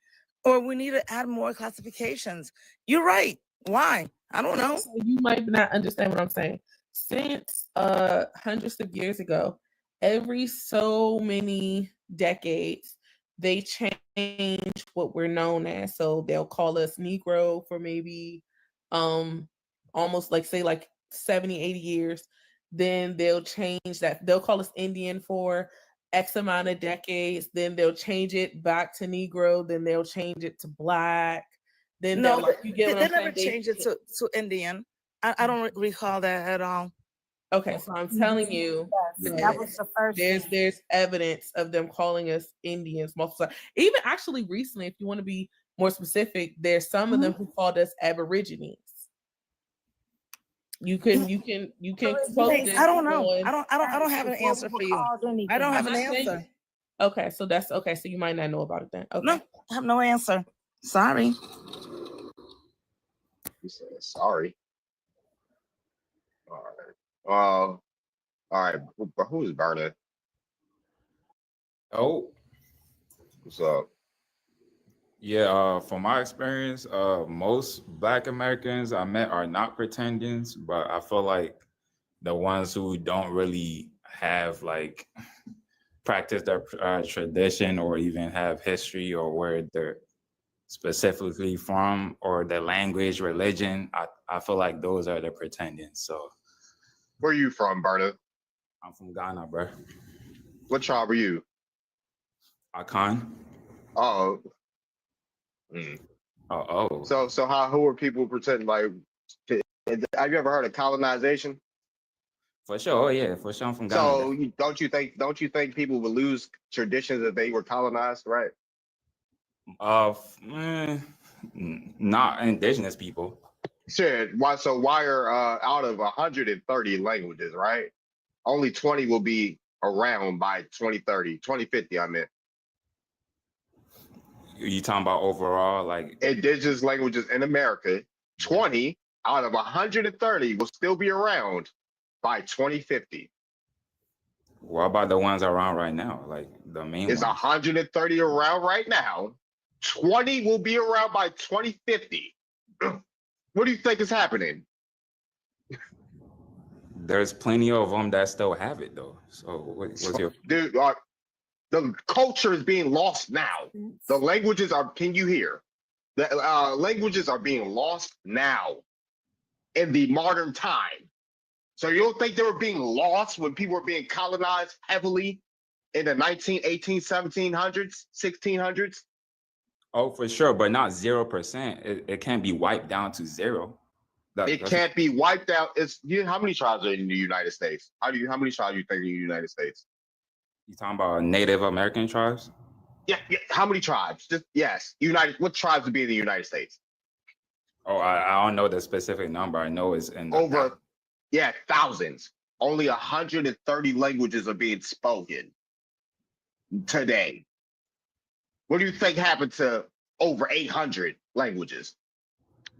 Or we need to add more classifications. You're right. Why? I don't know.
So you might not understand what I'm saying. Since hundreds of years ago, every so many decades, they change what we're known as. So they'll call us Negro for maybe almost like 70, 80 years. Then they'll change that. They'll call us Indian for X amount of decades. Then they'll change it back to Negro. Then they'll change it to Black. Then
no,
you get
they never changed it to Indian. I don't recall that at all.
Okay, so I'm telling you
that was the first.
There's evidence of them calling us Indians multiple times. Even actually recently, if you want to be more specific, there's some of them who called us Aborigines. You can quote this.
I don't know. I don't have an answer for you. I don't have an answer.
Okay, so that's okay. So you might not know about it then. Okay.
No, I have no answer. Sorry.
You said sorry. All right. Who's Berna?
Oh,
What's up?
yeah. From my experience, most Black Americans I met are not pretenders, but I feel like the ones who don't really have practice their tradition or even have history or where they're specifically from or the language, religion, I feel like those are the pretenders. So
where are you from, Berna?
I'm from Ghana, bro.
What tribe are you?
Akan.
Oh.
Oh.
So who are people pretending have you ever heard of colonization?
For sure, oh yeah, for sure I'm from Ghana.
So don't you think people would lose traditions if they were colonized, right?
Not indigenous people.
Sure. Why are out of 130 languages, right? Only 20 will be around by 2050, I meant.
You talking about overall,
indigenous languages in America, 20 out of 130 will still be around by 2050.
What about the ones around right now? The main
There's 130 around right now. 20 will be around by 2050. What do you think is happening?
There's plenty of them that still have it though. So what's your
dude? The culture is being lost now. The languages are. Can you hear? The languages are being lost now, in the modern time. So you don't think they were being lost when people were being colonized heavily in the 1700s, 1600s?
Oh, for sure, but not 0%. It can't be wiped down to zero.
It can't be wiped out. How many tribes are in the United States? How many tribes you think are in the United States?
You talking about Native American tribes?
Yeah. How many tribes? What tribes would be in the United States?
Oh, I don't know the specific number. I know it's in
thousands. Only 130 languages are being spoken today. What do you think happened to over 800 languages?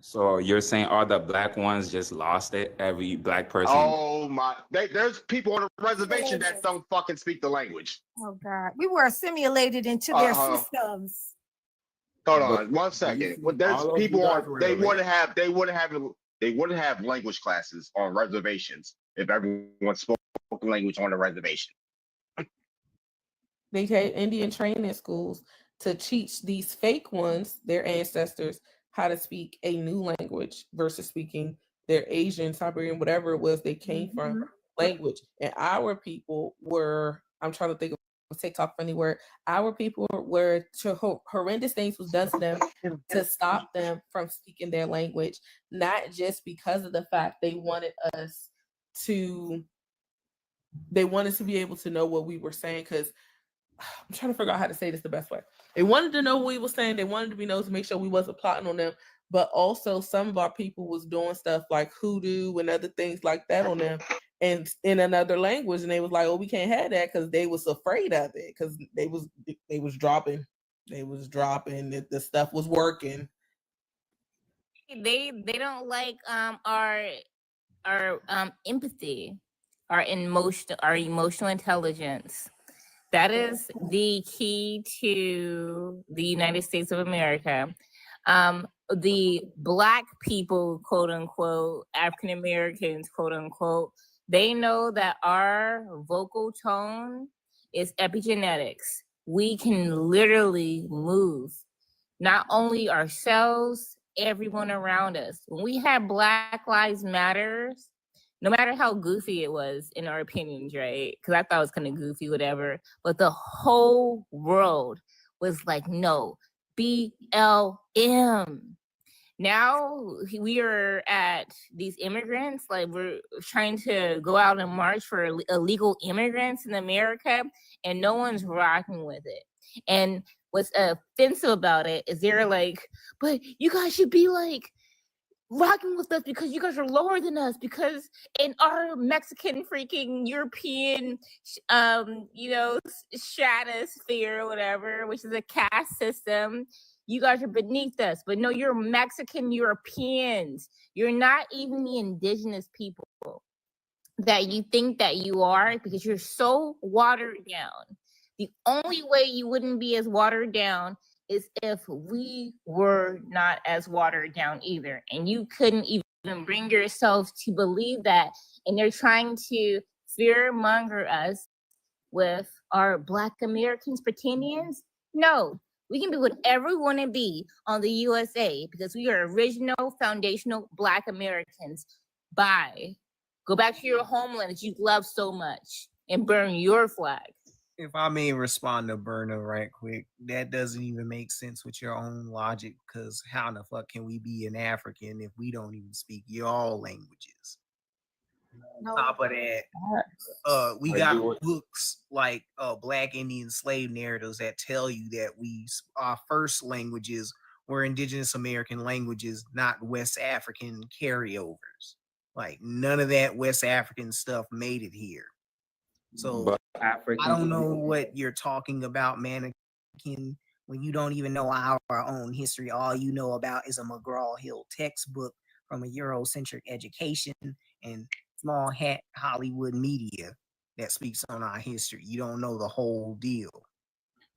So you're saying all the black ones just lost it? Every black person?
Oh my! There's people on the reservation that don't fucking speak the language.
Oh God, we were assimilated into their systems.
Hold on, 1 second. Well, there's people on. They wouldn't have language classes on reservations if everyone spoke language on the reservation.
They had Indian training schools to teach these fake ones, their ancestors, how to speak a new language versus speaking their Asian, Siberian, whatever it was they came from language. And our people were, I'm trying to think of a TikTok funny word, our people were horrendous things was done to them to stop them from speaking their language, not just because of the fact they wanted to be able to know what we were saying, because I'm trying to figure out how to say this the best way. They wanted to know what we were saying. They wanted to be known to make sure we wasn't plotting on them. But also some of our people was doing stuff like hoodoo and other things like that on them and in another language. And they was like, oh, we can't have that because they was afraid of it because they was dropping that the stuff was working.
They don't like our empathy, our emotional intelligence. That is the key to the United States of America. The Black people, quote unquote, African Americans, quote unquote, they know that our vocal tone is epigenetics. We can literally move not only ourselves, everyone around us. When we had Black Lives Matters, no matter how goofy it was, in our opinions, right? Because I thought it was kind of goofy, whatever. But the whole world was like, no, BLM. Now we are at these immigrants, like we're trying to go out and march for illegal immigrants in America, and no one's rocking with it. And what's offensive about it is they're like, but you guys should be like, rocking with us because you guys are lower than us, because in our Mexican freaking European stratosphere or whatever, which is a caste system, you guys are beneath us. But no, you're Mexican Europeans. You're not even the indigenous people that you think that you are, because you're so watered down. The only way you wouldn't be as watered down is if we were not as watered down either. And you couldn't even bring yourself to believe that. And they're trying to fear-monger us with our Black Americans pretendians. No, we can be whatever we want to be on the USA because we are original, foundational Black Americans. Bye. Go back to your homeland that you love so much and burn your flag.
If I may respond to Berna right quick, that doesn't even make sense with your own logic, because how in the fuck can we be an African if we don't even speak your languages?
No.
On top of that, we got books like Black Indian slave narratives that tell you that our first languages were indigenous American languages, not West African carryovers. Like none of that West African stuff made it here. So I don't know what you're talking about, mannequin, when you don't even know our own history. All you know about is a McGraw-Hill textbook from a Eurocentric education and small hat Hollywood media that speaks on our history. You don't know the whole deal.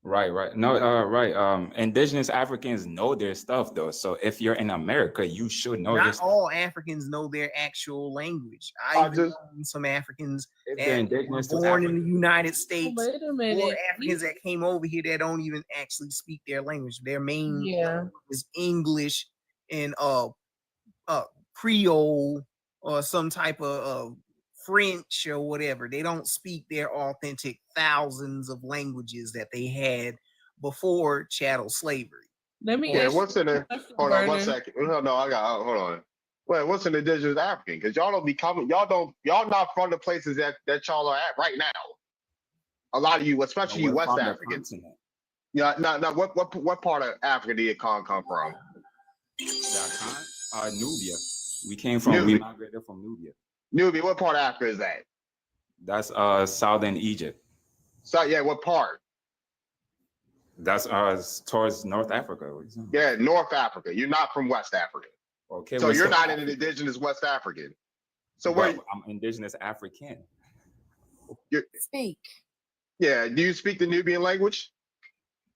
Right. No, right. Indigenous Africans know their stuff though. So if you're in America, you should know
Not
this.
all Africans know their actual language. I've known some Africans that were born in the United States,
Wait a minute.
or Africans that came over here that don't even actually speak their language. Their main language is English and Creole or some type of French or whatever. They don't speak their authentic thousands of languages that they had before chattel slavery.
Let me
what's in there? Hold on 1 second. No, hold on. Well, what's an indigenous African? Because y'all don't be coming, y'all not from the places that y'all are at right now. A lot of you,
No,
especially you
we're
West
from the
Africans.
continent.
Yeah, now what part of Africa did Khan come from?
Nubia. We
Nubia.
migrated from Nubia.
Nubia, what part of Africa is that?
That's southern Egypt.
So yeah, what part?
That's towards North Africa. What you saying?
Yeah, North Africa. You're not from West Africa.
Okay,
So
we're
you're
still
not an
African.
indigenous West African. So
But
where
I'm indigenous African.
you
Speak.
yeah, do you speak the Nubian language?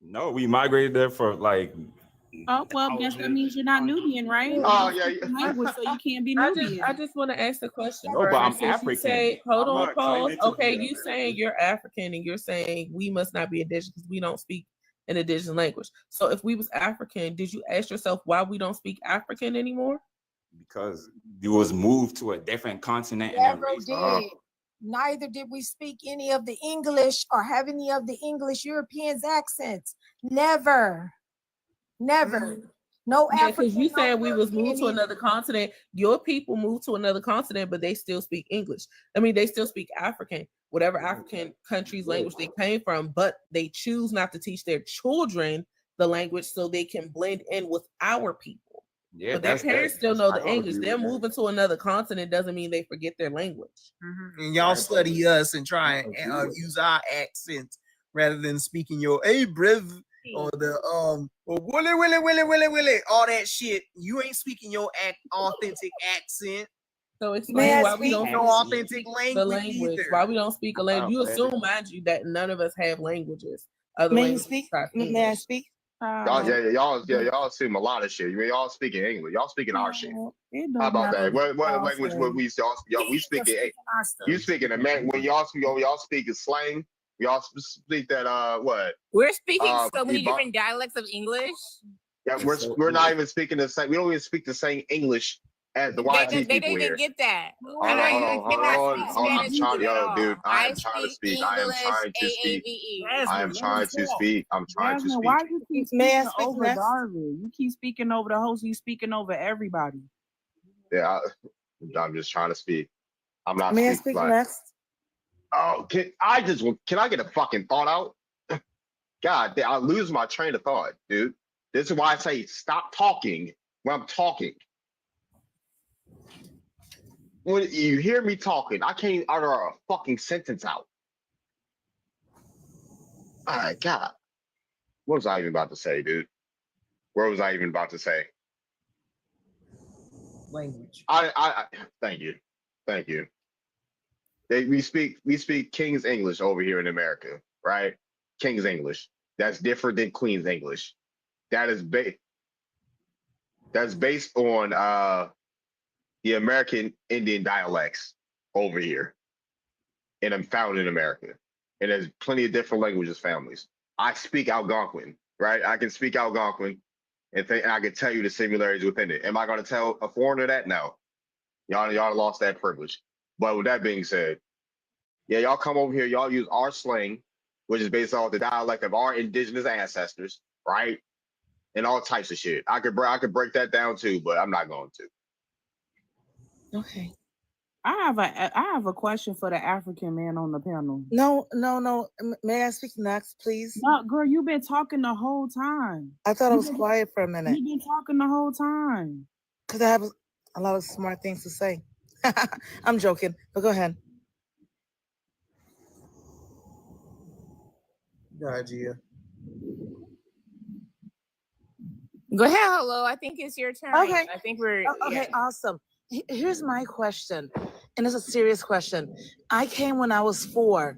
No, we migrated there for like.
Oh, well, guess that means you're not Nubian, right? You
Oh
don't
yeah.
speak the language, so you can't be
I
Nubian.
just want to ask the question.
No, but
Bernie.
I'm
Since you
African.
say, hold
I'm
on,
not
pause.
claiming to
Okay,
be
you saying you're African and you're saying we must not be indigenous because we don't speak an indigenous language. So if we was African, did you ask yourself why we don't speak African anymore?
Because you was moved to a different continent and then
Never
raised
did. Neither did we speak any of the English or have any of the English Europeans accents. Never. Never. No
Yeah,
African.
because you
no
saying we was moved
European
to
either.
another continent. Your people moved to another continent, but they still speak English. I mean, they still speak African, whatever African country's language they came from, but they choose not to teach their children the language so they can blend in with our people.
Yeah,
But their
that's
parents
that.
still know
I
the
don't
English.
agree
They're
with that.
moving to another continent doesn't mean they forget their language.
And y'all
Right,
study us and try and
agree with
use our accents rather than speaking your hey bruv or the or willy, all that shit. You ain't speaking your authentic accent.
So
May
explain
I
why we
speak
don't
no authentic
speak the
language
language.
either?
Why we don't speak a language? You
Authentic.
assume, mind you, that none of us have languages. Other
May you
languages
speak?
besides
May I
English.
speak?
Y'all assume a lot of shit. Y'all speaking English. Y'all speaking our shit. How about that? What language would we y'all we speaking? You speaking American when y'all speaking slang? Y'all speak that what?
We're speaking so many
Eba-
different dialects of English.
Yeah, we're not even speaking the same. We don't even speak the same English as the YT
They
people
don't even
here.
get that.
Hold
And
on,
I
hold
even
on,
cannot
hold
speak
on. Hold on. I'm
Spanish
trying,
at
yo,
all.
dude. I
I
am trying to
speak
speak. I am
English,
trying to speak.
AAVE.
I am trying to speak. I'm trying to
Jasmine,
speak.
why you keep
May I
speaking
speak
over
next?
Darby? You keep speaking over the host. You speaking over everybody.
Yeah, I'm just trying to speak. I'm not
May I
speaking
speak
like.
next?
Oh, can I get a fucking thought out? God, I lose my train of thought, dude. This is why I say stop talking when I'm talking. When you hear me talking, I can't utter a fucking sentence out. All right, God. What was I even about to say, dude? What was I even about to say?
Language.
I thank you. Thank you. We speak King's English over here in America, right? King's English. That's different than Queen's English. That is based on the American Indian dialects over here. And I'm found in America. And there's plenty of different languages, families. I speak Algonquin, right? I can speak Algonquin and I can tell you the similarities within it. Am I going to tell a foreigner that? No. Y'all lost that privilege. But with that being said, yeah, y'all come over here, y'all use our slang, which is based off the dialect of our indigenous ancestors, right? And all types of shit. I could break that down too, but I'm not going to.
Okay.
I have a question for the African man on the panel.
No. May I speak next, please?
No, girl, you've been talking the whole time.
I thought I was quiet for a minute
You've been talking the whole time.
because I have a lot of smart things to say. I'm joking, but go ahead.
Gotcha.
Go ahead, hello. I think it's your turn.
Okay.
I think we're
Okay,
yeah.
awesome. Here's my question, and it's a serious question. I came when I was 4,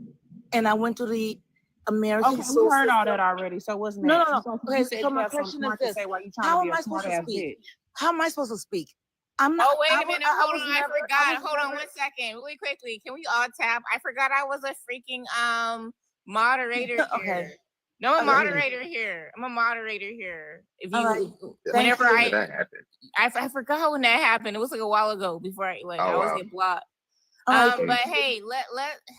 and I went to the American
Okay, we
school
heard all
system.
that already. So what's
No.
next? You
Okay,
said
so
you
my
have some
question is
smart to
this:
say while you trying
how
to be
am
a
I supposed
smart
to
ass
speak?
bitch.
How am I supposed to speak? I'm not.
Oh, wait
I
a
wa-
minute.
I
Hold
was
on. I
never-
forgot.
was
Hold on
never-
1 second. Really quickly. Can we all tap? I forgot I was a freaking moderator here.
Okay.
No, I'm a
Okay.
moderator here. I'm a moderator here. If
All right.
you,
Thank
whenever
you.
That happened.
I forgot when that happened. It was like a while ago before I
Oh,
always
wow.
get blocked.
All right,
But
thank you.
hey, let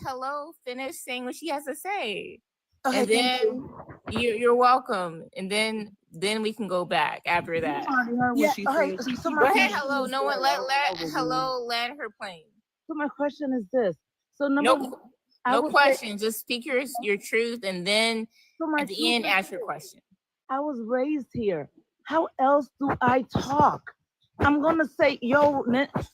hello finish saying what she has to say.
Okay,
And
thank
then
you.
You're welcome. And then we can go back after that.
already heard what she said. So
Go
my
ahead,
question
hello.
is
No one
this.
let hello land her plane.
So my question is this. So number one, I
No
would say-
question. Just speak your truth, and then
So my
at the
truth
end,
is
ask your
this.
question.
I was raised here. How else do I talk? I'm gonna say yo.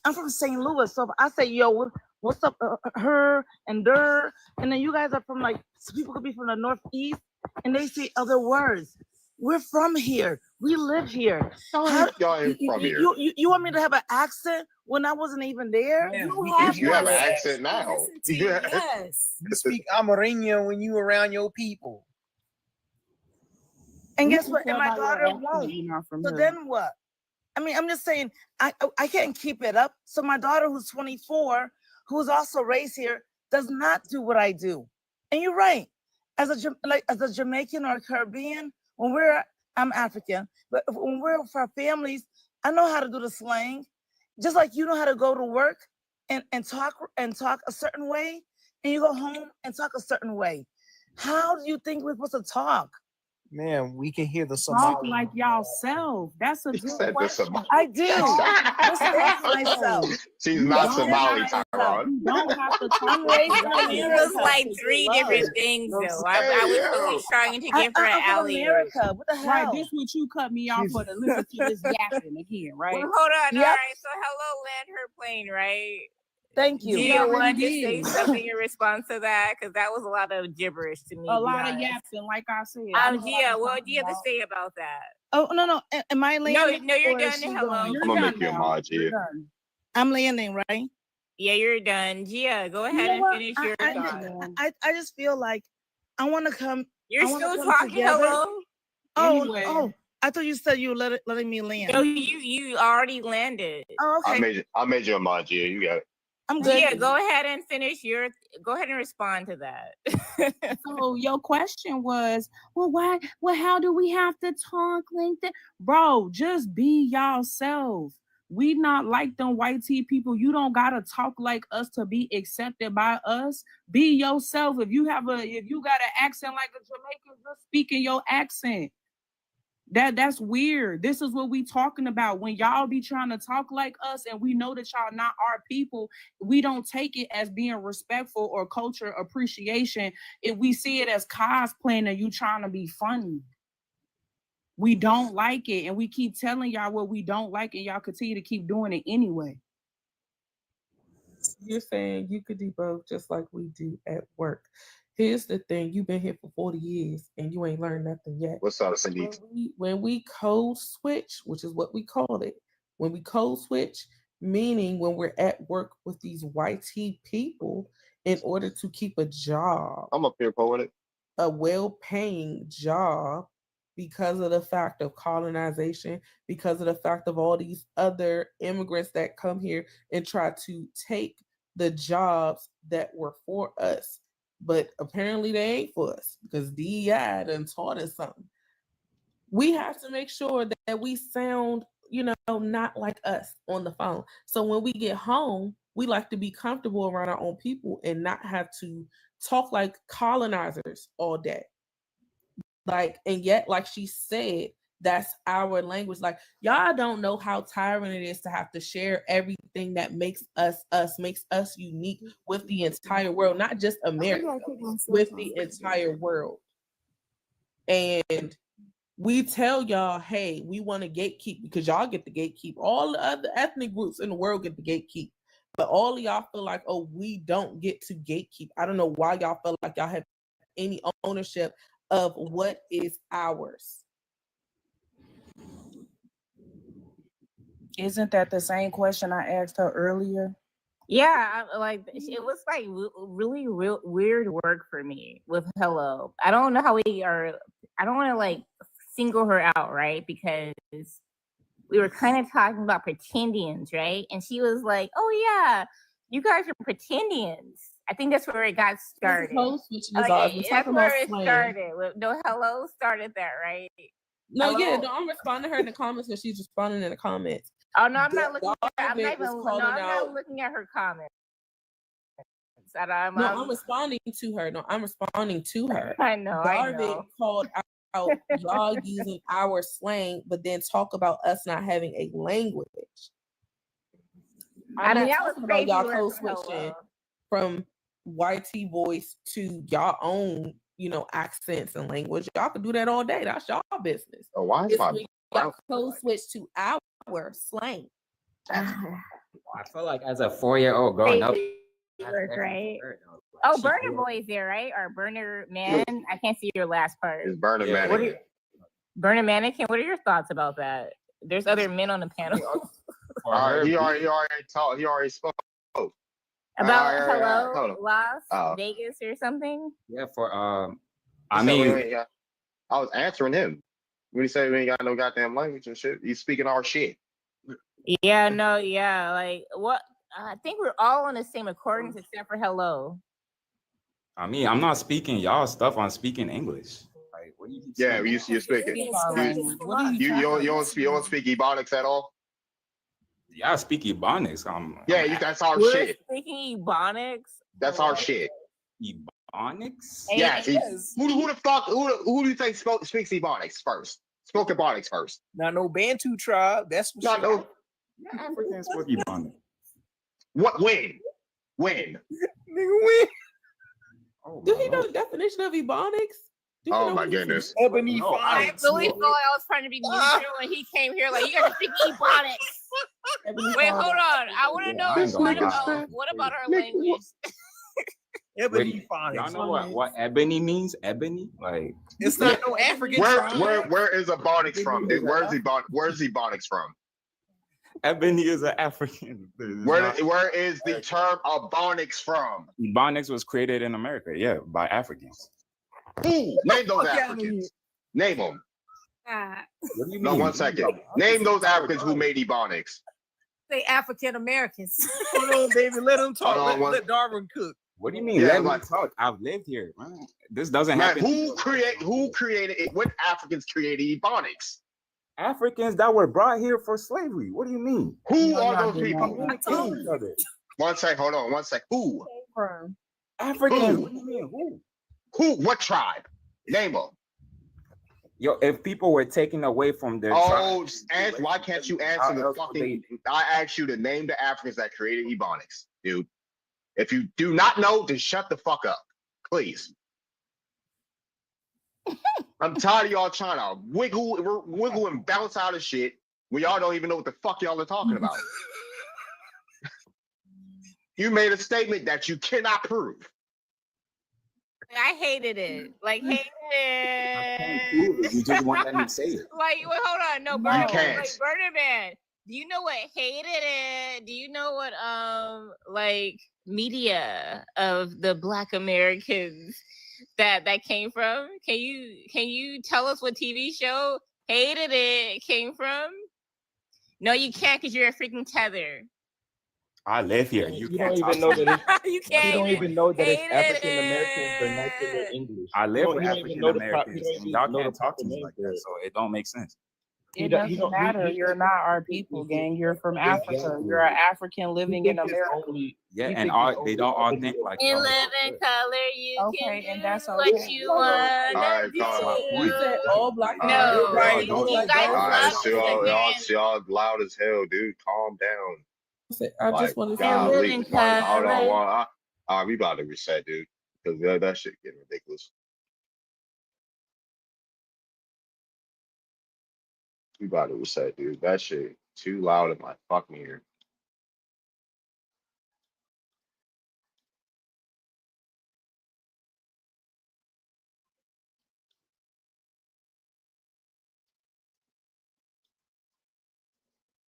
I'm from St. Louis, so if I say yo, what's up, her and der, and then you guys are from like people could be from the Northeast, and they say other words. We're from here. We live here.
Y'all ain't from here.
You want me to have an accent when I wasn't even there?
You have an accent now.
Yes.
You speak Amerindian when you around your people.
And
You
guess
can
what? And
tell
my
by your
daughter
accent
won't.
you're not from
So
here.
then what? I mean, I'm just saying, I can't keep it up. So my daughter, who's 24, who's also raised here, does not do what I do. And you're right. As a Jamaican or Caribbean, I'm African, but when we're with our families, I know how to do the slang. Just like you know how to go to work and talk a certain way, and you go home and talk a certain way. How do you think we're supposed to talk?
Man, we can hear the
Talk
Somali.
like y'all self. That's a good
said the
question.
Somali.
I do. This is myself.
She's
You
not
don't
Somali,
have to-
Tyron.
You don't have to talk
I'm
like
raised in
y'all
This
America.
was like
to
three
get
different
love.
things,
No,
though. I was really trying to give her an
I'm from
alley.
America. What the hell?
Right, this what you cut me off for to listen to this yapping again, right?
Well, hold on.
Yep.
All right. So, hello, land her plane, right?
Thank you.
Do
You
you
already
want to say
did.
something in response to that? Because that was a lot of gibberish to me.
A
to be
lot of
honest.
yapping, like I said. I know what
Gia,
I'm
what
talking
do you have to
about.
say about that?
Oh no. Am I landing?
No, you're
or is
done.
she
Hello.
going?
You're
I'm gonna
done
make you a
now.
mod,
You're
Gia.
done.
I'm landing, right?
Yeah, you're done. Gia, go
You
ahead
know
and
what?
finish your thought.
I just feel like I want to come.
You're
I wanna
still
come
talking.
together.
Hello.
Anyway.
Oh, I thought you said you were letting me land.
No, you already landed.
Oh,
I
okay.
made you a mod, Gia. You got it.
I'm good.
Gia, go ahead and finish your. Go ahead and respond to that.
So your question was, well, why? Well, how do we have to talk like that, bro? Just be yourself. We not like them white tea people. You don't gotta talk like us to be accepted by us. Be yourself. If you got an accent like a Jamaican, just speak in your accent. That's weird. This is what we talking about. When y'all be trying to talk like us and we know that y'all not our people, we don't take it as being respectful or culture appreciation. If we see it as cosplaying and you trying to be funny. We don't like it, and we keep telling y'all what we don't like, and y'all continue to keep doing it anyway.
You're saying you could do both just like we do at work. Here's the thing, you've been here for 40 years and you ain't learned nothing yet.
What's up, Cindy?
When we code switch, which is what we call it, when we code switch, meaning when we're at work with these YT people in order to keep a job,
I'm up here poetic.
a well-paying job, because of the fact of colonization, because of the fact of all these other immigrants that come here and try to take the jobs that were for us. But apparently they ain't for us because DEI done taught us something. We have to make sure that we sound, not like us on the phone. So when we get home, we like to be comfortable around our own people and not have to talk like colonizers all day. And yet, like she said, that's our language. Like, y'all don't know how tiring it is to have to share everything that makes us makes us unique with the entire world, not just America, with the entire world. And we tell y'all, hey, we want to gatekeep because y'all get the gatekeep. All the other ethnic groups in the world get the gatekeep. But all of y'all feel like, oh, we don't get to gatekeep. I don't know why y'all feel like y'all have any ownership of what is ours.
Isn't that the same question I asked her earlier?
Yeah, it was like really weird work for me with hello. I don't know how I don't want to single her out, right? Because we were kind of talking about pretendians, right? And she was like, "Oh yeah, you guys are pretendians." I think that's where it got started. That's where it started. No, hello started that, right?
No,
hello.
yeah, no, I'm responding to her in the comments because she's responding in the comments.
Oh no, I'm not looking. I'm not
David
even.
is
No,
calling
I'm not
out-
looking at her comments. sense. And I'm,
No,
I'm
I'm responding to her. No, I'm responding to her.
I know.
Darvin called out y'all using our slang, but then talk about us not having a language.
I
I'm
mean,
not
that was
talking about
crazy
y'all
work
code
for
switching
Hello.
from YT voice to y'all own, accents and language. Y'all can do that all day. That's y'all business.
Oh, why is
It's
my
when y'all code switch to our slang.
I feel like as a 4-year-old growing up,
Crazy
that's
work,
definitely
right?
fair, though.
Oh,
She
Burner
grew up-
Boy is there, right? Or Burner Man? I can't see your last part.
It's Burning
Yeah.
What are
Mannequin.
your, Burner Mannequin? What are your thoughts about that? There's other men on the panel.
For
All right,
her,
he already talked. He already spoke.
About
All right, hold
Hello,
on.
Las
Oh.
Vegas or something?
yeah, for
He
I
said we
mean,
ain't got- I was answering him when he said we ain't got no goddamn language and shit. He's speaking our shit.
Yeah, no, yeah. Like what? I think we're all on the same accordance except for Hello.
I'm not speaking y'all stuff. I'm speaking English. Like, what do you keep
Yeah,
saying?
you're speaking.
Speak our language. What are
You don't speak Ebonics at all.
Yeah, I speak Ebonics.
Yeah, that's our
We're
shit.
speaking Ebonics.
That's our shit.
Ebonics?
Yes. Who the fuck? Who do you think speaks Ebonics first? Spoke Ebonics first.
Not no Bantu tribe. That's what
Not no.
Yeah, Africans spoke Ebonics.
What? When?
Nigga, when?
Oh,
Do he know the definition of Ebonics? Do you
Oh
know
my
what this
goodness.
is?
Ebony
No,
I
phonics.
really thought I was trying to be neutral when he came here. Like, you gotta speak Ebonics. Wait, hold on. I want to know
I ain't gonna lie.
what about our language?
Ebony
Wait,
phonics.
y'all know what ebony means? Ebony? Like,
It's not no African tribe.
Where is Ebonics from? Dude? Where's Ebonics from?
ebony is an African.
Where is the term Ebonics from?
Ebonics was created in America, yeah, by Africans.
Who? Name those
Fuck outta
Africans. Name them.
What do you
No,
mean?
1 second. Name those Africans who made Ebonics.
Say African Americans.
Hold on, baby. Let him talk.
Hold on,
Let Darwin cook.
What do you mean?
Yeah,
Let me
like-
talk. I've lived here, man. This doesn't
Man,
happen.
who created it? What Africans created Ebonics?
Africans that were brought here for slavery. What do you mean?
Who are those people?
Communicate with each other.
1 sec. Hold on. 1 sec. Who?
Africans.
Who?
What do you mean? Who?
Who? What tribe? Name them.
Yo, if people were taken away from their
Oh,
tribe,
why can't you
how
answer the
else would
fucking? I asked you to name the Africans that created Ebonics, dude. If you do not know, then shut the fuck up, please. I'm tired of y'all trying to wiggle and bounce out of shit when y'all don't even know what the fuck y'all are talking about. You made a statement that you cannot prove.
I hated it. Like, hated it.
you just won't let me say it.
Like, wait, hold on. No,
You
Burner,
can't.
like, Burner Man. Do you know what hated it? Do you know what like media of the Black Americans that came from? Can you tell us what TV show hated it came from? No, you can't because you're a freaking tether.
I live here. You
You
can't
don't even
talk
know
to
that
me.
it's,
You
you
can't
don't even know that it's
hate
African Americans or nicer than
it.
English.
I live with
You don't even
African
know the
Americans,
you don't
and
even
y'all
know the
can't talk
proper
to me
name
like
for
that,
it.
so it don't make sense.
It doesn't matter. You're not our people, gang. You're from Africa.
Exactly.
You're an African living in America.
Yeah,
you
and
think
all,
it's
they
only
don't all
Ebony
think
or
like
In
y'all.
living color, you
Okay,
can
and
do
that's
what
okay.
you wanna
Alright,
do.
calm my
He said all black people.
No,
Alright,
you
y'all
guys
Alright,
love
y'all loud as hell, dude. Calm down.
I
Like,
just want to
in
say
golly.
living
Like, hold on,
color.
all right, we about to reset, dude. Because that shit getting ridiculous. We about to reset, dude. That shit too loud in my fucking ear.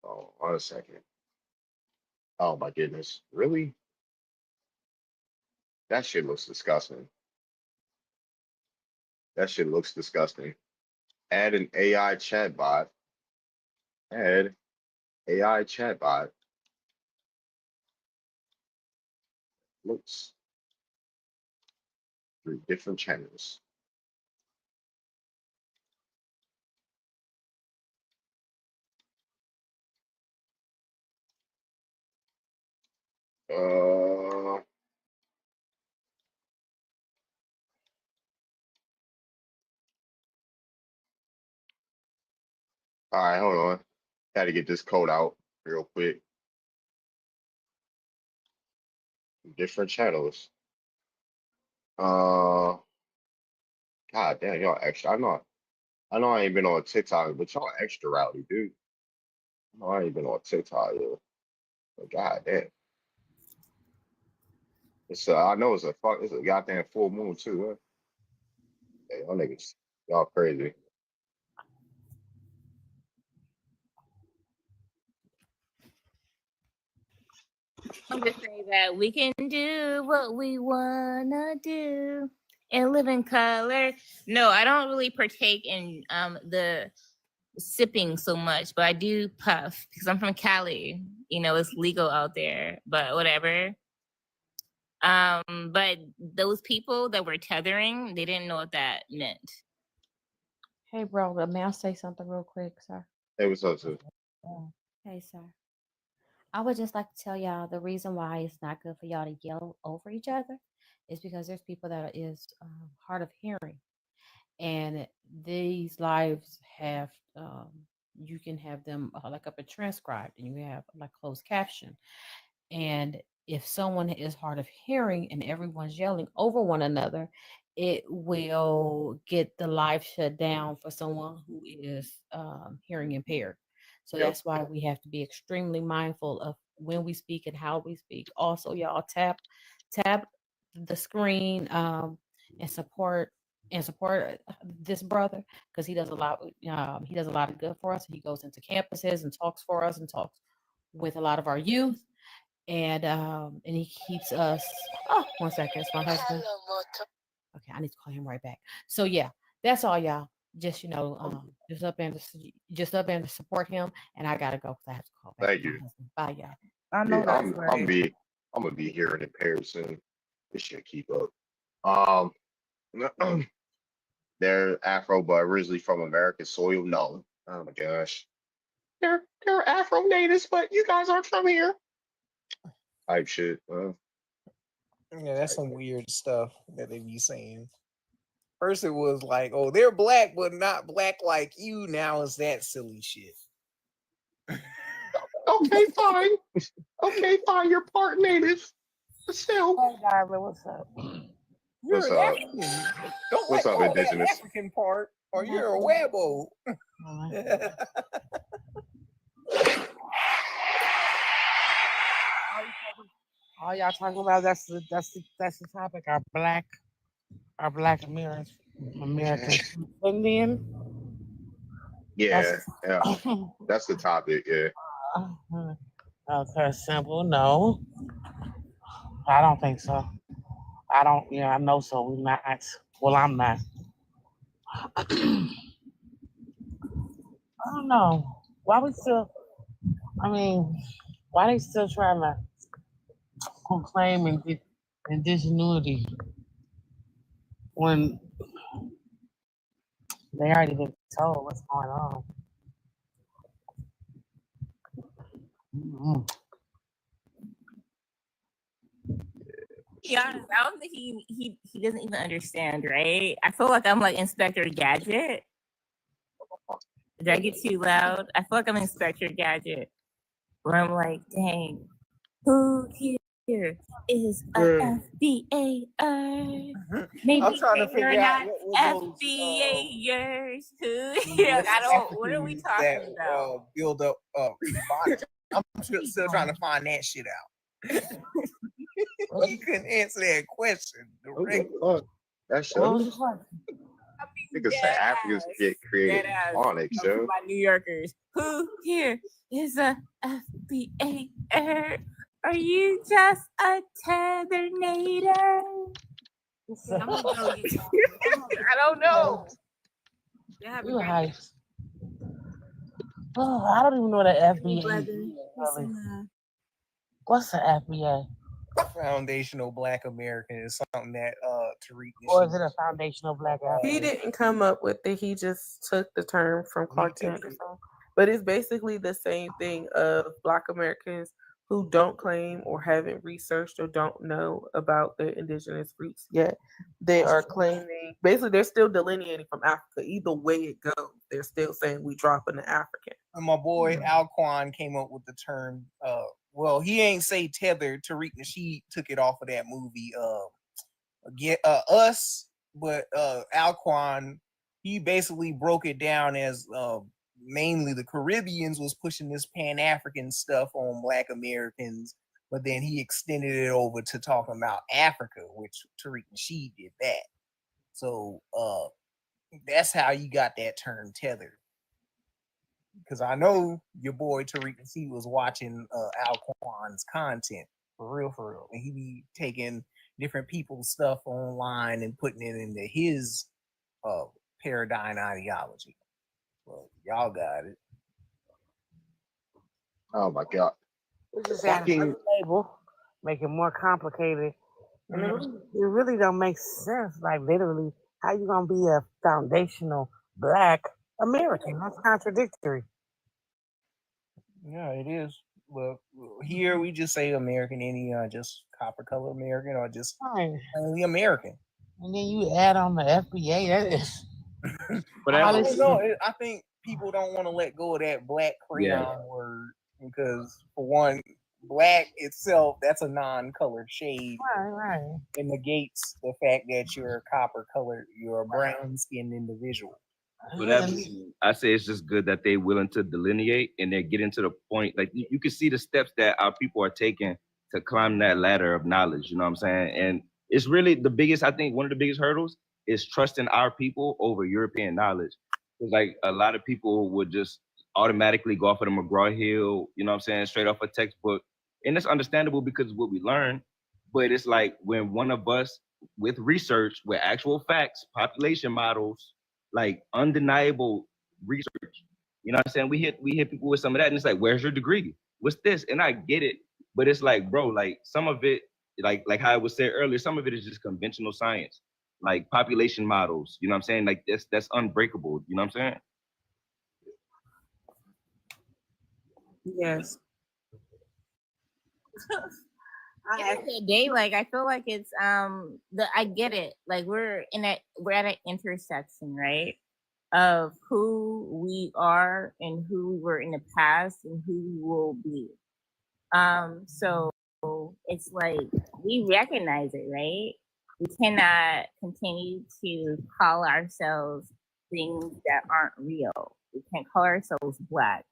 Oh, 1 second. Oh my goodness. Really? That shit looks disgusting. That shit looks disgusting. Add an AI chatbot. Add AI chatbot. Looks through different channels. All right, hold on. Had to get this code out real quick. Different channels. God damn, y'all extra. I know I ain't been on TikTok, but y'all extra rowdy, dude. I know I ain't been on TikTok yet. But god damn. I know it's a goddamn full moon too, huh? Hey, y'all niggas, y'all crazy.
I'm just saying that we can do what we wanna do and live in color. No, I don't really partake in the sipping so much, but I do puff because I'm from Cali. You know, it's legal out there, but whatever. But those people that were tethering, they didn't know what that meant.
Hey, bro, may I say something real quick, sir?
Hey, what's up, sis?
Hey, sir. I would just like to tell y'all the reason why it's not good for y'all to yell over each other is because there's people that is hard of hearing, and these lives have you can have them like up and transcribed, and you have like closed caption, and if someone is hard of hearing and everyone's yelling over one another, it will get the live shut down for someone who is hearing impaired. So
Yep.
that's why we have to be extremely mindful of when we speak and how we speak. Also, y'all tap the screen and support this brother because he does a lot. He does a lot of good for us. He goes into campuses and talks for us and talks with a lot of our youth, and he keeps us. Oh, 1 second, it's my husband. Okay, I need to call him right back. So yeah, that's all, y'all. Just just up and to support him, and I gotta go because I have to call back.
Thank you.
Bye, y'all.
I know
Yeah,
that's
I'm
right.
gonna be hearing impaired soon. This should keep up. They're Afro, but originally from American soil. No. Oh my gosh. They're Afro natives, but you guys aren't from here. Type shit.
Yeah, that's some weird stuff that they be saying. First it was like, oh, they're black, but not black like you. Now it's that silly shit.
Okay, fine. Okay, fine. You're part native. But still.
Hey, Darla, what's up?
You're
What's
an
up?
African. Don't
What's
let
up,
go of that
indigenous?
African part, or you're a webo.
All y'all talking about that's the topic. Our black Americans. Indian.
Yeah, yeah. That's the topic. Yeah.
Okay, simple. No, I don't think so. I don't. Yeah, I know so. We're not. Well, I'm not. I don't know. Why we still? I mean, why they still trying to proclaim indigeneity when they already been told what's going on?
Yeah, I don't think he doesn't even understand, right? I feel like I'm like Inspector Gadget. Did I get too loud? I feel like I'm Inspector Gadget, where I'm like, dang, who here is a FBA? Maybe
I'm trying to
they
figure
are
out
not
what was
FBAers. Who?
those
I don't. What are we
Africans
talking
that
about?
build up bodies. I'm still trying to find that shit out. You couldn't answer that question directly.
That's
What was the question?
niggas say Africans get creative
Deadass.
phonics,
I'm from
yo.
my New Yorkers. Who here is a FBA? Are you just a tethernator? I don't know.
You hyped. Oh, I don't even know what an FBA is. Really. What's an FBA?
Foundational Black American is something that Tariq.
Or is it a foundational black
He
African?
didn't come up with it. He just took the term from Clark Anderson. But it's basically the same thing of Black Americans who don't claim or haven't researched or don't know about their indigenous roots yet. They are claiming, basically, they're still delineating from Africa. Either way it goes, they're still saying we dropping the African.
And my boy Alquan came up with the term. Well, he ain't say tethered. Tariq Nasheed took it off of that movie. Us, but Alquan, he basically broke it down as mainly the Caribbeans was pushing this Pan-African stuff on Black Americans, but then he extended it over to talking about Africa, which Tariq Nasheed did that. So that's how you got that term tethered. Because I know your boy Tariq Nasheed was watching Alquan's content for real, and he be taking different people's stuff online and putting it into his paradigm ideology. Well, y'all got it.
Oh my god.
We just add another label, make it more complicated. And it really don't make sense. Like literally, how you gonna be a foundational Black American? That's contradictory.
Yeah, it is. But here we just say American, any just copper color American, or just only American.
And then you add on the FBA. That is.
But I don't know. I think people don't want to let go of that black crayon word because, for one, black itself, that's a non-colored shade.
Right.
It negates the fact that you're copper colored, you're a brown skinned individual.
So I say it's just good that they're willing to delineate and they're getting to the point. Like you can see the steps that our people are taking to climb that ladder of knowledge. You know what I'm saying? And it's really the biggest. I think one of the biggest hurdles is trusting our people over European knowledge. It's like a lot of people would just automatically go off of the McGraw-Hill, you know what I'm saying, straight off a textbook. And it's understandable because of what we learn. But it's like when one of us with research, with actual facts, population models, like undeniable research, you know what I'm saying? We hit people with some of that and it's like, where's your degree? What's this? And I get it, but it's like, bro, like some of it, like how I was said earlier, some of it is just conventional science, like population models, you know what I'm saying? Like that's unbreakable, you know what I'm saying?
Yes.
Like I feel like it's I get it. Like we're at an intersection, right? Of who we are and who we were in the past and who we will be. So it's like we recognize it, right? We cannot continue to call ourselves things that aren't real. We can't call ourselves Black.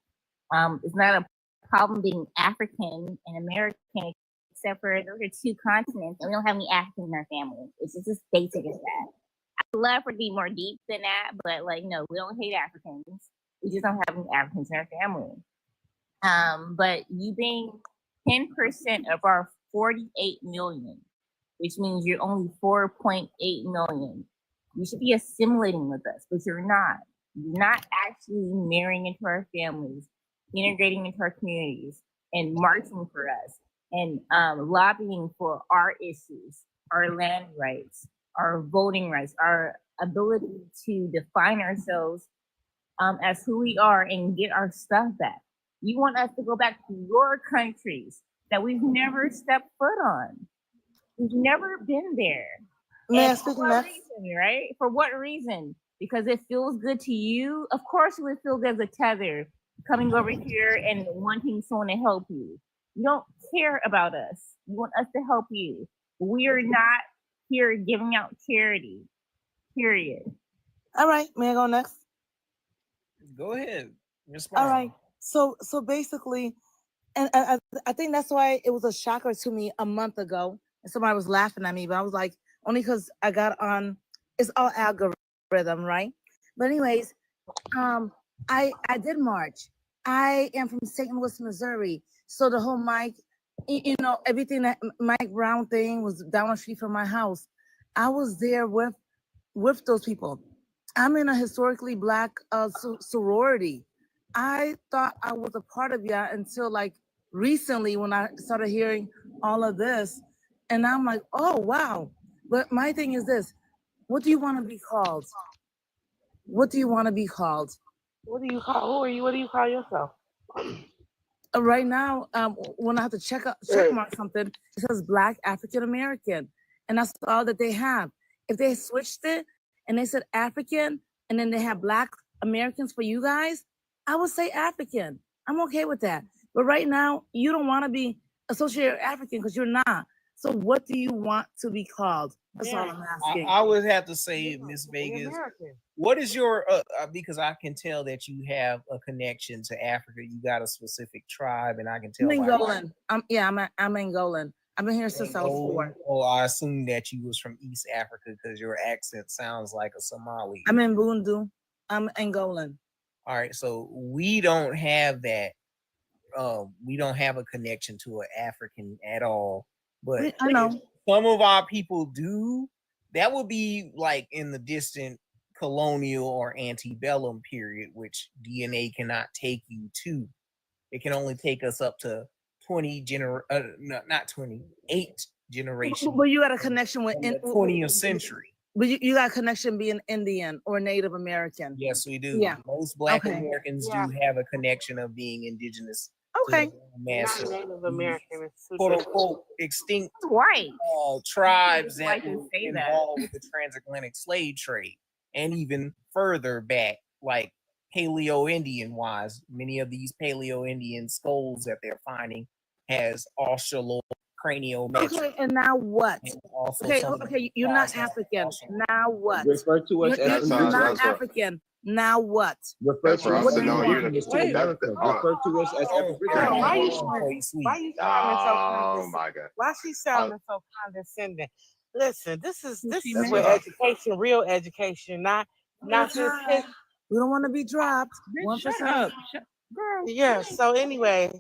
It's not a problem being African and American, except for those are two continents, and we don't have any Africans in our family. It's just as basic as that. I'd love for it to be more deep than that, but like, no, we don't hate Africans. We just don't have any Africans in our family. But you being 10% of our 48 million, which means you're only 4.8 million, you should be assimilating with us, but you're not. You're not actually marrying into our families, integrating into our communities, and marching for us, and lobbying for our issues, our land rights, our voting rights, our ability to define ourselves as who we are and get our stuff back. You want us to go back to your countries that we've never stepped foot on. We've never been there.
May I
And
speak
for what
next?
reason, right? For what reason? Because it feels good to you. Of course, it would feel good as a tether coming over here and wanting someone to help you. You don't care about us. You want us to help you. We are not here giving out charity. Period.
All right, may I go next?
Go ahead.
All right. So basically, and I think that's why it was a shocker to me a month ago, and somebody was laughing at me, but I was like, only because I got on. It's all algorithm, right? But anyways, I did march. I am from St. Louis, Missouri. So the whole everything that Mike Brown thing was down the street from my house. I was there with those people. I'm in a historically Black sorority. I thought I was a part of that until like recently when I started hearing all of this. And I'm like, oh, wow. But my thing is this. What do you want to be called? What do you want to be called?
What do you call? Who are you? What do you call yourself?
Right now, when I have to check mark something, it says Black African American, and that's all that they have. If they switched it and they said African, and then they have Black Americans for you guys, I would say African. I'm okay with that. But right now, you don't want to be associated African because you're not. So what do you want to be called? That's all I'm asking.
I would have to say, Miss Vegas, what is your because I can tell that you have a connection to Africa. You got a specific tribe, and I can tell.
I'm Angolan. I'm Angolan. I've been here since I was 4.
Oh, I assume that you was from East Africa because your accent sounds like a Somali.
I'm in Bundu. I'm Angolan.
All right, so we don't have that. We don't have a connection to an African at all. But
I know
some of our people do. That would be like in the distant colonial or antebellum period, which DNA cannot take you to. It can only take us up to 8 generations.
But you got a connection with
in the 20th century.
But you got a connection being Indian or Native American.
Yes, we do.
Yeah.
Most Black
Okay.
Americans do have a connection of being indigenous.
Okay.
Massive,
Native American is super
quote unquote extinct
Right.
tribes
Why
that
you
were
say that?
involved with the transatlantic slave trade, and even further back, like Paleo-Indian wise, many of these Paleo-Indian skulls that they're finding has Australopithecus.
Okay, and now what?
Also
Okay,
some
okay, you're not African. Now what?
Refer to us
You're
as
not
African.
African. Now what?
Refer
That's
to
for
us
us
as
to know.
American.
Refer
Refer to us as Aboriginal.
Why you sounding so
Oh my God.
Why she sounding so condescending? Listen, this is
That's
where
what I-
education, real education, not just
We don't want to be dropped. 1%.
Yeah. So anyway,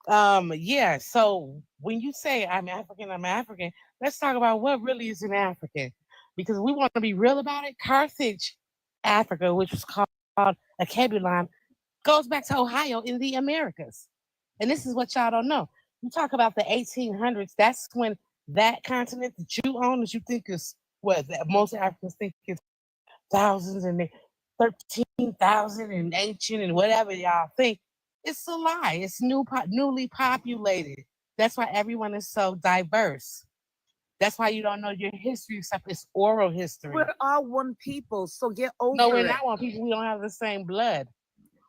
yeah. So when you say I'm African, let's talk about what really is an African, because we want to be real about it. Carthage, Africa, which was called Akebulan, goes back to Ohio in the Americas. And this is what y'all don't know. You talk about the 1800s. That's when that continent that you own, that you think is what that most Africans think is thousands and 13,000 and ancient and whatever y'all think. It's a lie. It's newly populated. That's why everyone is so diverse. That's why you don't know your history except it's oral history.
We're all one people, so get over
No, we're
it.
not one people. We don't have the same blood.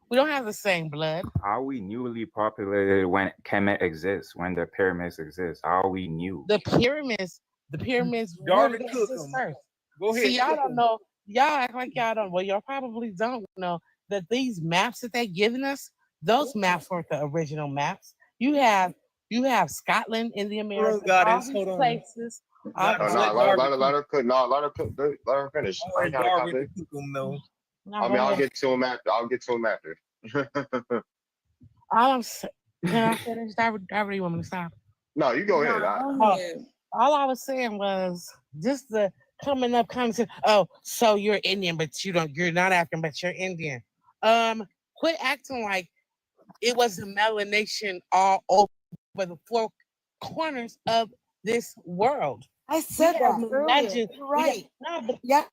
We don't have the same blood.
Are we newly populated when Kemet exists, when the pyramids exist? Are we new?
The pyramids
Darwin
where did they
cook
exist
'em.
first?
Go ahead.
See, y'all
cook
don't
'em.
know. Y'all act like y'all don't. Well, y'all probably don't know that these maps that they're giving us, those maps weren't the original maps. You have Scotland in the Americas,
Goddess,
all
hold
these
on.
places.
No, let her cook. No, let her cook. Let her finish. I ain't gotta
Darwin
comment.
to cook 'em, though.
I mean, I'll get to him after.
All I'm saying, can I finish? I really want me to stop.
No, you go ahead.
All I was saying was just the coming up conversation. Oh, so you're Indian, but you're not African, but you're Indian. Quit acting like it was the melanation all over the 4 corners of this world.
I said
Yeah,
that earlier.
imagine-
You're right.
No, but yeah,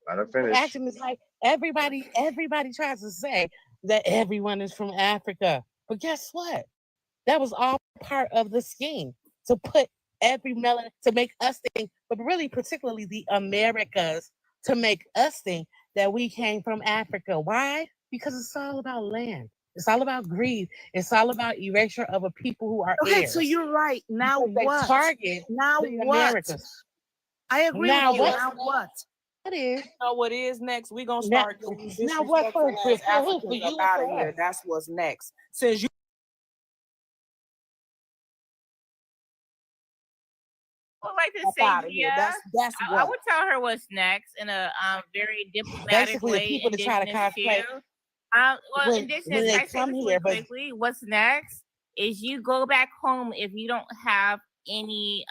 Let her finish.
action is like everybody tries to say that everyone is from Africa. But guess what? That was all part of the scheme to put every melanin, to make us think, but really particularly the Americas, to make us think that we came from Africa. Why? Because it's all about land. It's all about greed. It's all about erasure of a people who are
Okay,
heirs.
so you're right. Now
Because they
what?
target
Now
the
what?
Americas.
I agree
Now
with you.
what?
Now what?
What is?
You know what is next? We're gonna
Now-
start getting these
now what for-
disrespectful ass
for who? For
Africans
you
up
or
out of
for
here.
us?
That's what's next. Since you
I would like to
Up
say,
outta here.
Gia,
That's
I
what.
would tell her what's next in a very diplomatic
Basically, the
way.
people that try to
Indigenous
cosplay
too. Well,
when
indigenous.
they
I say
come
this
here,
really
but
quickly. What's next is you go back home if you don't have any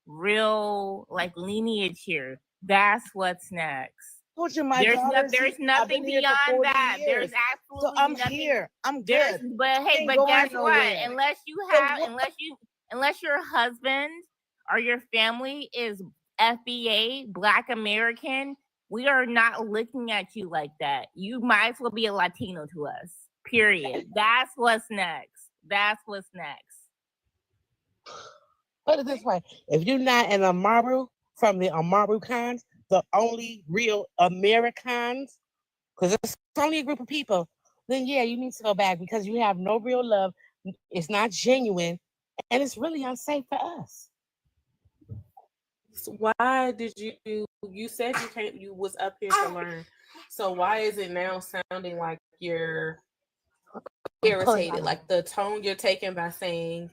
real like lineage here. That's what's next.
Told you my
There's
daughters.
there's
I've
nothing
been here for
beyond
40
that. There's
years.
absolutely
So I'm
nothing.
here. I'm
There's
good.
but hey,
Ain't
but
going
guess what?
nowhere.
Unless you
So
have
what?
unless your husband or your family is FBA, Black American, we are not looking at you like that. You might as well be a Latino to us. Period. That's what's next. That's what's next.
Put it this way: if you're not an Amaru from the Amarukans, the only real Americans, because it's only a group of people, then yeah, you need to go back because you have no real love. It's not genuine, and it's really unsafe for us.
So why did you said you was up here to learn. So why is it now sounding like you're irritated? Like the tone you're taking by saying,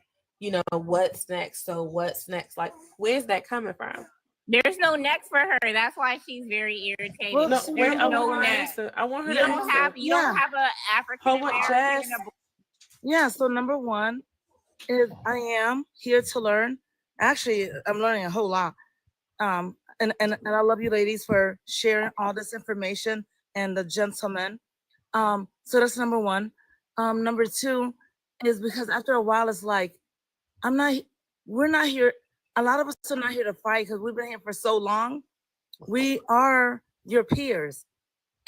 what's next? So what's next? Like, where's that coming from?
There's no next for her. That's why she's very irritated.
No,
There's
I
no
want her to
next.
answer. I want her
You
to
don't
answer.
have you don't have an African American.
Yeah, so number one is I am here to learn. Actually, I'm learning a whole lot. And I love you ladies for sharing all this information and the gentlemen. So that's number one. Number two is because after a while it's like we're not here. A lot of us are not here to fight because we've been here for so long. We are your peers.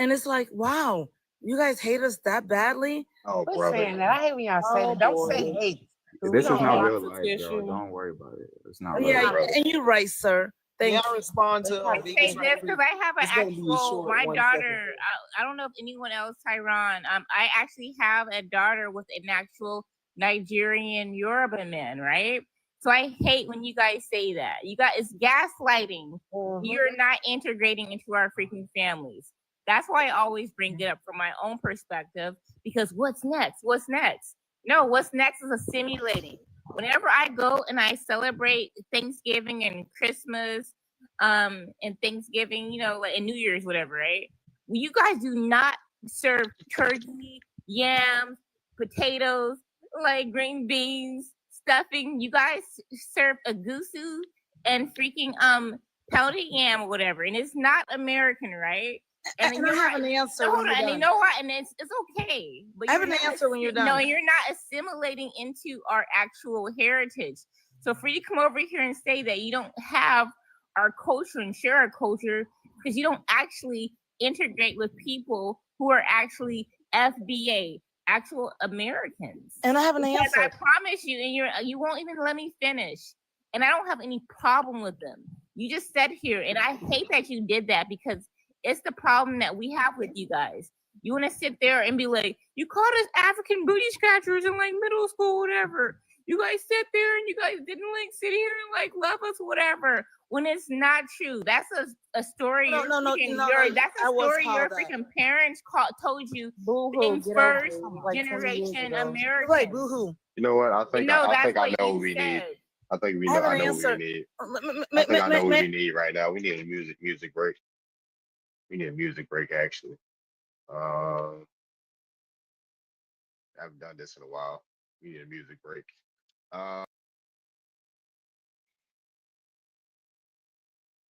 And it's like, wow, you guys hate us that badly?
Oh,
Quit
brother.
saying that. I hate when y'all say that. Don't say hate.
This is not real life, girl. Don't worry about it. It's not real
Yeah,
life.
and you're right, sir.
May
Thank
I
you.
respond to
I say
Vegas
this
right
because
quick?
I have an
It's gonna be a
actual
short
my
1
daughter.
second.
I don't know if anyone else, Tyron. I actually have a daughter with an actual Nigerian Yoruba man, right? So I hate when you guys say that. You guys, it's gaslighting. You're not integrating into our freaking families. That's why I always bring it up from my own perspective. Because what's next? What's next? No, what's next is assimilating. Whenever I go and I celebrate Thanksgiving and Christmas, and Thanksgiving, like and New Year's, whatever, right? You guys do not serve turkey, yams, potatoes, like green beans, stuffing. You guys serve agusu and freaking pounded yam or whatever, and it's not American, right?
And I have an answer
Hold
when
on,
you're
and you
done.
know what? And it's okay. But
I have
you're
an
not
answer when you're
No,
done.
you're not assimilating into our actual heritage. So for you to come over here and say that you don't have our culture and share our culture because you don't actually integrate with people who are actually FBA, actual Americans.
And I have an
Because I
answer.
promise you, and you won't even let me finish. And I don't have any problem with them. You just said here, and I hate that you did that because it's the problem that we have with you guys. You want to sit there and be like, you called us African booty scratchers in like middle school, whatever. You guys sit there and you guys didn't like sit here and like love us, whatever. When it's not true, that's a story.
No,
You're
no, no,
freaking-
no,
you're-
no,
That's a
I was
story your
called that.
freaking parents told you.
Boo-hoo,
Being
get over it.
first
Like 20 years
generation
ago.
American.
Right, boo-hoo.
You know what? I think
No,
I
that's
think I
what
know
you
what we need.
said.
I think we
I
know.
have
I
an
know what
answer.
we need. I think I know what we need right now. We need a music break. We need a music break actually. I haven't done this in a while. We need a music break.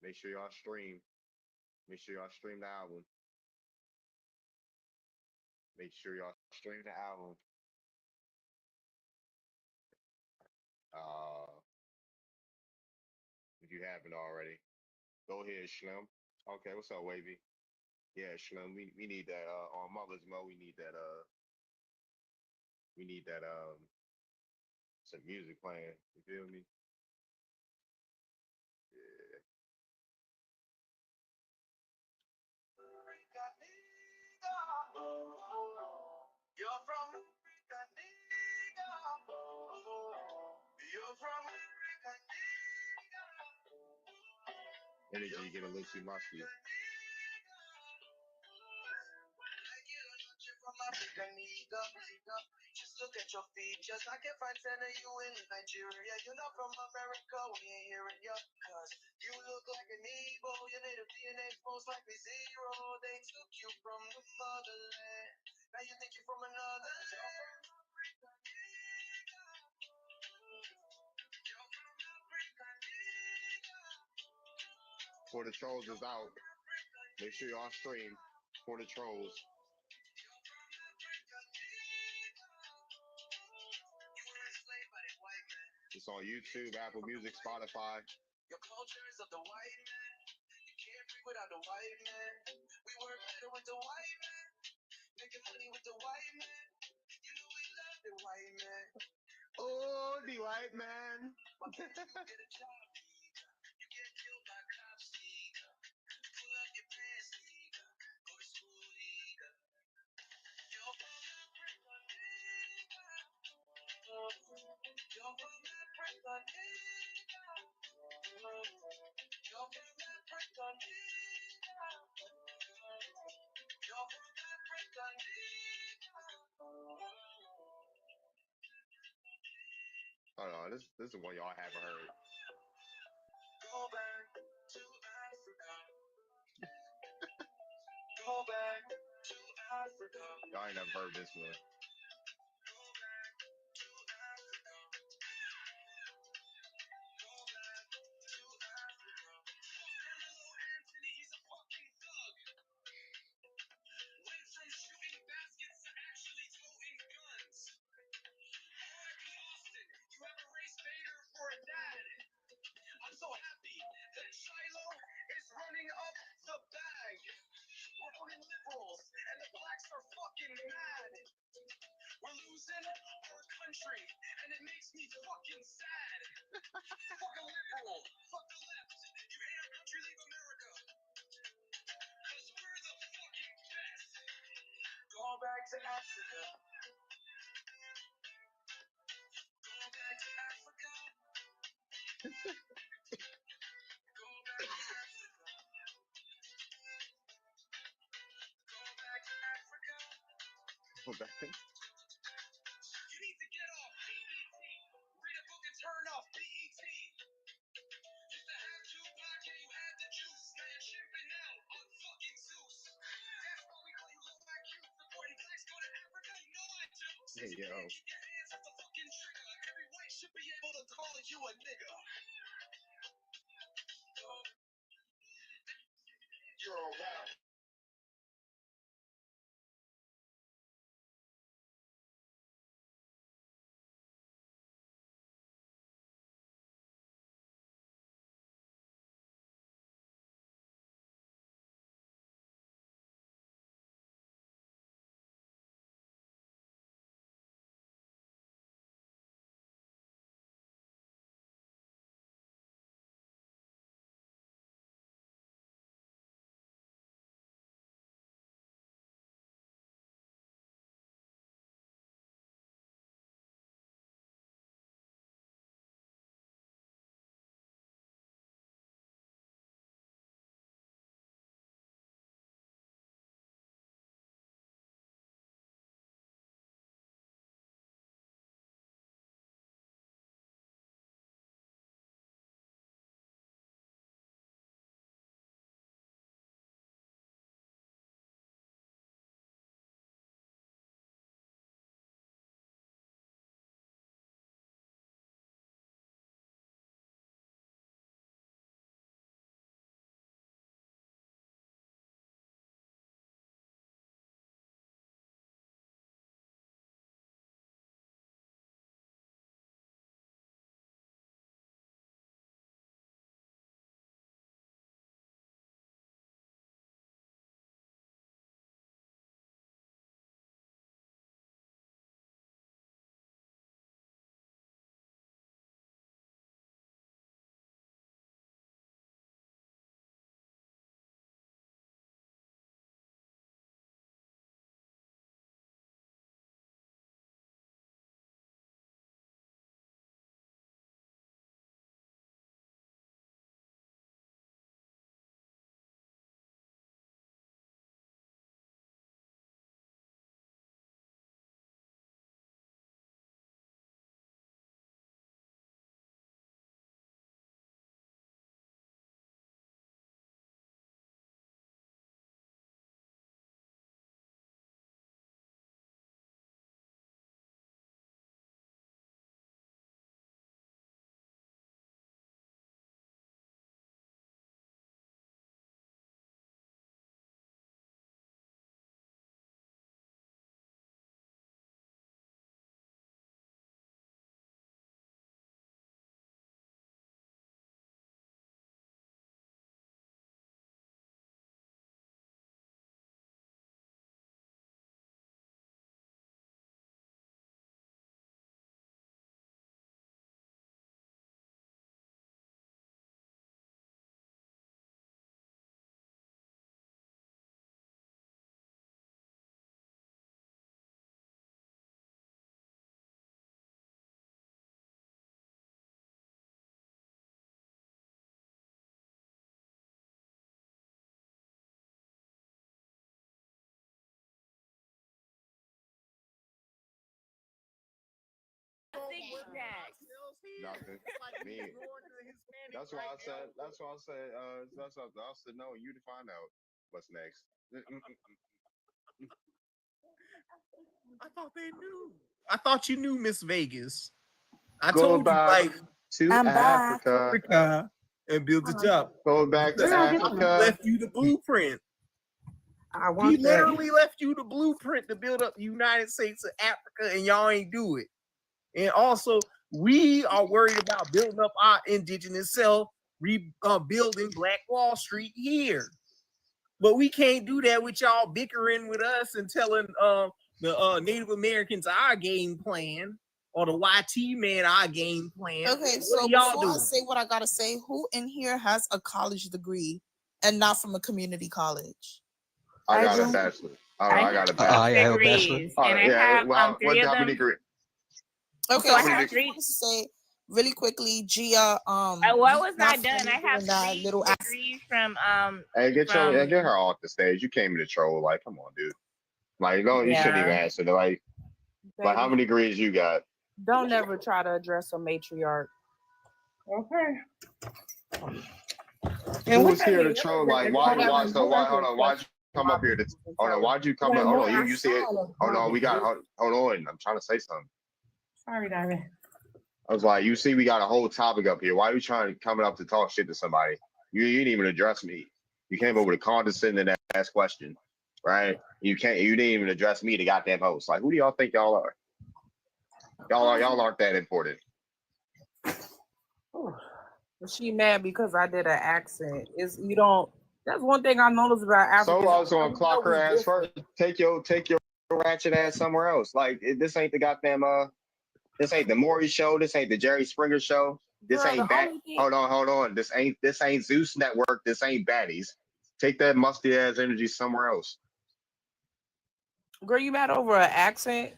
Make sure y'all stream. Make sure y'all stream the album. Make sure y'all stream the album. If you haven't already, go ahead, Slim. Okay, what's up, Wavy? Yeah, Slim. We need that on Mother's Mo. We need that some music playing. You feel me? Yeah. Energy get a little too musky.
Just look at your features. I can find 10 of you in Nigeria. You're not from America, we ain't hearing you. Cause you look like an Igbo. Your native DNA most likely zero. They took you from the motherland. Now you think you're from another land.
For the Trolls is out. Make sure y'all stream For the Trolls. It's on YouTube, Apple Music, Spotify.
Your culture is of the white man. You can't breathe without the white man. We work better with the white man. Making money with the white man. You know we love The white man.
Oh, the white man.
Why can't you get a job, nigga? You get killed by cops, nigga. Pull up your pants, nigga. Go to school, nigga. You're from Africa, nigga. You're from Africa, nigga. You're from Africa, nigga. You're from Africa, nigga.
Hold on, this is one y'all haven't heard.
Go back to Africa. Go back to Africa.
Y'all ain't never heard this one.
Go back to Africa. Go back to Africa. Carmelo Anthony, he's a fucking thug. Went from shooting baskets to actually toting guns. R.I.P. Austin, you have erased Vader for a dad. I'm so happy that Shiloh is running up the bag. We're voting liberals, and the blacks are fucking mad. We're losing our country, and it makes me fucking sad. Fuck a liberal, fuck the left. You hate our country, leave America. Cause we're the fucking best. Go back to Africa. Go back to Africa. Go back to Africa. Go back to Africa.
Go back.
You need to get off BET. Read a book and turn off BET. Used to have Tupac and you had the juice. Now you're chimping out on fucking Zeus. That's why we call you low IQ. Supporting blacks go to Africa, you know I do.
Hey, yo.
Keep your hands off the fucking trigger. Every white should be able to call you a nigga. You're a rap.
think was next?
Nothing. Me. That's why I said. That's why I said. That's what I said. No, you to find out what's next.
I thought they knew. I thought you knew Miss Vegas. I
Go
told you,
back
like,
to Africa.
Africa and build it up.
Go back to
Because I
Africa.
left you the blueprint.
I
We
want that.
literally left you the blueprint to build up the United States of Africa, and y'all ain't do it. And also, we are worried about building up our indigenous self, rebuilding Black Wall Street here. But we can't do that with y'all bickering with us and telling the Native Americans our game plan, or the YT man our game plan.
Okay,
What
so
are y'all
before I
doing?
say what I gotta say, who in here has a college degree and not from a community college?
I got a
do.
bachelor. I got a
have
bachelor.
I have a bachelor.
degrees,
All
and
right,
I
yeah.
have
Well,
three of
how many
them.
degree?
Okay,
So I
so I
have
just
three.
want to say really quickly, Gia,
What
you
was
not
not done? I
familiar
have
in that
three
little
degrees from
Hey, get
from
her off the stage. You came in to troll. Like, come on, dude. Like, no, you shouldn't even
yeah.
answer. Like, how
Baby,
many degrees you got?
don't ever try to address a matriarch.
Okay.
Who was here to troll? Like, why? So why? Hold on. Why'd you come up here? Hold on. Why'd you come up? Hold on. You see it? Hold on. Hold on. I'm trying to say something.
Sorry, Diamond.
I was like, you see, we got a whole topic up here. Why are you trying to come up to talk shit to somebody? You didn't even address me. You came over to condescend and ask questions, right? You didn't even address me, the goddamn host. Like, who do y'all think y'all are? Y'all aren't that important.
She mad because I did an accent. Is you don't. That's one thing I noticed about Africans.
So I was gonna
We
clock
know
her
we
ass
different.
first. Take your ratchet ass somewhere else. Like, this ain't the goddamn this ain't the Maury show. This ain't the Jerry Springer show. This
Girl,
ain't
the
Bat.
only thing.
Hold on. This ain't Zeus Network. This ain't Baddies. Take that musty ass energy somewhere else.
Girl, you mad over an accent?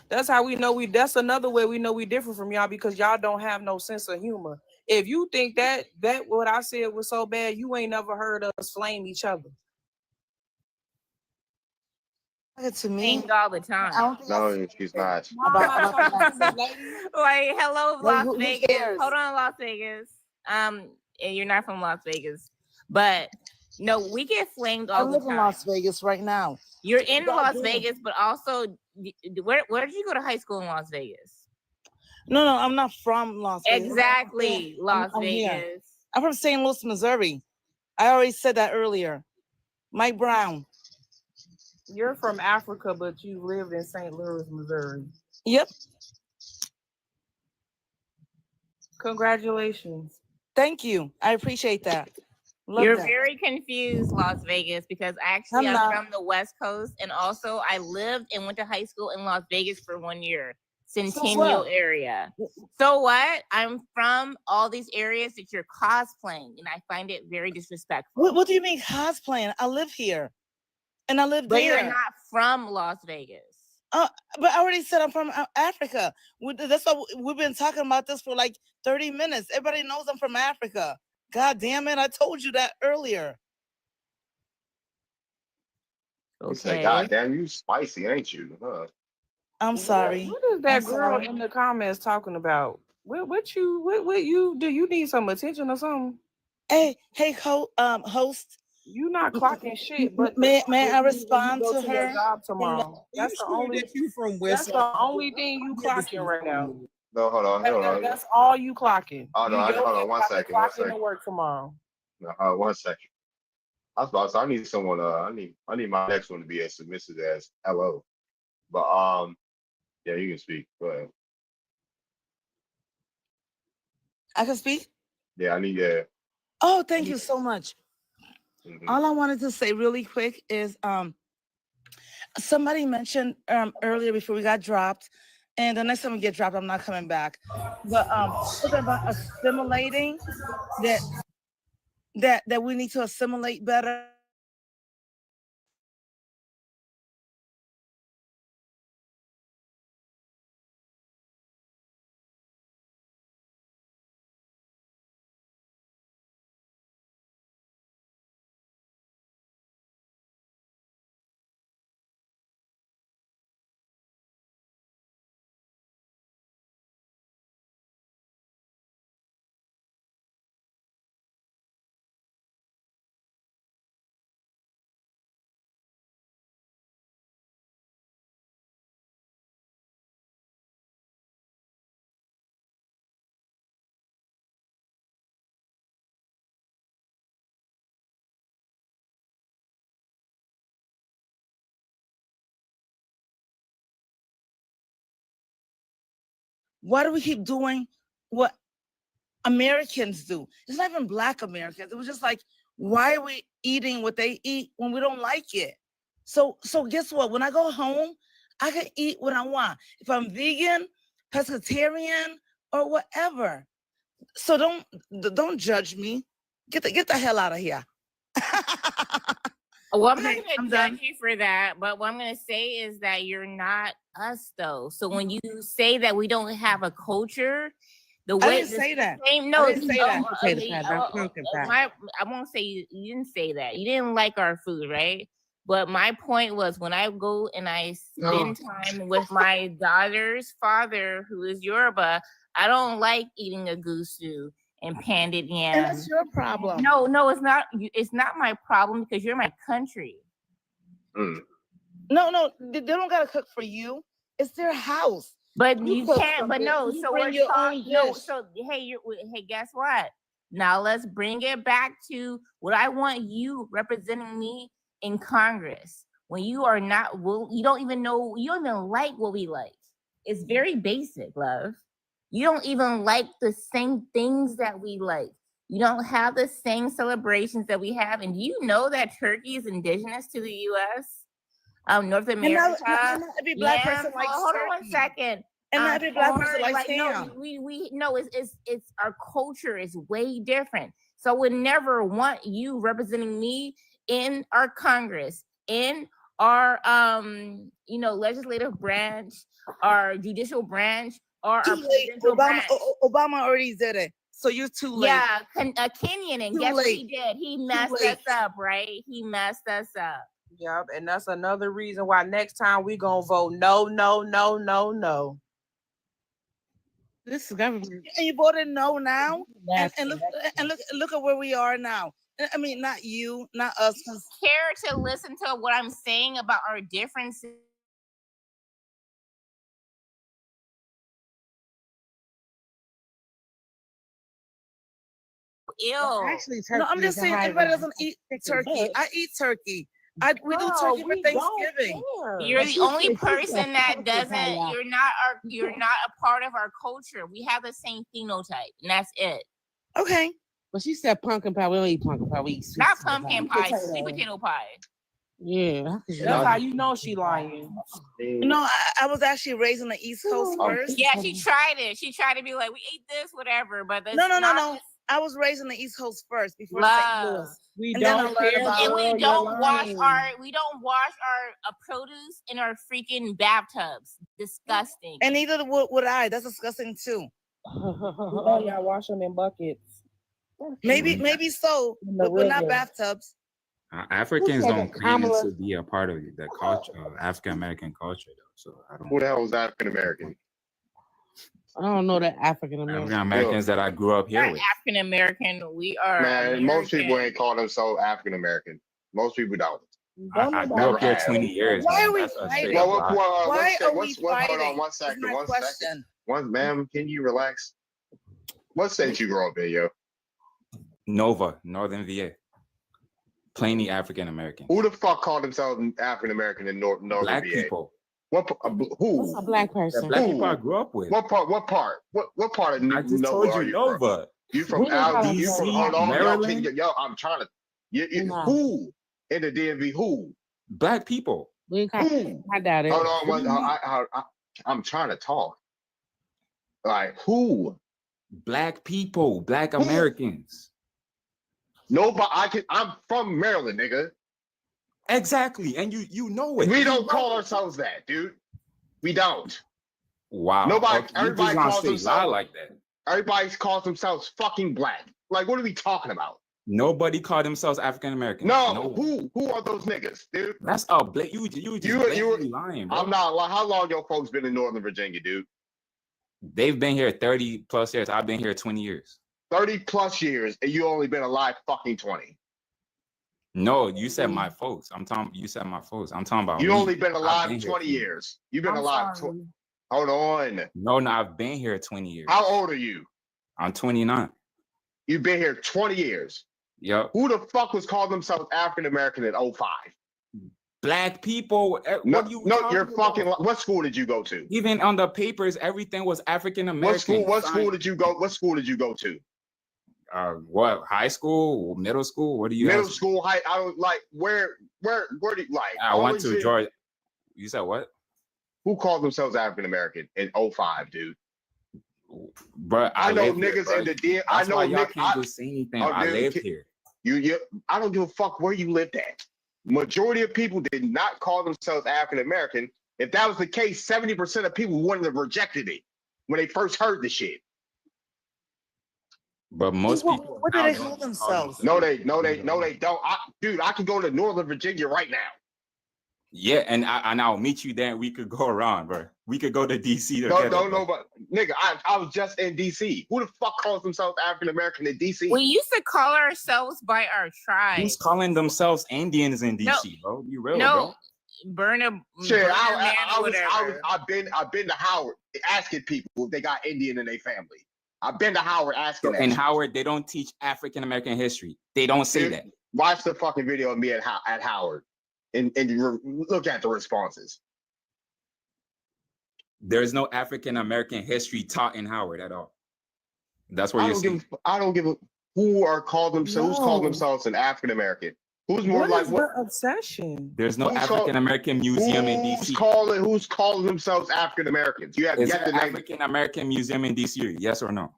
That's how we know that's another way we know we different from y'all, because y'all don't have no sense of humor. If you think that what I said was so bad, you ain't never heard us flame each other.
To me,
Named all the
I
time.
don't think
No, she's not.
No, I'm not talking to you, lady.
Like, hello,
Like,
Las
who
Vegas.
cares?
Hold on, Las Vegas. And you're not from Las Vegas, but no, we get flamed
I
all the
live in
time.
Las Vegas right now.
You're in
God
Las
damn.
Vegas, but also, where did you go to high school in Las Vegas?
No, I'm not from Las Vegas.
Exactly, Las
I'm here.
Vegas.
I'm from St. Louis, Missouri. I already said that earlier. Mike Brown.
You're from Africa, but you lived in St. Louis, Missouri.
Yep.
Congratulations.
Thank you. I appreciate that. Love
You're
that.
very confused, Las Vegas, because actually
I'm
I'm
not.
from the West Coast, and also I lived and went to high school in Las Vegas for 1 year, Centennial
what?
area. So what? I'm from all these areas that you're cosplaying, and I find it very disrespectful.
What do you mean cosplaying? I live here. And I live
But
there.
you're not from Las Vegas.
But I already said I'm from Africa. That's why we've been talking about this for like 30 minutes. Everybody knows I'm from Africa. God damn it. I told you that earlier.
You say,
Okay.
God damn, you spicy, ain't you? Huh?
I'm sorry.
What is that
I'm
girl
sorry.
in the comments talking about? What you do? You need some attention or something?
Hey, host.
You not clocking shit, but
May I
when
respond
you go
to
your
her?
job tomorrow. That's the only.
You from
That's
West
the only thing you clocking right now.
No, hold on.
That's all you clocking.
Oh, no,
You
hold
your
on, one
ass
second,
clocking to work tomorrow.
No, 1 second. I was about to say, I need someone. I need my next one to be as submissive as hello. But yeah, you can speak. Go ahead.
I can speak?
Yeah, I need. Yeah.
Oh, thank you so much.
Mhm.
All I wanted to say really quick is somebody mentioned earlier before we got dropped, and the next time we get dropped, I'm not coming back. But something about assimilating that we need to assimilate better. Why do we keep doing what Americans do? It's not even Black Americans. It was just like, why are we eating what they eat when we don't like it? So guess what? When I go home, I can eat what I want. If I'm vegan, pescatarian, or whatever. So don't judge me. Get the hell out of here.
Well, I'm
Okay,
not
I'm
gonna judge
done.
you for that, but what I'm gonna say is that you're not us though. So when you say that we don't have a culture, the
I
way
didn't say that.
same,
I
no,
didn't say that.
Potato pie, not pumpkin pie.
I won't say you didn't say that. You didn't like our food, right? But my point was when I go and I spend time with my daughter's father, who is Yoruba, I don't like eating a goosey and pandit yam.
And that's your problem.
No, it's not. It's not my problem because you're my country.
No, they don't gotta cook for you. It's their house.
But
You
you
cook
can't. But
something,
no.
you
So
bring
we're
your
talking.
own
No.
dish.
So hey, guess what? Now let's bring it back to what I want you representing me in Congress. When you are not, well, you don't even know. You don't even like what we like. It's very basic, love. You don't even like the same things that we like. You don't have the same celebrations that we have. And do you know that Turkey is indigenous to the U.S.? North America.
not every Black
Yam.
person likes
Hold on one
turkey.
second.
And not every Black person
Corn,
likes
like, no,
ham.
we no, it's our culture is way different. So I would never want you representing me in our Congress, in our legislative branch, our judicial branch, or our
Too late.
presidential branch.
Obama already did it. So you're too late.
Yeah, Kenyan, and
Too
guess what he
late.
did? He messed us
late.
up, right? He messed us up.
Yep, and that's another reason why next time we gonna vote no.
This is government.
And you voted no now, and
Nasty.
look at where we are now. I mean, not you, not us. 'Cause
Care to listen to what I'm saying about our differences? Ill.
Actually,
no, I'm
turkey
just
is
saying
high
everybody
in
doesn't eat turkey. I eat turkey. We do
No,
turkey for
we don't
Thanksgiving.
care.
You're
But
the
she
only
said she
person
said
that
pumpkin pie,
doesn't.
y'all.
You're not a part of our culture. We have the same phenotype, and that's it.
Okay.
But she said pumpkin pie. We don't eat pumpkin pie. We eat sweet
Not
potato
pumpkin pie, sweet potato pie.
Yeah.
That's how you know she lying.
No, I was actually raised on the East Coast first.
Yeah, she tried it. She tried to be like, we ate this, whatever. But that's
No.
not
I was raised on the East Coast first before St.
love.
Louis.
We
And then I
don't
learned
care,
about
And we
girl. You're
don't wash
lying.
our produce in our freaking bathtubs. Disgusting.
And neither would I. That's disgusting too.
Oh, y'all wash them in buckets.
Maybe so,
In the
but not
river.
bathtubs.
Africans
said
don't
that
claim
Kamala-
to be a part of the culture, African American culture, though. So I don't.
Who the hell is African American?
I don't know that African American.
African Americans that I grew up here with.
African American. We are.
Man, most people
American.
ain't call themselves African American. Most people don't.
I grew
Never
up here
have.
20 years.
Why
man.
are we
That's a
fighting?
straight up lie.
Why are we
hold on
fighting?
one
Is
second.
my
One
question.
second. Ma'am, can you relax? What state you grow up in, yo?
Nova, Northern VA. Plainly African American.
Who the fuck called themselves African American in Northern
Black
VA?
people.
What? Who?
What's a black
The
person?
black
Who?
people I grew up with.
What part? What part? What part of
I just
Nova
told
are
you
you from?
Nova.
You from
Who
out?
call
You from?
themselves
Hold on, y'all.
Maryland?
Yo, I'm trying to.
Nah.
Who in the DMV? Who?
Black people.
We ain't call-
Who?
I doubt it.
Hold on. I'm trying to talk. Like who?
Black people. Black
Who?
Americans.
Nobody. I'm from Maryland, nigga.
Exactly. And you know it.
We
You
don't
know
call
it.
ourselves that, dude. We don't.
Wow.
Nobody.
Okay, you
Everybody
just gonna
calls
say lie
themselves.
like that.
Everybody calls themselves fucking black. Like, what are we talking about?
Nobody called themselves African American.
No. Who are those niggas, dude?
That's a black. You just blatantly lying, bro.
I'm not. Like, how long your folks been in Northern Virginia, dude?
They've been here 30 plus years. I've been here 20 years.
30 plus years, and you only been alive fucking 20.
No, you said my folks. You said my folks. I'm talking about
You
me.
only been
I've
alive
been here
20 years. You've been
I'm
alive.
sorry.
Hold on.
No, I've been here 20 years.
How old are you?
I'm 29.
You've been here 20 years.
Yep.
Who the fuck was called themselves African American in 05?
Black people.
No,
What you
no, you're
talking
fucking.
about?
What school did you go to?
Even on the papers, everything was African American.
What school did you go? What school did you go to?
What high school, middle school? What do you?
Middle
ask me?
school, high. I don't like where do you like?
I
all
went
this
to
shit-
Georgia. You said what?
Who called themselves African American in 05, dude?
But
I know
lived here,
niggas
bro.
in the DM. I
That's
know
why y'all
niggas.
can't just say anything. I
dude,
lived here.
You. I don't give a fuck where you lived at. Majority of people did not call themselves African American. If that was the case, 70% of people wouldn't have rejected it when they first heard the shit.
But most people.
What do
now
they
don't
call
call
themselves?
No, they don't. Dude, I can go to Northern Virginia right now.
Yeah, and I'll meet you there. We could go around, bro. We could go to DC
No,
together. bro.
but nigga, I was just in DC. Who the fuck calls themselves African American in DC?
We used to call ourselves by our tribe.
Who's calling themselves Indians in DC,
No.
bro? Be real,
No, Burner,
Shit,
Burner
I
Man,
was,
whatever.
I've been to Howard asking people if they got Indian in their family. I've been to Howard asking
bro.
that.
In
shit.
Howard, they don't teach African American history. They don't say
Dude,
that.
Watch the fucking video of me at Howard and look at the responses.
There's no African American history taught in Howard at all. That's where
I
you're
don't
seeing.
I don't give a who are called themselves. Who's called
No.
themselves an African American? Who's more
What
like
is
what?
the obsession?
There's no
Who's called-
African American museum in
Who's
DC.
calling themselves African Americans? You have
Is
yet
there
to
an
name,
African American museum in DC? Yes or no?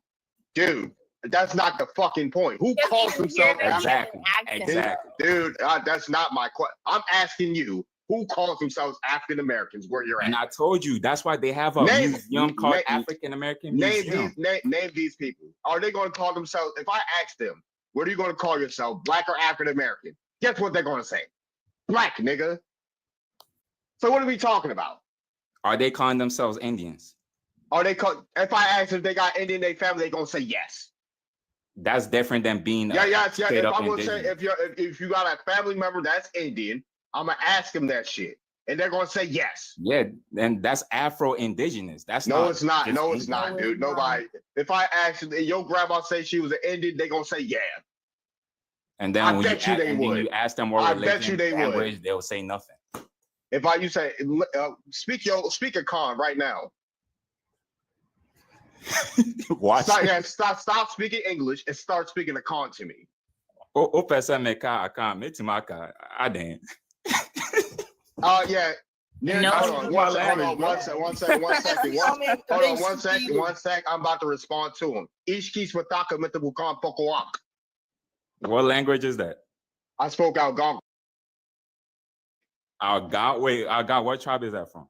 dude. That's not the fucking point. Who
Just
calls
because you hear
themselves
that
African?
accent.
Exactly.
Dude, that's not my question. I'm asking you, who calls themselves African Americans where you're
And
at?
I told you that's why they have a
Name-
museum called
name-
African American
Name
Museum.
name these people. Are they going to call themselves? If I ask them, what are you going to call yourself, black or African American? Guess what they're going to say? Black, nigga. So what are we talking about?
Are they calling themselves Indians?
Are they? If I ask if they got Indian in their family, they're going to say yes.
That's different than being
Yeah.
straight
If
up
I'm gonna say
indigenous.
if you got a family member that's Indian, I'm gonna ask them that shit, and they're gonna say yes.
Yeah, and that's Afro-Indigenous. That's
No,
not
it's not.
just
No, it's
Indian.
not, dude. Nobody. If I ask your grandma say she was an Indian, they gonna say yeah.
And then
I
when
bet you they
and then
would.
you ask them what
I
religion,
bet you they would.
language, they'll say nothing.
If you say speak a con right now.
Watch.
Stop speaking English and start speaking a con to me.
O pesa me ka aka meti maka aden.
Yeah.
No.
Hold on, one sec. I'm about to respond to him. Ishkis wataka metabukan pokoak.
What language is that?
I spoke Algonquin.
Algonquin. What tribe is that from?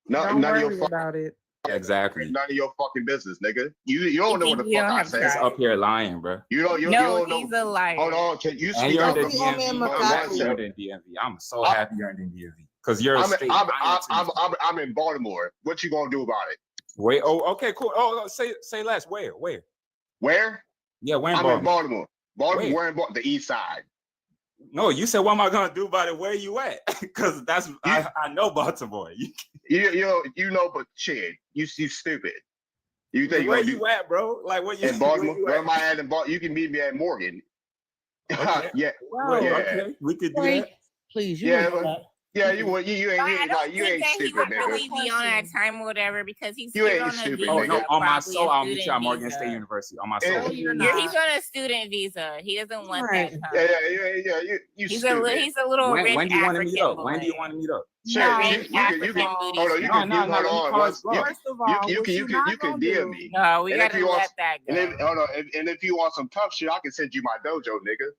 Don't
None of
worry
your
about it.
Exactly.
None of your fucking business, nigga. You don't know
think
what the
you
fuck
don't
I
have
said.
It's up here lying, bro.
You don't
No,
know.
he's a liar.
Hold on, can you
And
speak
you're
out
in the
the
DMV. I'm so happy you're in the DMV because you're a straight liar to me.
I'm in Baltimore. What you gonna do about it?
Wait. Oh, okay, cool. Oh, say less. Where?
Where?
Yeah, where in
I'm in
Baltimore?
Baltimore.
Where?
We're in the east side.
No, you said what am I gonna do about it? Where you at? Because I know Baltimore.
You know, but shit, you stupid. You think
Where
gonna
you at, bro? Like what you
in Baltimore?
where
Where
you
am I at in Baltimore? You can meet me at Morgan.
Okay.
Yeah.
Well,
Yeah.
okay, we could do
Wait,
that.
please, you
Yeah,
know that.
Yeah, you ain't
I don't
you
think
ain't
that he
stupid,
would
nigga.
really be on that time or whatever because he's
You
here
ain't
on a
stupid,
visa.
Oh no, on my
probably
soul,
a
I'll meet you at
student
Morgan
visa.
State University. On my
Yeah.
soul.
You're
Yeah,
not.
he's on a student visa. He doesn't want
Right.
that.
Yeah. You
He's
stupid.
he's a little rich
When do you want to
African
meet up?
boy.
When do you want to meet up?
Shit,
No,
you
Rich
can
African booty
hold on, you
shit.
can
No,
hold
let me
on
call
once.
his bluff.
First of all, what you not
You can
gonna
DM
do?
me.
No, we
And if
gotta
you want,
let that
and
go.
if hold on, and if you want some tough shit, I can send you my dojo, nigga.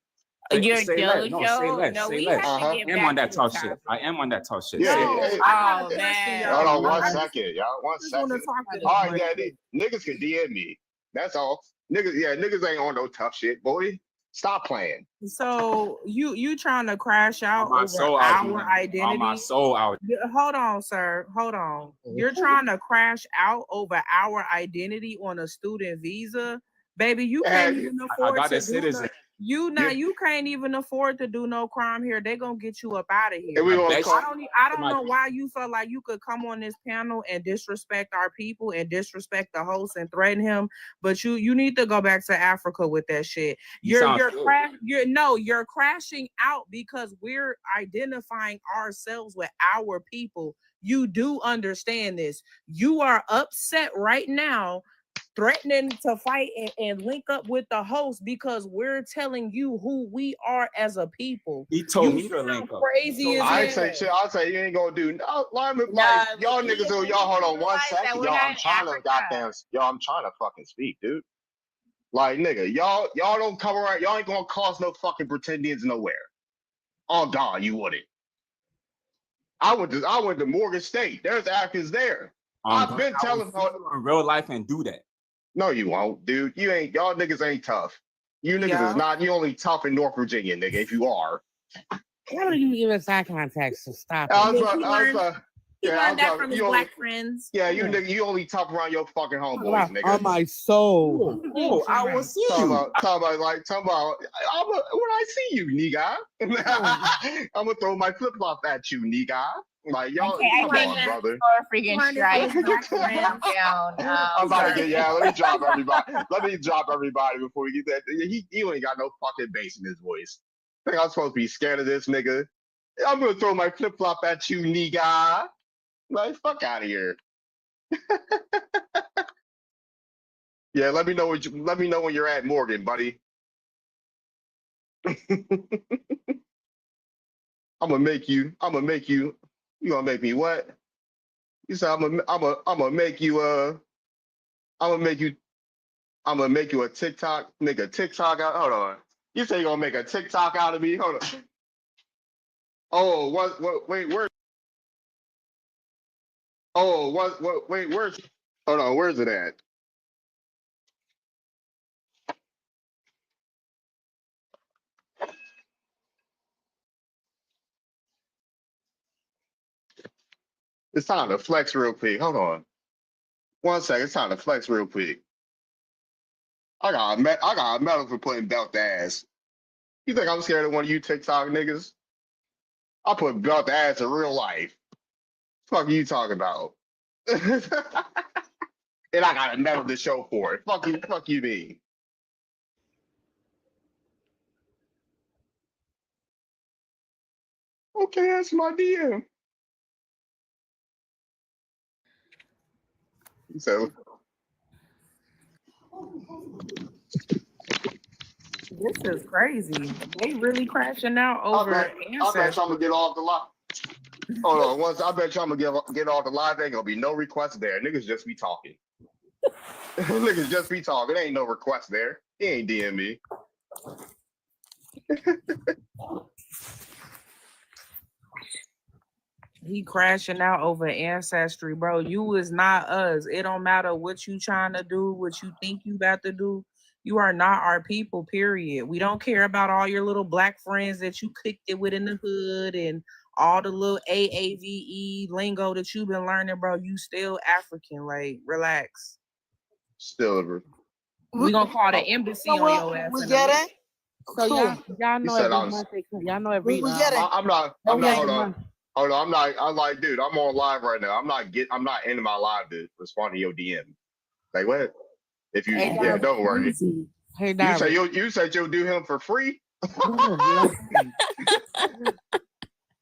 Your
Say less. No, say
dojo?
less.
No,
Say
we
less.
have to
Uh-huh.
get
I am
back
on that
to
tough
the
shit.
topic.
I am on that tough shit.
Yeah,
Say
yeah,
less.
yeah.
I got a
Oh
question,
man.
y'all.
Hold on one
I
second, y'all. One
just want to
second.
talk to
All right,
this
yeah, niggas can DM me. That's all. Niggas ain't on no tough shit, boy. Stop playing.
So you trying to crash out
On my
over
soul, I'll do
our
that. On my
identity?
soul, I'll.
Hold on, sir. Hold on. You're trying to crash out over our identity on a student visa, baby. You can't even
I
afford
got
to
a
do
citizen.
You can't even afford to do no crime here. They gonna get you up out of here.
And we gonna
I
call-
don't know why you felt like you could come on this panel and disrespect our people and disrespect the host and threaten him. But you need to go back to Africa with that shit. You're crashing out because we're identifying ourselves with our people. You do understand this. You are upset right now, threatening to fight and link up with the host because we're telling you who we are as a people.
He told
You
me to link
sound
up.
crazy as
I ain't
hell.
say shit. I say you ain't gonna do no. Y'all
we
niggas do.
need
Y'all hold
to
on one
realize that
second.
we're
Y'all,
not
I'm
in
trying to
Africa.
goddamn. Yo, I'm trying to fucking speak, dude. Like nigga, y'all don't come around. Y'all ain't gonna cause no fucking pretendians nowhere. Oh God, you wouldn't. I went to Morgan State. There's Africans there. I've been telling
in real life and do that.
No, you won't, dude. You ain't. Y'all niggas ain't tough. You niggas
Yeah.
is not. You only tough in North Virginia, nigga. If you are.
Why don't you give us eye contact? So stop
I
it.
was
He
yeah, I
learned
was
that
like,
from his
you only-
black friends.
Yeah, you nigga, you only tough around your fucking homeboys,
About
nigga.
on my soul.
Oh, I will see
Talking
you.
about, when I see you, nigga. I'm gonna throw my flip flop at you, nigga. Like y'all,
Okay, I
come
think
on,
that's
brother.
for freaking strike. Down.
I'm about to get let me drop everybody. Let me drop everybody before we get that. He ain't got no fucking bass in his voice. I think I'm supposed to be scared of this nigga. I'm gonna throw my flip flop at you, nigga. Like fuck out of here. Yeah, let me know when you're at Morgan, buddy. I'm gonna make you. You gonna make me what? You said I'm gonna make you a TikTok, make a TikTok out. Hold on. You say you're gonna make a TikTok out of me? Hold on. Oh, what wait, where? Oh, wait, where's hold on, where's it at? It's time to flex real quick. Hold on. 1 second, it's time to flex real quick. I got a medal for putting belt to ass. You think I'm scared of one of you TikTok niggas? I put belt to ass in real life. Fuck you talking about? And I got a medal to show for it. Fuck you mean. Okay, that's my DM. So
This is crazy. They really crashing out
I
over
bet you I'm
ancestry.
gonna get off the live. Hold on, I bet you I'm gonna get off the live. There ain't gonna be no requests there. Niggas just be talking. Niggas just be talking. There ain't no request there. He ain't DM me.
He crashing out over ancestry, bro. You is not us. It don't matter what you trying to do, what you think you about to do. You are not our people, period. We don't care about all your little black friends that you clicked it with in the hood and all the little AAVE lingo that you've been learning, bro. You still African. Like, relax.
Still.
We gonna call the embassy on your ass.
We
in a
get
minute.
it. So y'all know
said
every
I was-
month they come. Y'all know every.
I'm not.
every
Hold on.
month.
Hold on. I'm like, dude. I'm on live right now. I'm not ending my live to respond to your DM. Like what? If you
Hey,
yeah, don't worry.
Hey,
You said you'll do him for free.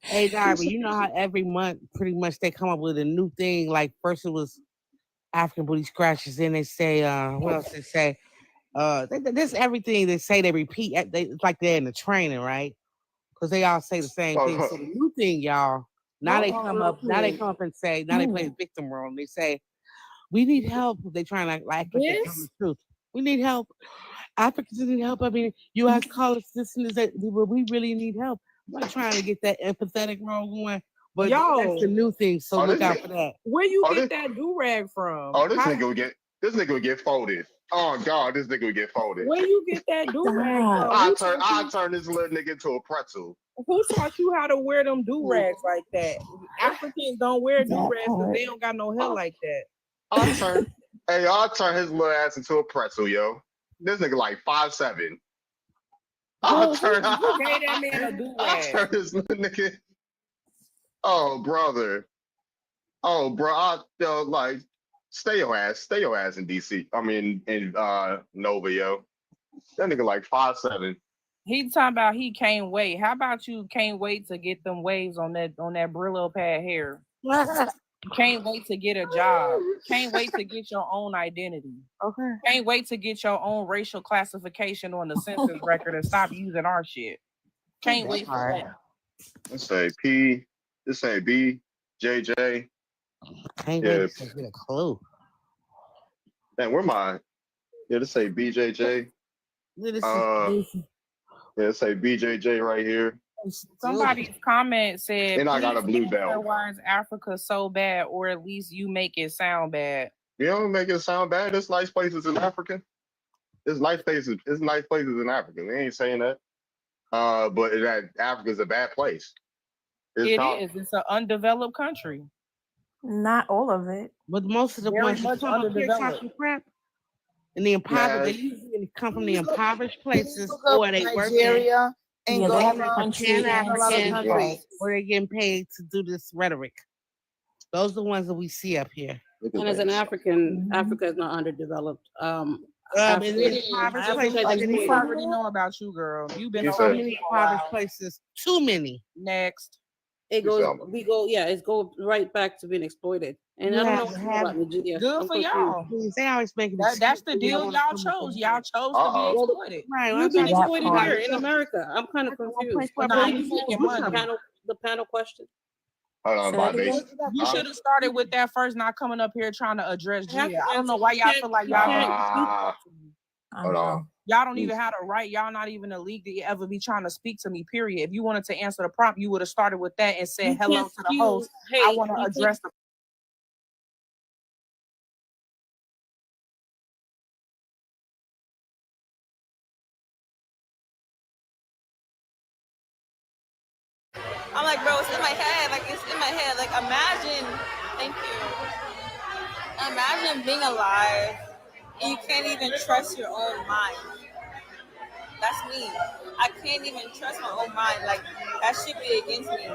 Hey, Darby, you know how every month pretty much they come up with a new thing. Like first it was African booty scratches, then they say, what else they say? This everything they say they repeat. It's like they're in the training, right? Because they all say the same thing. So the new thing, y'all, now they come up and say, now they play victim role. And they say, we need help. They trying to like tell the truth. We need help. Africans need help. I mean, you guys call us this and that, but we really need help. I'm not trying to get that empathetic role going, but that's the new thing. So look out for that.
Where you get that do-rag from?
Oh, this nigga will get folded. Oh God, this nigga will get folded.
Where you get that do-rag from?
I'll turn this little nigga into a pretzel.
Who taught you how to wear them do-rags like that? Africans don't wear do-rags because they don't got no hair like that.
I'll turn his little ass into a pretzel, yo. This nigga like 5'7". I'll
Who
turn.
gave that man a
I'll
do-rag?
turn this nigga. Oh, brother. Oh, bro. Like, stay your ass in DC. I mean, in Nova, yo. That nigga like 5'7".
He talking about he can't wait. How about you can't wait to get them waves on that Brillo pad hair? Can't wait to get a job. Can't wait to get your own identity.
Okay.
Can't wait to get your own racial classification on the census record and stop using our shit. Can't wait for that.
Let's say P. This say B. JJ.
Can't
Yeah.
wait to get a clue.
Man, where my? Yeah, this say BJJ. Yeah, it say BJJ right here.
Somebody's comment said,
And I got a
"Please
blue
answer
belt.
why is Africa so bad, or at least you make it sound bad."
You don't make it sound bad. There's nice places in Africa. There's nice places in Africa. We ain't saying that. But that Africa's a bad place.
It's an undeveloped country.
Not all of it.
But most of the
Very
ones who
much
come up here
underdeveloped.
talking crap, and the impoverished, they usually come from the impoverished places, or they work in
Nigeria, Angola,
Pan-African, or they're getting paid to do this rhetoric. Those are the ones that we see up here.
And as an African, Africa is not underdeveloped.
in the impoverished places,
I already know about you, girl. You've been
so
over
many
here for a while.
impoverished places. Too many.
Next.
It goes, it's go right back to being exploited. And I don't know what's about Nigeria.
Good for y'all.
They always making
That's the deal y'all chose. Y'all chose to be exploited.
Right.
We've been exploited here in America. I'm kind of confused. The panel question.
Hold on,
You should have started with that first, not coming up here trying to address Gia. I don't know why y'all feel like y'all.
Hold on.
Y'all don't even have the right. Y'all not even a league to ever be trying to speak to me, period. If you wanted to answer the prompt, you would have started with that and said hello to the host. I want to address the.
I'm like, bro, it's in my head. Like, it's in my head. Like, imagine, thank you. Imagine being alive and you can't even trust your own mind. That's me. I can't even trust my own mind. Like, that should be against me.